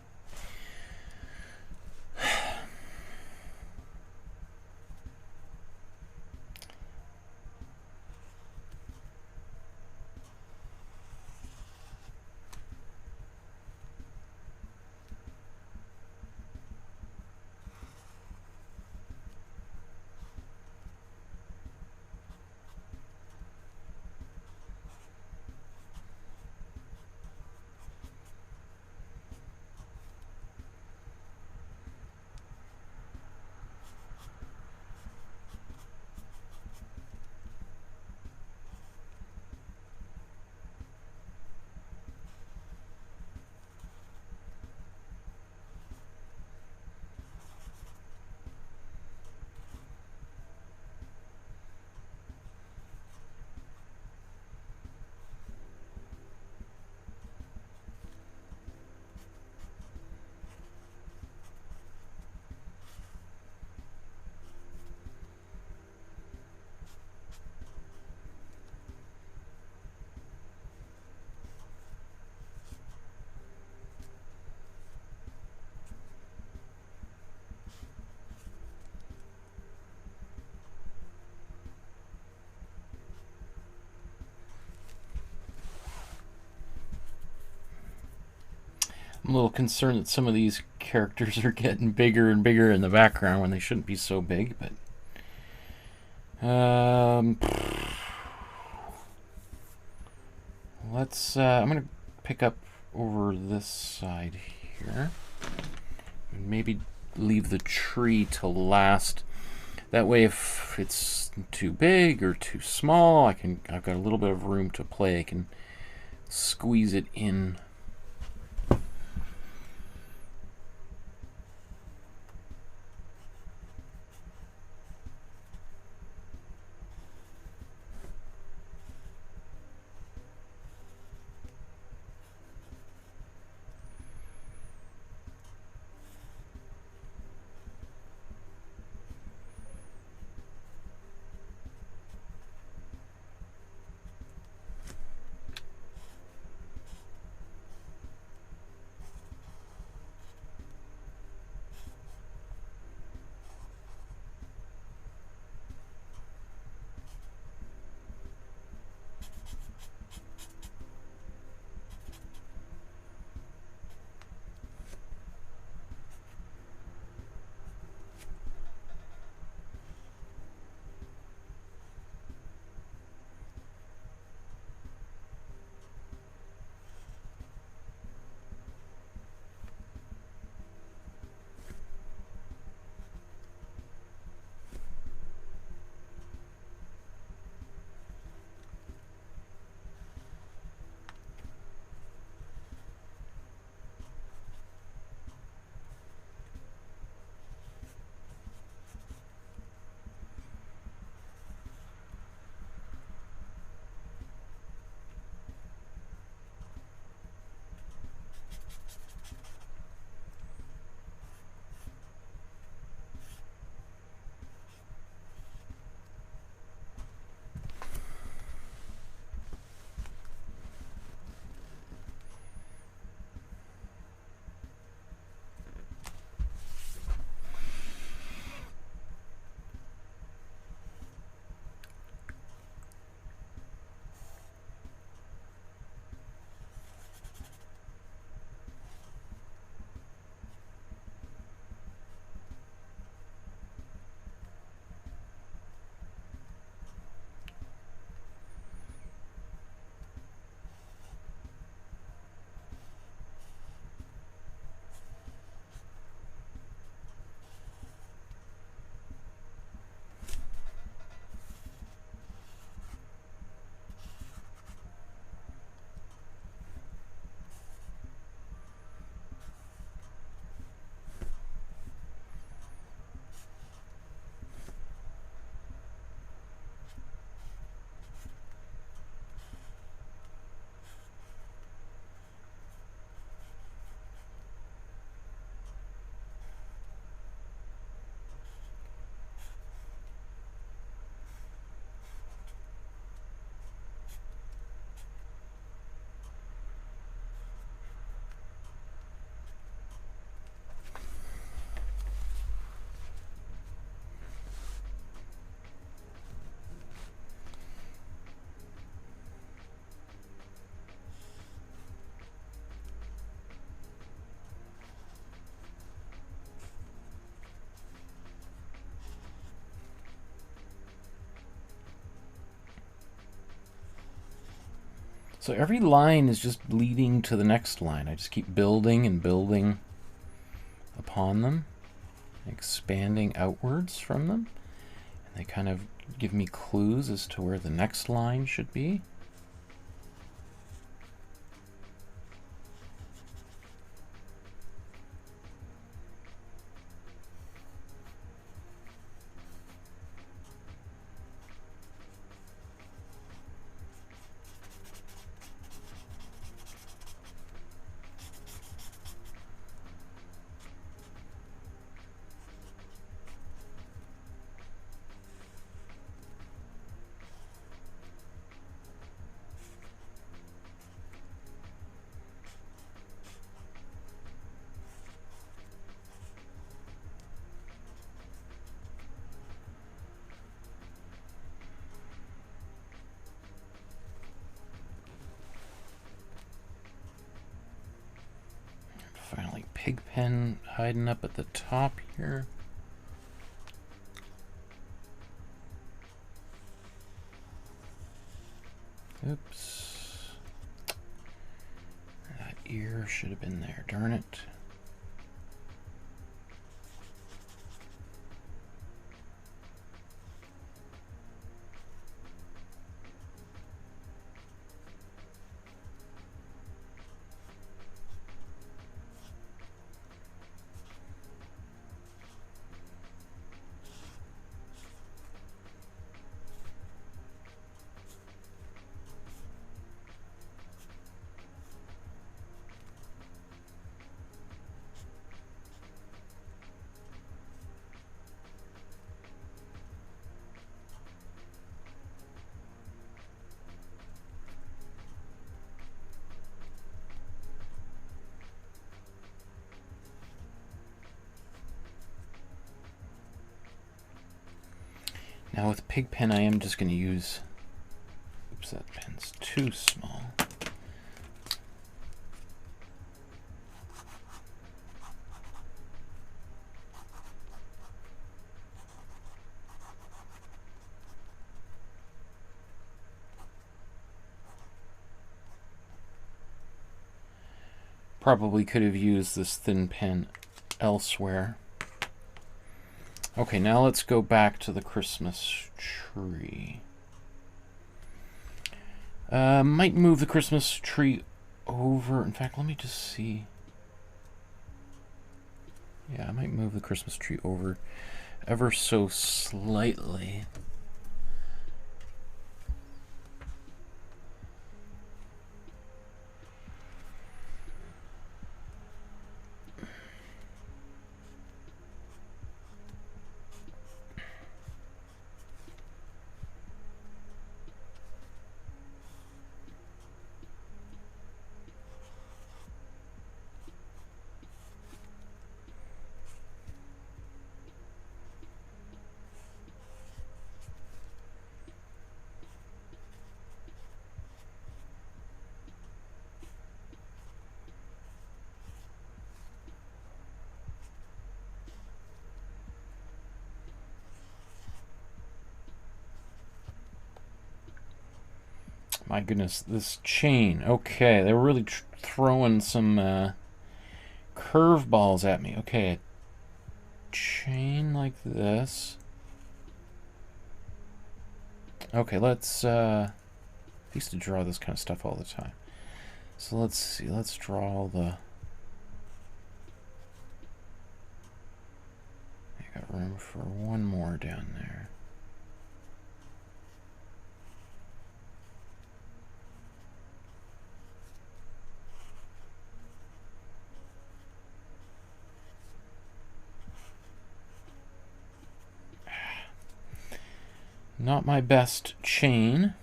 I'm a little concerned that some of these characters are getting bigger and bigger in the background when they shouldn't be so big, but let's I'm gonna pick up over this side here and maybe leave the tree to last. That way, if it's too big or too small, I've got a little bit of room to play. I can squeeze it in. So every line is just leading to the next line. I just keep building and building upon them, expanding outwards from them. And they kind of give me clues as to where the next line should be. pig pen hiding up at the top here. Oops. That ear should have been there, darn it. Now with pig pen, I am just going to use, oops, that pen's too small. Probably could have used this thin pen elsewhere. Okay, now let's go back to the Christmas tree. Might move the Christmas tree over. In fact, let me just see. Yeah, I might move the Christmas tree over ever so slightly. My goodness, this chain. Okay, they were really throwing some curveballs at me. Okay, a chain like this. Okay, let's... I used to draw this kind of stuff all the time. So let's see, let's draw the... I got room for one more down there. Not my best chain.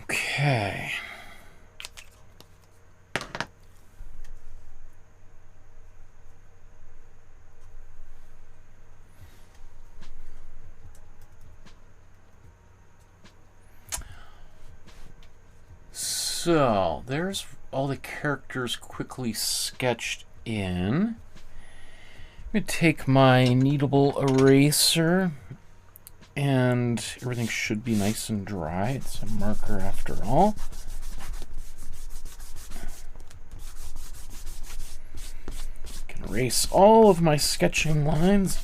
Okay. So, there's all the characters quickly sketched in. I'm going to take my kneadable eraser, and everything should be nice and dry. It's a marker after all. Can erase all of my sketching lines.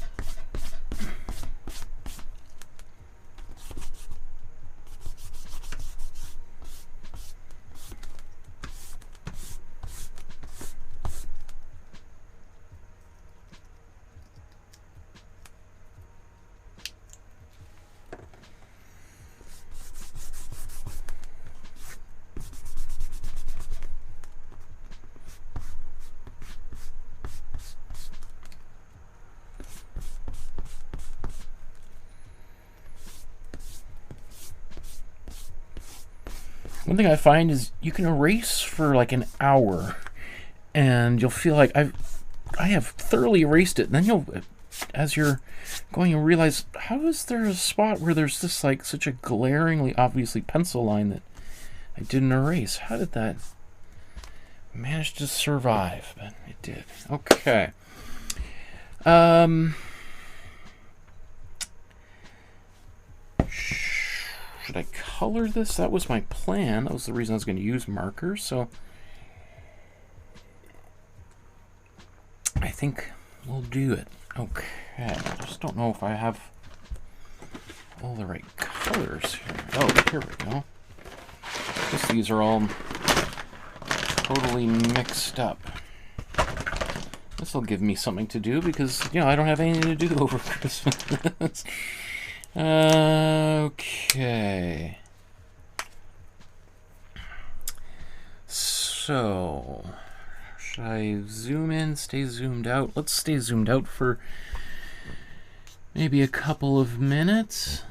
One thing I find is you can erase for like an hour, and you'll feel like I have thoroughly erased it. And then you'll, as you're going, you'll realize, how is there a spot where there's this like such a glaringly obviously pencil line that I didn't erase? How did that manage to survive? But it did. Okay. Should I color this? That was my plan. That was the reason I was going to use markers. So I think we'll do it. Okay. I just don't know if I have all the right colors here. Oh, here we go. I guess these are all totally mixed up. This will give me something to do because, you know, I don't have anything to do over Christmas. Okay. So, should I zoom in, stay zoomed out? Let's stay zoomed out for maybe a couple of minutes.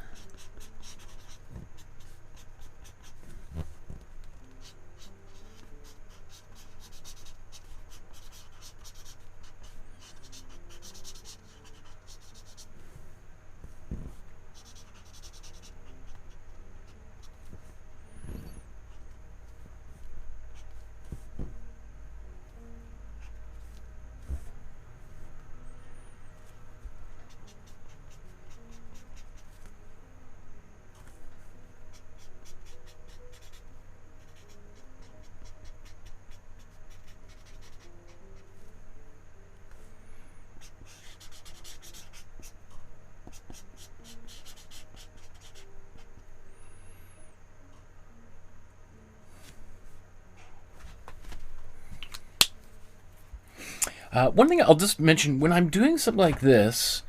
One thing I'll just mention, when I'm doing something like this,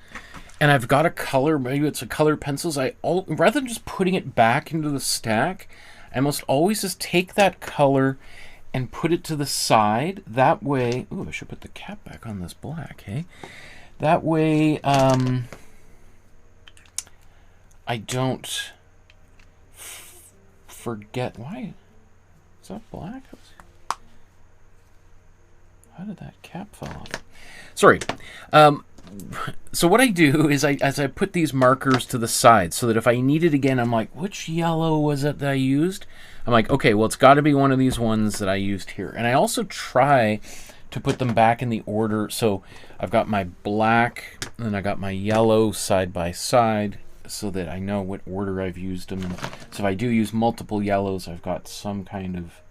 and I've got a color, maybe it's a colored pencils, rather than just putting it back into the stack, I must always just take that color and put it to the side. That way, ooh, I should put the cap back on this black, hey? That way, I don't forget. Why? Is that black? How did that cap fall off? Sorry. So what I do is as I put these markers to the side so that if I need it again, I'm like, which yellow was it that I used? I'm like, okay, well, it's got to be one of these ones that I used here. And I also try to put them back in the order. So I've got my black and I got my yellow side by side so that I know what order I've used them in. So if I do use multiple yellows, I've got some kind of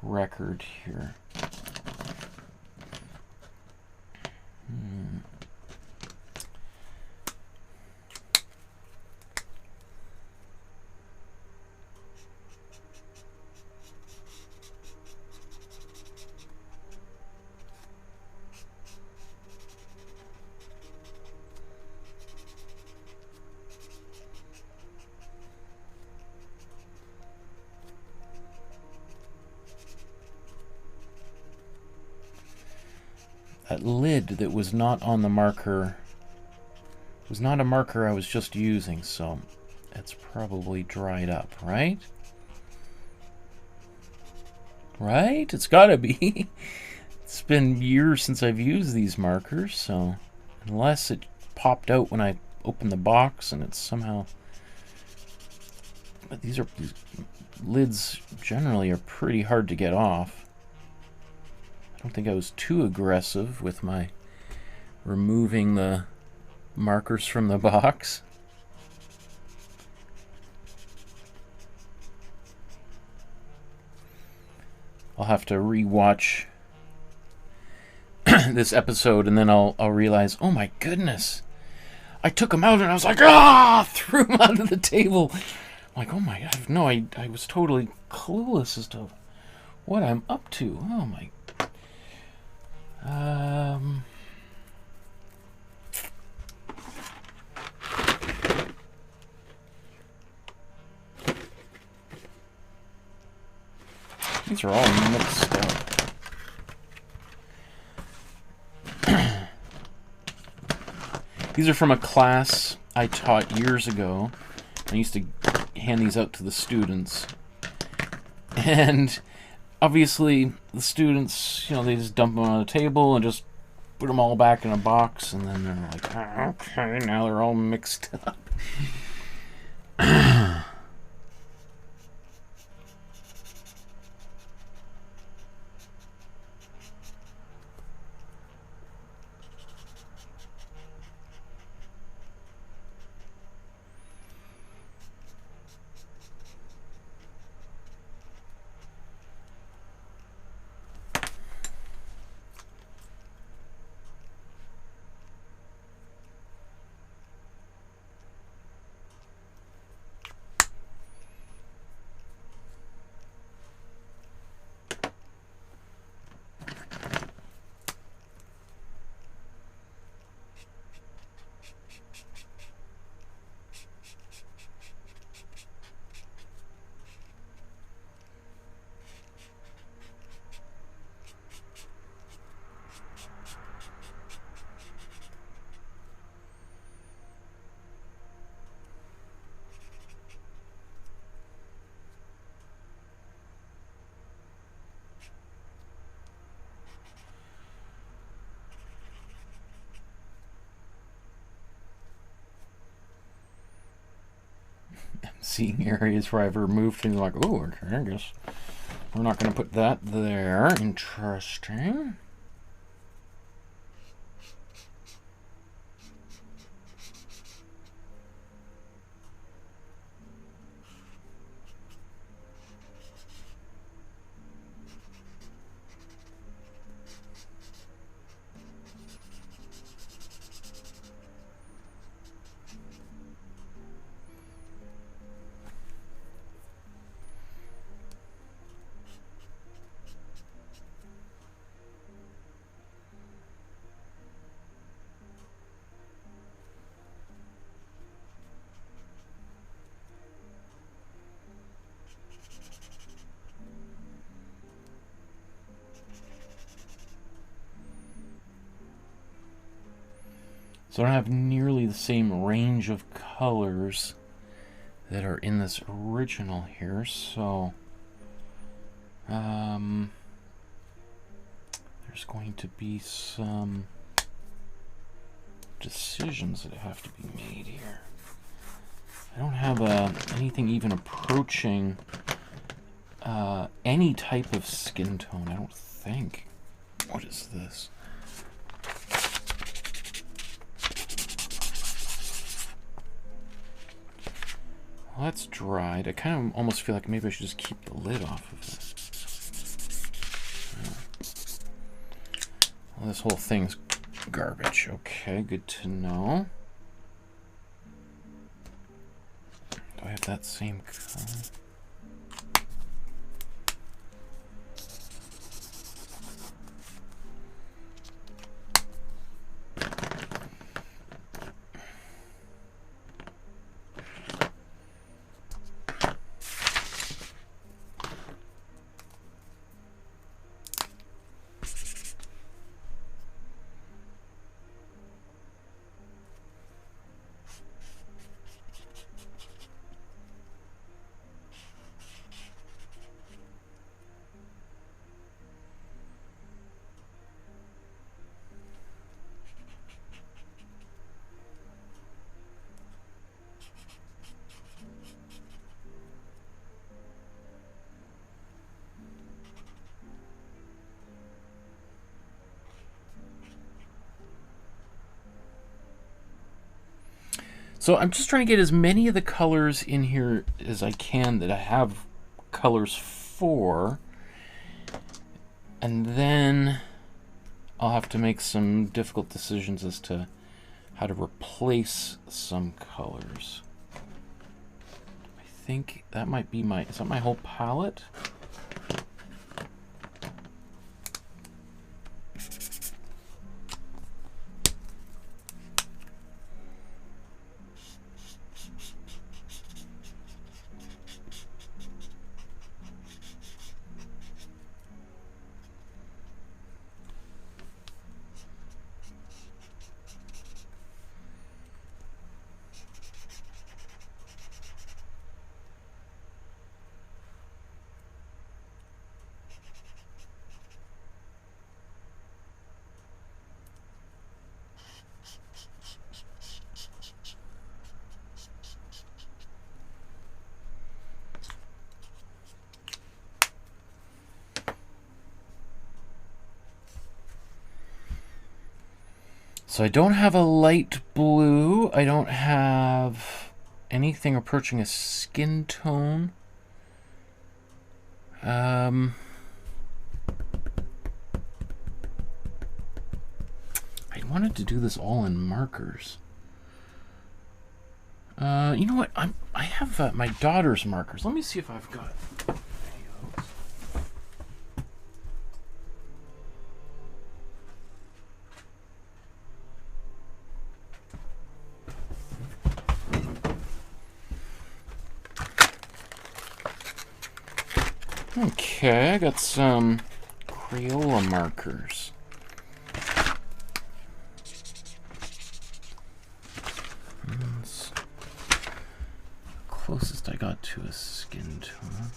record here. That lid that was not on the marker was not a marker I was just using, so it's probably dried up, right? Right? It's gotta be. It's been years since I've used these markers, so unless it popped out when I opened the box and it's somehow But these lids generally are pretty hard to get off. I don't think I was too aggressive with my removing the markers from the box. I'll have to re-watch this episode, and then I'll realize, oh my goodness, I took them out and I was like, ah, threw them onto the table. I'm like, oh my God, no, I was totally clueless as to what I'm up to. Oh my. These are all mixed up. These are from a class I taught years ago. I used to hand these out to the students. And obviously the students, you know, they just dump them on the table and just put them all back in a box, and then they're like, oh, okay, now they're all mixed up. Seeing areas where I've removed things like, oh, okay, I guess we're not going to put that there. Interesting. So I don't have nearly the same range of colors that are in this original here, so there's going to be some decisions that have to be made here. I don't have anything even approaching any type of skin tone, I don't think. What is this? Well, that's dried. I kind of almost feel like maybe I should just keep the lid off of it. Well, this whole thing's garbage. Okay, good to know. Do I have that same color? So I'm just trying to get as many of the colors in here as I can that I have colors for. And then I'll have to make some difficult decisions as to how to replace some colors. I think that might be is that my whole palette? So I don't have a light blue. I don't have anything approaching a skin tone. I wanted to do this all in markers. You know what? I have my daughter's markers. Let me see if I've got any of those. Okay, I got some Crayola markers. That's the closest I got to a skin tone.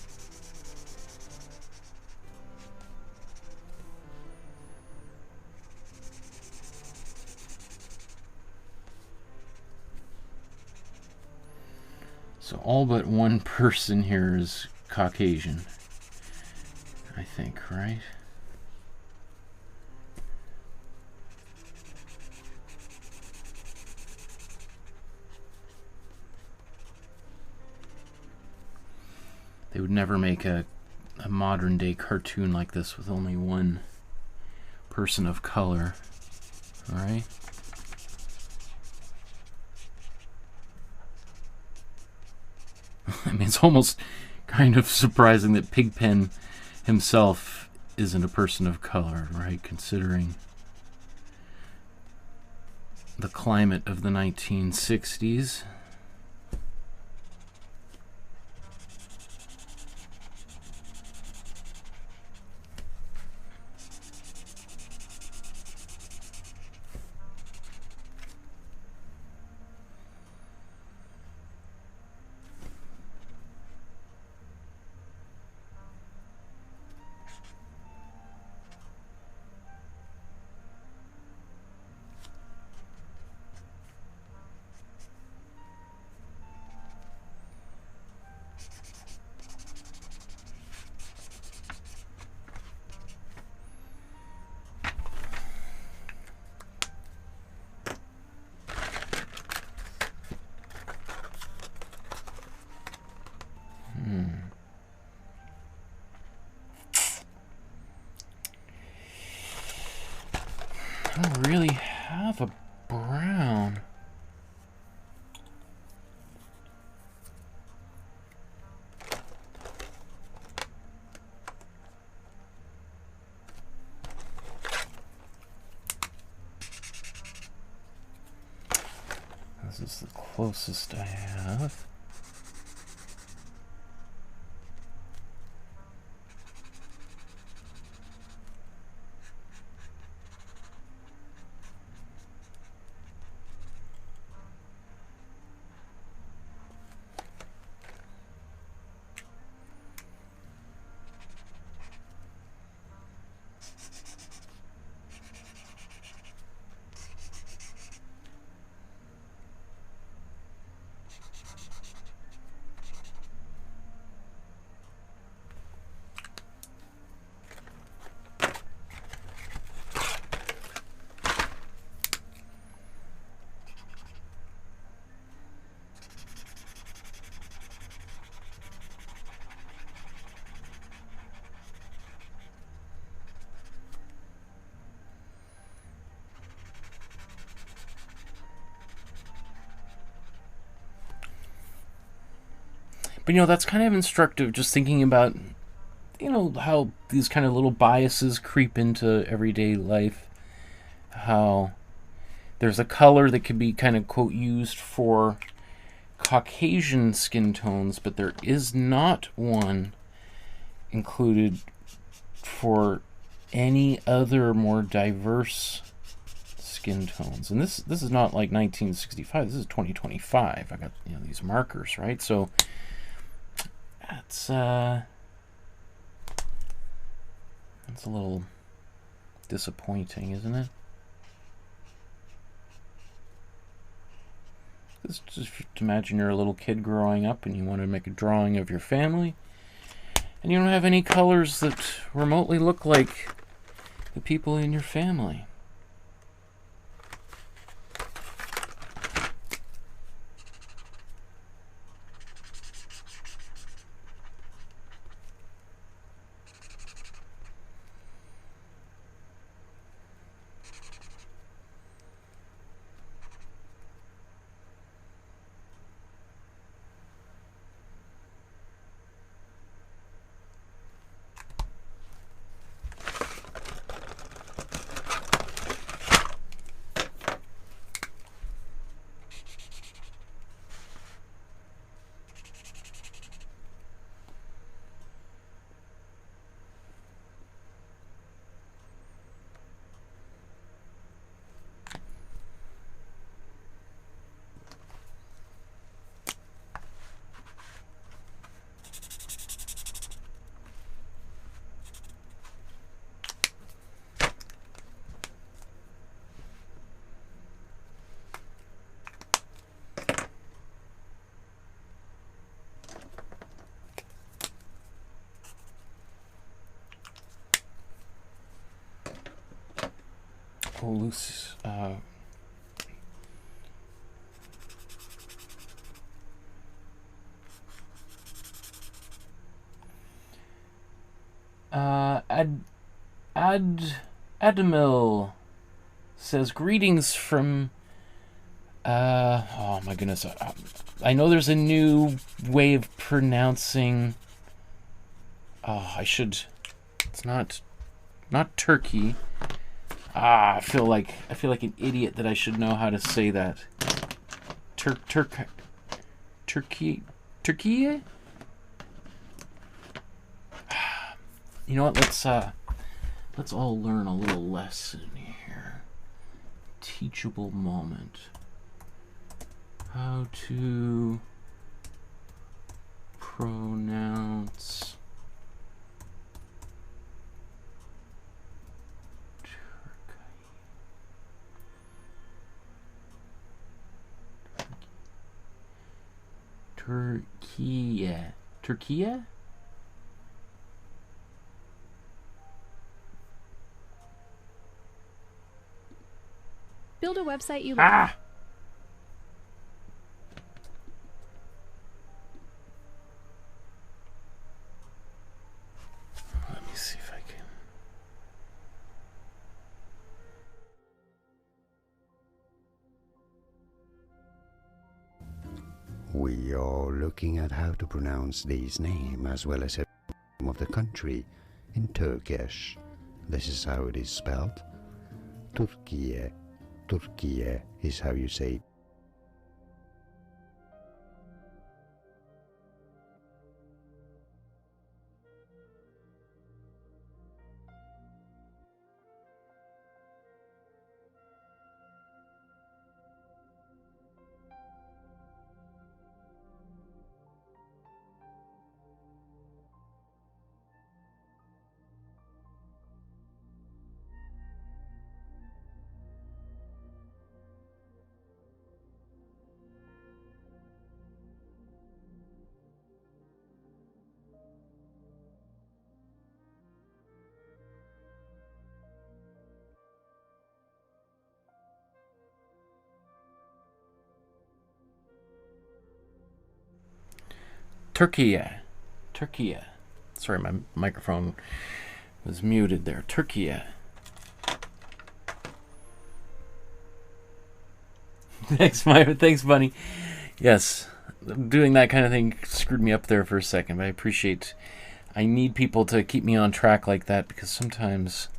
So all but one person here is Caucasian, I think, right? They would never make a modern day cartoon like this with only one person of color, all right? I mean, it's almost kind of surprising that Pigpen himself isn't a person of color, right? Considering the climate of the 1960s. I don't really have a brown. This is the closest I have. But, you know, that's kind of instructive, just thinking about, you know, how these kind of little biases creep into everyday life. How there's a color that could be kind of, quote, used for Caucasian skin tones, but there is not one included for any other more diverse skin tones. And this is not like 1965, this is 2025. I got, you know, these markers, right? So that's a little disappointing, isn't it? Just imagine you're a little kid growing up and you want to make a drawing of your family, and you don't have any colors that remotely look like the people in your family. Loose, Adamil says, greetings from, oh my goodness, I know there's a new way of pronouncing, it's not Turkey. I feel like an idiot that I should know how to say that. Turkey. You know what? Let's all learn a little lesson here. Teachable moment. How to pronounce Turkey? Build a website you love. Let me see if I can. We are looking at how to pronounce this name as well as the name of the country in Turkish. This is how it is spelled. Turkiye. Turkiye is how you say it. Turkey. Sorry, my microphone was muted there. Turkey. Thanks, Bunny. Yes, doing that kind of thing screwed me up there for a second, but I need people to keep me on track like that, because sometimes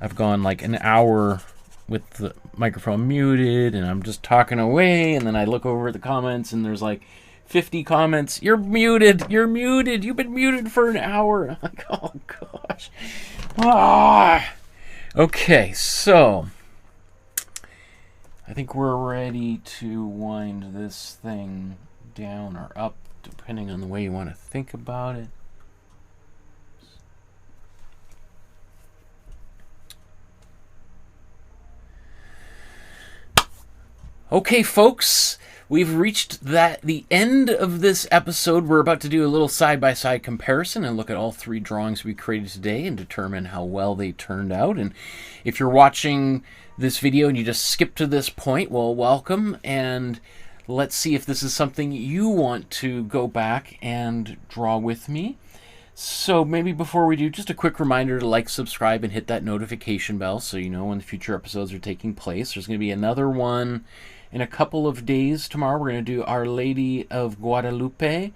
I've gone like an hour with the microphone muted and I'm just talking away, and then I look over at the comments and there's like 50 comments. You're muted. You've been muted for an hour. I'm like, oh gosh. Okay, so I think we're ready to wind this thing down or up, depending on the way you want to think about it. Okay, folks, we've reached the end of this episode. We're about to do a little side-by-side comparison and look at all 3 drawings we created today and determine how well they turned out. And if you're watching this video and you just skipped to this point, well, welcome, and let's see if this is something you want to go back and draw with me. So maybe before we do, just a quick reminder to like, subscribe, and hit that notification bell so you know when the future episodes are taking place. There's going to be another one in a couple of days. Tomorrow we're going to do Our Lady of Guadalupe,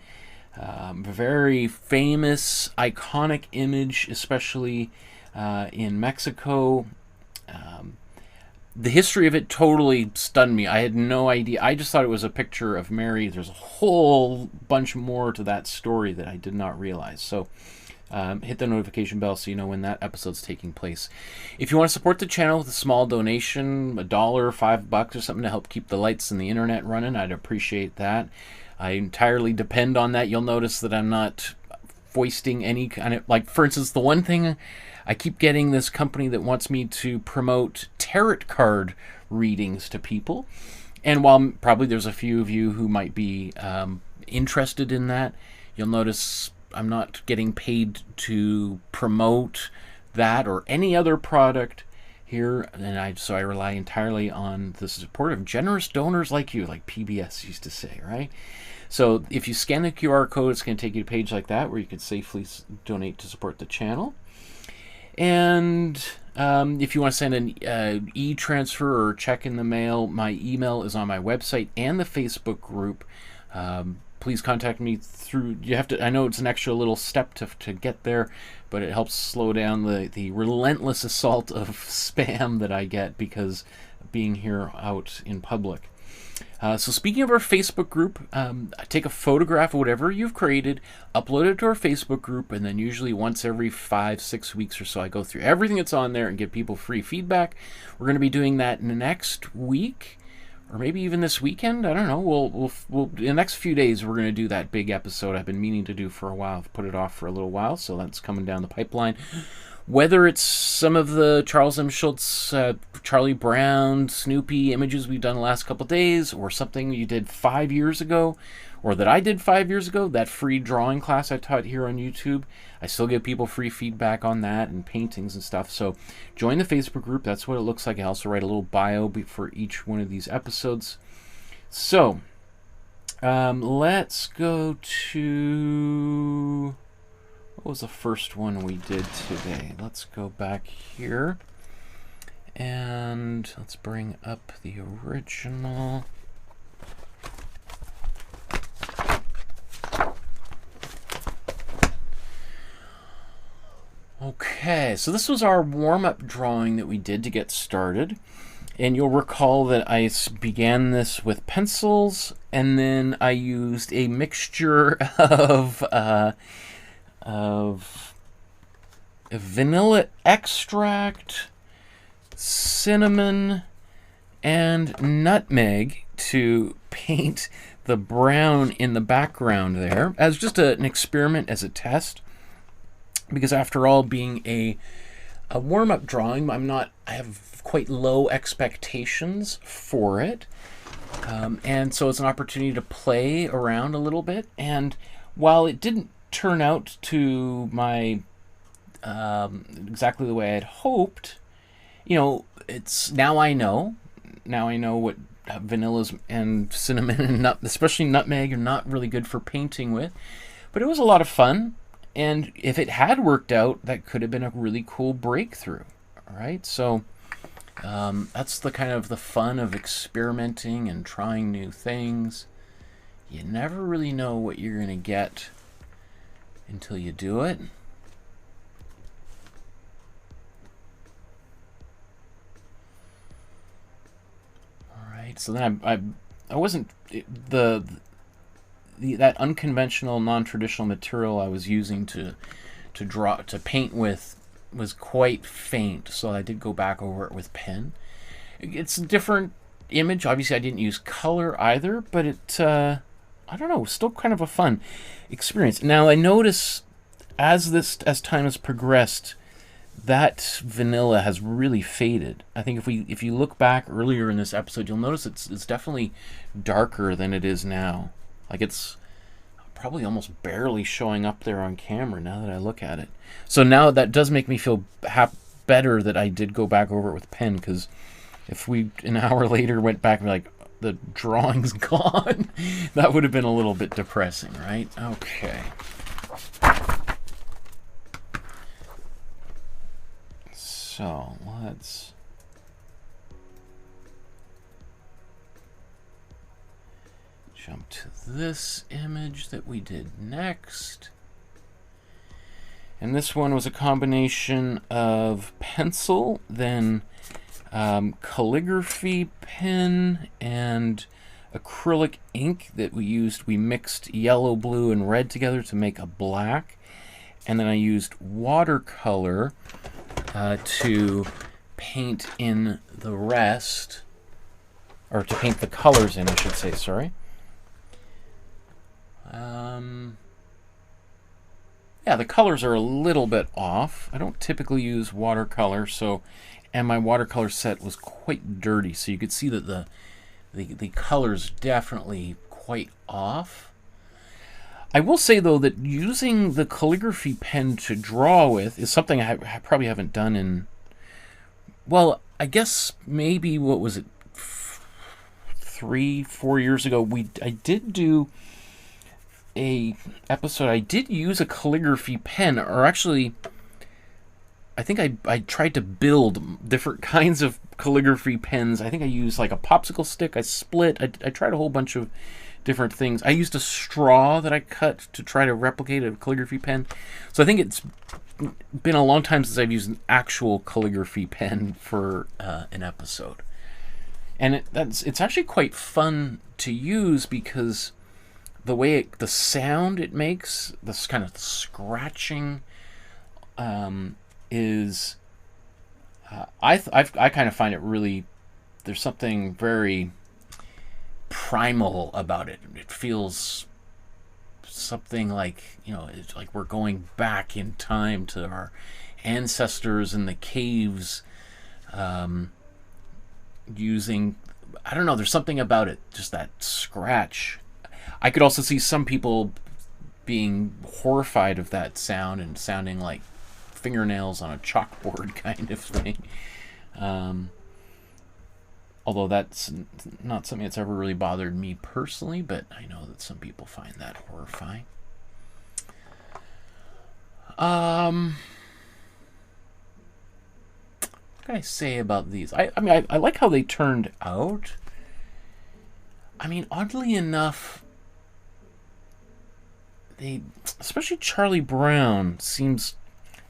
a very famous, iconic image, especially in Mexico. The history of it totally stunned me. I had no idea. I just thought it was a picture of Mary. There's a whole bunch more to that story that I did not realize. So hit the notification bell so you know when that episode's taking place. If you want to support the channel with a small donation, $1, $5 or something to help keep the lights and the internet running, I'd appreciate that. I entirely depend on that. You'll notice that I'm not foisting any kind of, like, for instance, the one thing I keep getting this company that wants me to promote tarot card readings to people. And while probably there's a few of you who might be interested in that, you'll notice I'm not getting paid to promote that or any other product here. And so I rely entirely on the support of generous donors like you, like PBS used to say, right? So if you scan the QR code, it's going to take you to a page like that where you can safely donate to support the channel. And if you want to send an e-transfer or check in the mail, my email is on my website and the Facebook group. Please contact me through, you have to, I know it's an extra little step to get there, but it helps slow down the relentless assault of spam that I get because of being here out in public. So speaking of our Facebook group, take a photograph of whatever you've created, upload it to our Facebook group, and then usually once every 5-6 weeks or so I go through everything that's on there and give people free feedback. We're going to be doing that next week, or maybe even this weekend. I don't know. We'll in the next few days we're going to do that big episode I've been meaning to do for a while. I've put it off for a little while, so that's coming down the pipeline. Whether it's some of the Charles M. Schulz, Charlie Brown, Snoopy images we've done the last couple days, or something you did 5 years ago, or that I did 5 years ago, that free drawing class I taught here on YouTube, I still give people free feedback on that and paintings and stuff. So join the Facebook group. That's what it looks like. I also write a little bio for each one of these episodes. So let's go to... what was the first one we did today? Let's go back here and let's bring up the original. Okay, so this was our warm-up drawing that we did to get started. And you'll recall that I began this with pencils, and then I used a mixture of vanilla extract, cinnamon, and nutmeg to paint the brown in the background there as just an experiment, as a test. Because after all, being a warm-up drawing, I have quite low expectations for it. And so it's an opportunity to play around a little bit. And while it didn't turn out to my exactly the way I'd hoped, you know, it's now I know what vanillas and cinnamon and especially nutmeg are not really good for painting with, but it was a lot of fun, and if it had worked out, that could have been a really cool breakthrough. All right, so that's the kind of the fun of experimenting and trying new things. you never really know what you're going to get until you do it. All right, so then I wasn't that unconventional, non-traditional material I was using to paint with was quite faint, so I did go back over it with pen. It's a different image. Obviously, I didn't use color either, but it I don't know, still kind of a fun experience. Now I notice as time has progressed, that vanilla has really faded. I think if you look back earlier in this episode, you'll notice it's definitely darker than it is now. Like it's probably almost barely showing up there on camera now that I look at it. So now that does make me feel better that I did go back over it with pen, because if we an hour later went back and like the drawing's gone, that would have been a little bit depressing, right? Okay. So let's jump to this image that we did next. And this one was a combination of pencil, then calligraphy pen, and acrylic ink that we used. We mixed yellow, blue, and red together to make a black. And then I used watercolor to paint in the rest, or to paint the colors in, I should say, sorry. Yeah, the colors are a little bit off. I don't typically use watercolor, and my watercolor set was quite dirty, so you could see that the color's definitely quite off. I will say, though, that using the calligraphy pen to draw with is something I probably haven't done in, well, I guess maybe, what was it, 3-4 years ago, I did do a episode. I did use a calligraphy pen, or actually, I think I tried to build different kinds of calligraphy pens. I think I used like a popsicle stick. I tried a whole bunch of different things. I used a straw that I cut to try to replicate a calligraphy pen. So I think it's been a long time since I've used an actual calligraphy pen for an episode. And it's actually quite fun to use, because the way the sound it makes, this kind of scratching, is I kind of find it really, there's something very primal about it. It feels something like, it's like we're going back in time to our ancestors in the caves, using, I don't know, there's something about it, just that scratch. I could also see some people being horrified of that sound and sounding like fingernails on a chalkboard kind of thing. Although that's not something that's ever really bothered me personally, but I know that some people find that horrifying. What can I say about these? I mean, I like how they turned out. I mean, oddly enough, especially Charlie Brown, seems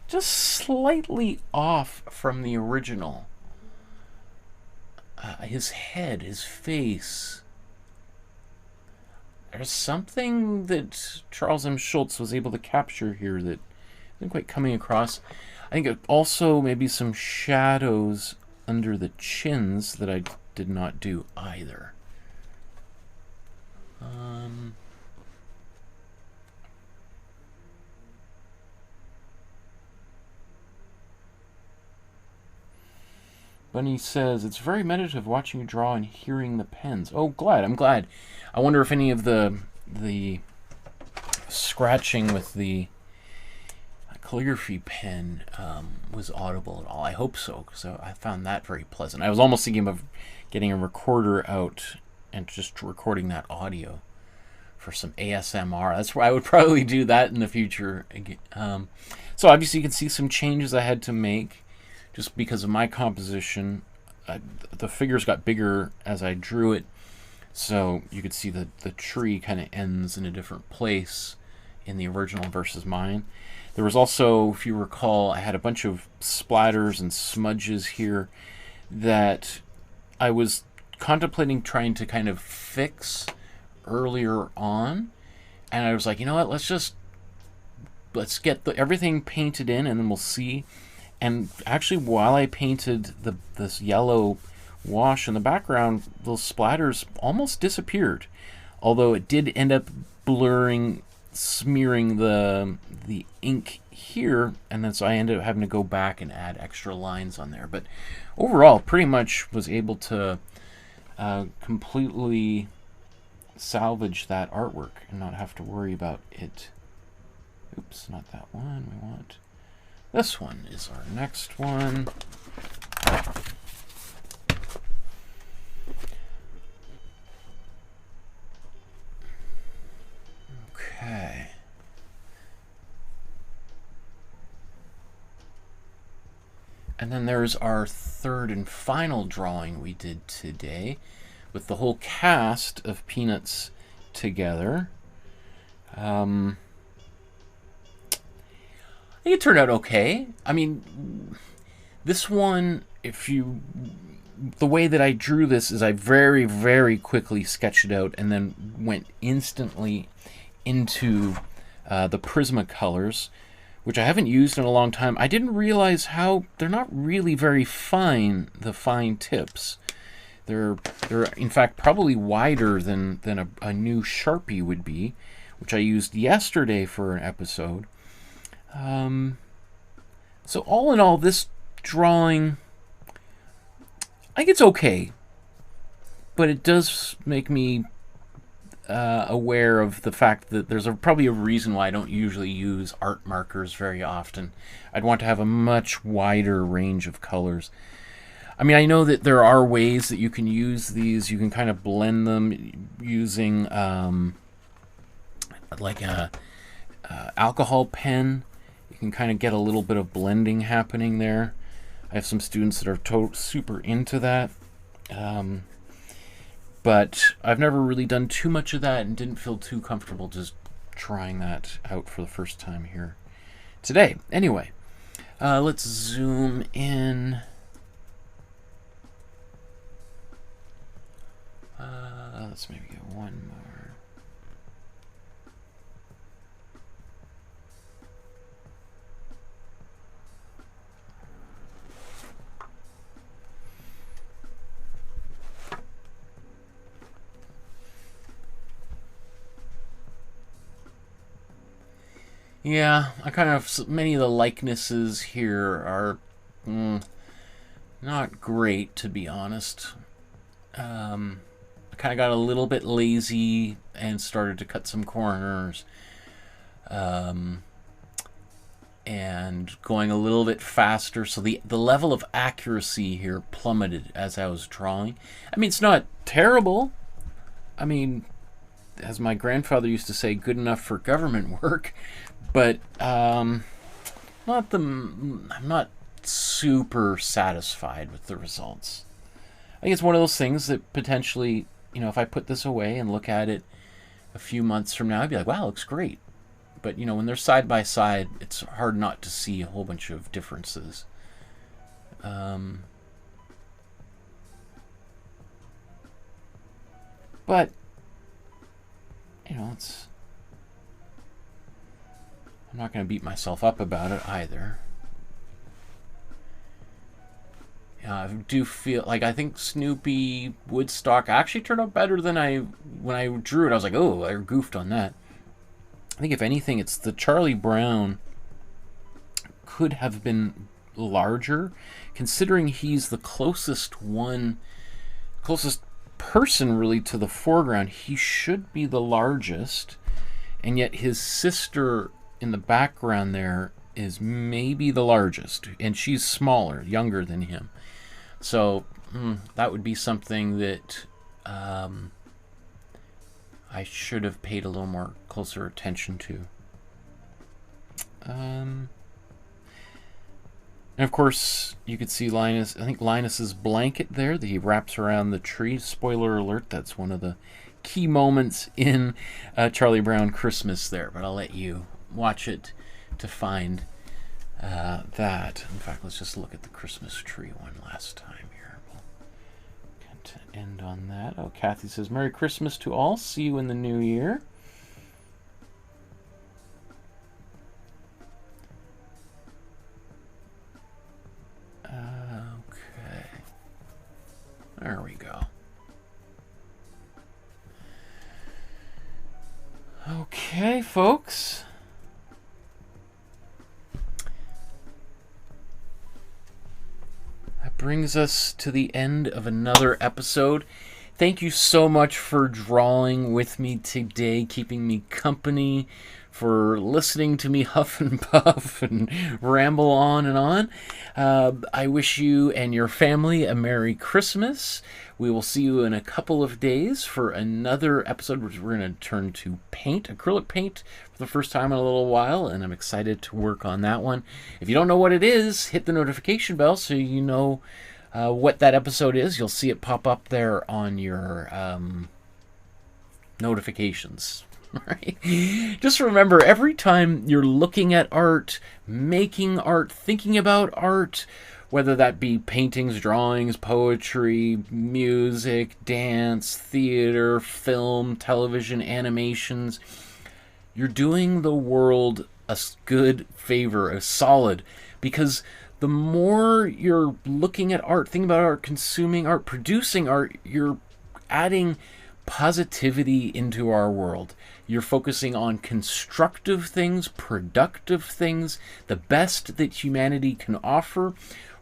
just slightly off from the original. His head, his face. There's something that Charles M. Schulz was able to capture here that isn't quite coming across. I think also maybe some shadows under the chins that I did not do either. Bunny says, it's very meditative watching you draw and hearing the pens. Oh, I'm glad. I wonder if any of the scratching with the calligraphy pen was audible at all. I hope so, because I found that very pleasant. I was almost thinking of getting a recorder out and just recording that audio for some ASMR. That's where I would probably do that in the future. So obviously you can see some changes I had to make just because of my composition. The figures got bigger as I drew it. So you could see the tree kind of ends in a different place in the original versus mine. There was also, if you recall, I had a bunch of splatters and smudges here that I was contemplating trying to kind of fix earlier on. And I was like, you know what, let's get everything painted in, and then we'll see. And actually, while I painted this yellow wash in the background, those splatters almost disappeared. Although it did end up blurring, smearing the ink here, and then so I ended up having to go back and add extra lines on there. But overall, pretty much was able to completely salvage that artwork and not have to worry about it. Oops, not that one. We want this one is our next one. Okay. And then there's our third and final drawing we did today with the whole cast of Peanuts together. I think it turned out okay. I mean, this one, the way that I drew this is I very, very quickly sketched it out and then went instantly into the Prismacolors, which I haven't used in a long time. I didn't realize how they're not really very fine, the fine tips. They're in fact probably wider than a new Sharpie would be, which I used yesterday for an episode. So all in all, this drawing, I think it's okay, but it does make me aware of the fact that there's probably a reason why I don't usually use art markers very often. I'd want to have a much wider range of colors. I mean, I know that there are ways that you can use these. You can kind of blend them using like a alcohol pen. You can kind of get a little bit of blending happening there. I have some students that are super into that. But I've never really done too much of that and didn't feel too comfortable just trying that out for the first time here today. Anyway, let's zoom in. Let's maybe get one more. Yeah, I kind of, many of the likenesses here are not great, to be honest. I kind of got a little bit lazy and started to cut some corners. And going a little bit faster, so the level of accuracy here plummeted as I was drawing. I mean, it's not terrible. I mean, as my grandfather used to say, good enough for government work. But I'm not super satisfied with the results. I think it's one of those things that potentially, you know, if I put this away and look at it a few months from now, I'd be like, wow, it looks great. But, you know, when they're side by side, it's hard not to see a whole bunch of differences. But, you know, I'm not going to beat myself up about it either. I do feel like I think Snoopy Woodstock actually turned out better than when I drew it. I was like, oh, I goofed on that. I think if anything, it's the Charlie Brown could have been larger, considering he's the closest person really to the foreground. He should be the largest, and yet his sister in the background there is maybe the largest, and she's smaller, younger than him. So that would be something that I should have paid a little more closer attention to. And of course, you could see Linus, I think Linus's blanket there that he wraps around the tree. Spoiler alert, that's one of the key moments in Charlie Brown Christmas there. But I'll let you watch it to find that. In fact, let's just look at the Christmas tree one last time here. We'll get to end on that. Oh, Kathy says, Merry Christmas to all. See you in the new year. Okay. There we go. Okay, folks. That brings us to the end of another episode. Thank you so much for drawing with me today, keeping me company, for listening to me huff and puff and ramble on and on. I wish you and your family a Merry Christmas. We will see you in a couple of days for another episode, which we're going to turn to paint, acrylic paint, for the first time in a little while, and I'm excited to work on that one. If you don't know what it is, hit the notification bell so you know what that episode is. You'll see it pop up there on your notifications. Right? Just remember, every time you're looking at art, making art, thinking about art, whether that be paintings, drawings, poetry, music, dance, theater, film, television, animations, you're doing the world a good favor, a solid, because the more you're looking at art, thinking about art, consuming art, producing art, you're adding positivity into our world. You're focusing on constructive things, productive things, the best that humanity can offer,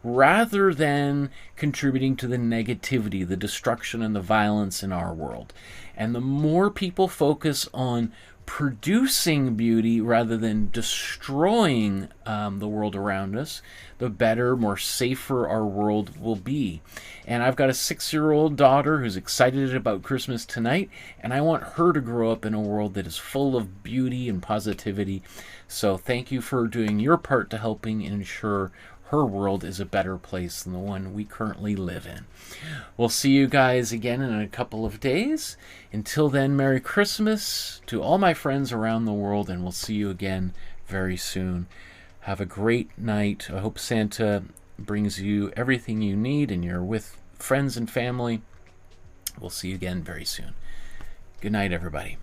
rather than contributing to the negativity, the destruction, and the violence in our world. And the more people focus on producing beauty rather than destroying the world around us, the better, more safer our world will be. And I've got a 6-year-old daughter who's excited about Christmas tonight, and I want her to grow up in a world that is full of beauty and positivity. So thank you for doing your part to helping ensure her world is a better place than the one we currently live in. We'll see you guys again in a couple of days. Until then, Merry Christmas to all my friends around the world, and we'll see you again very soon. Have a great night. I hope Santa brings you everything you need and you're with friends and family. We'll see you again very soon. Good night, everybody.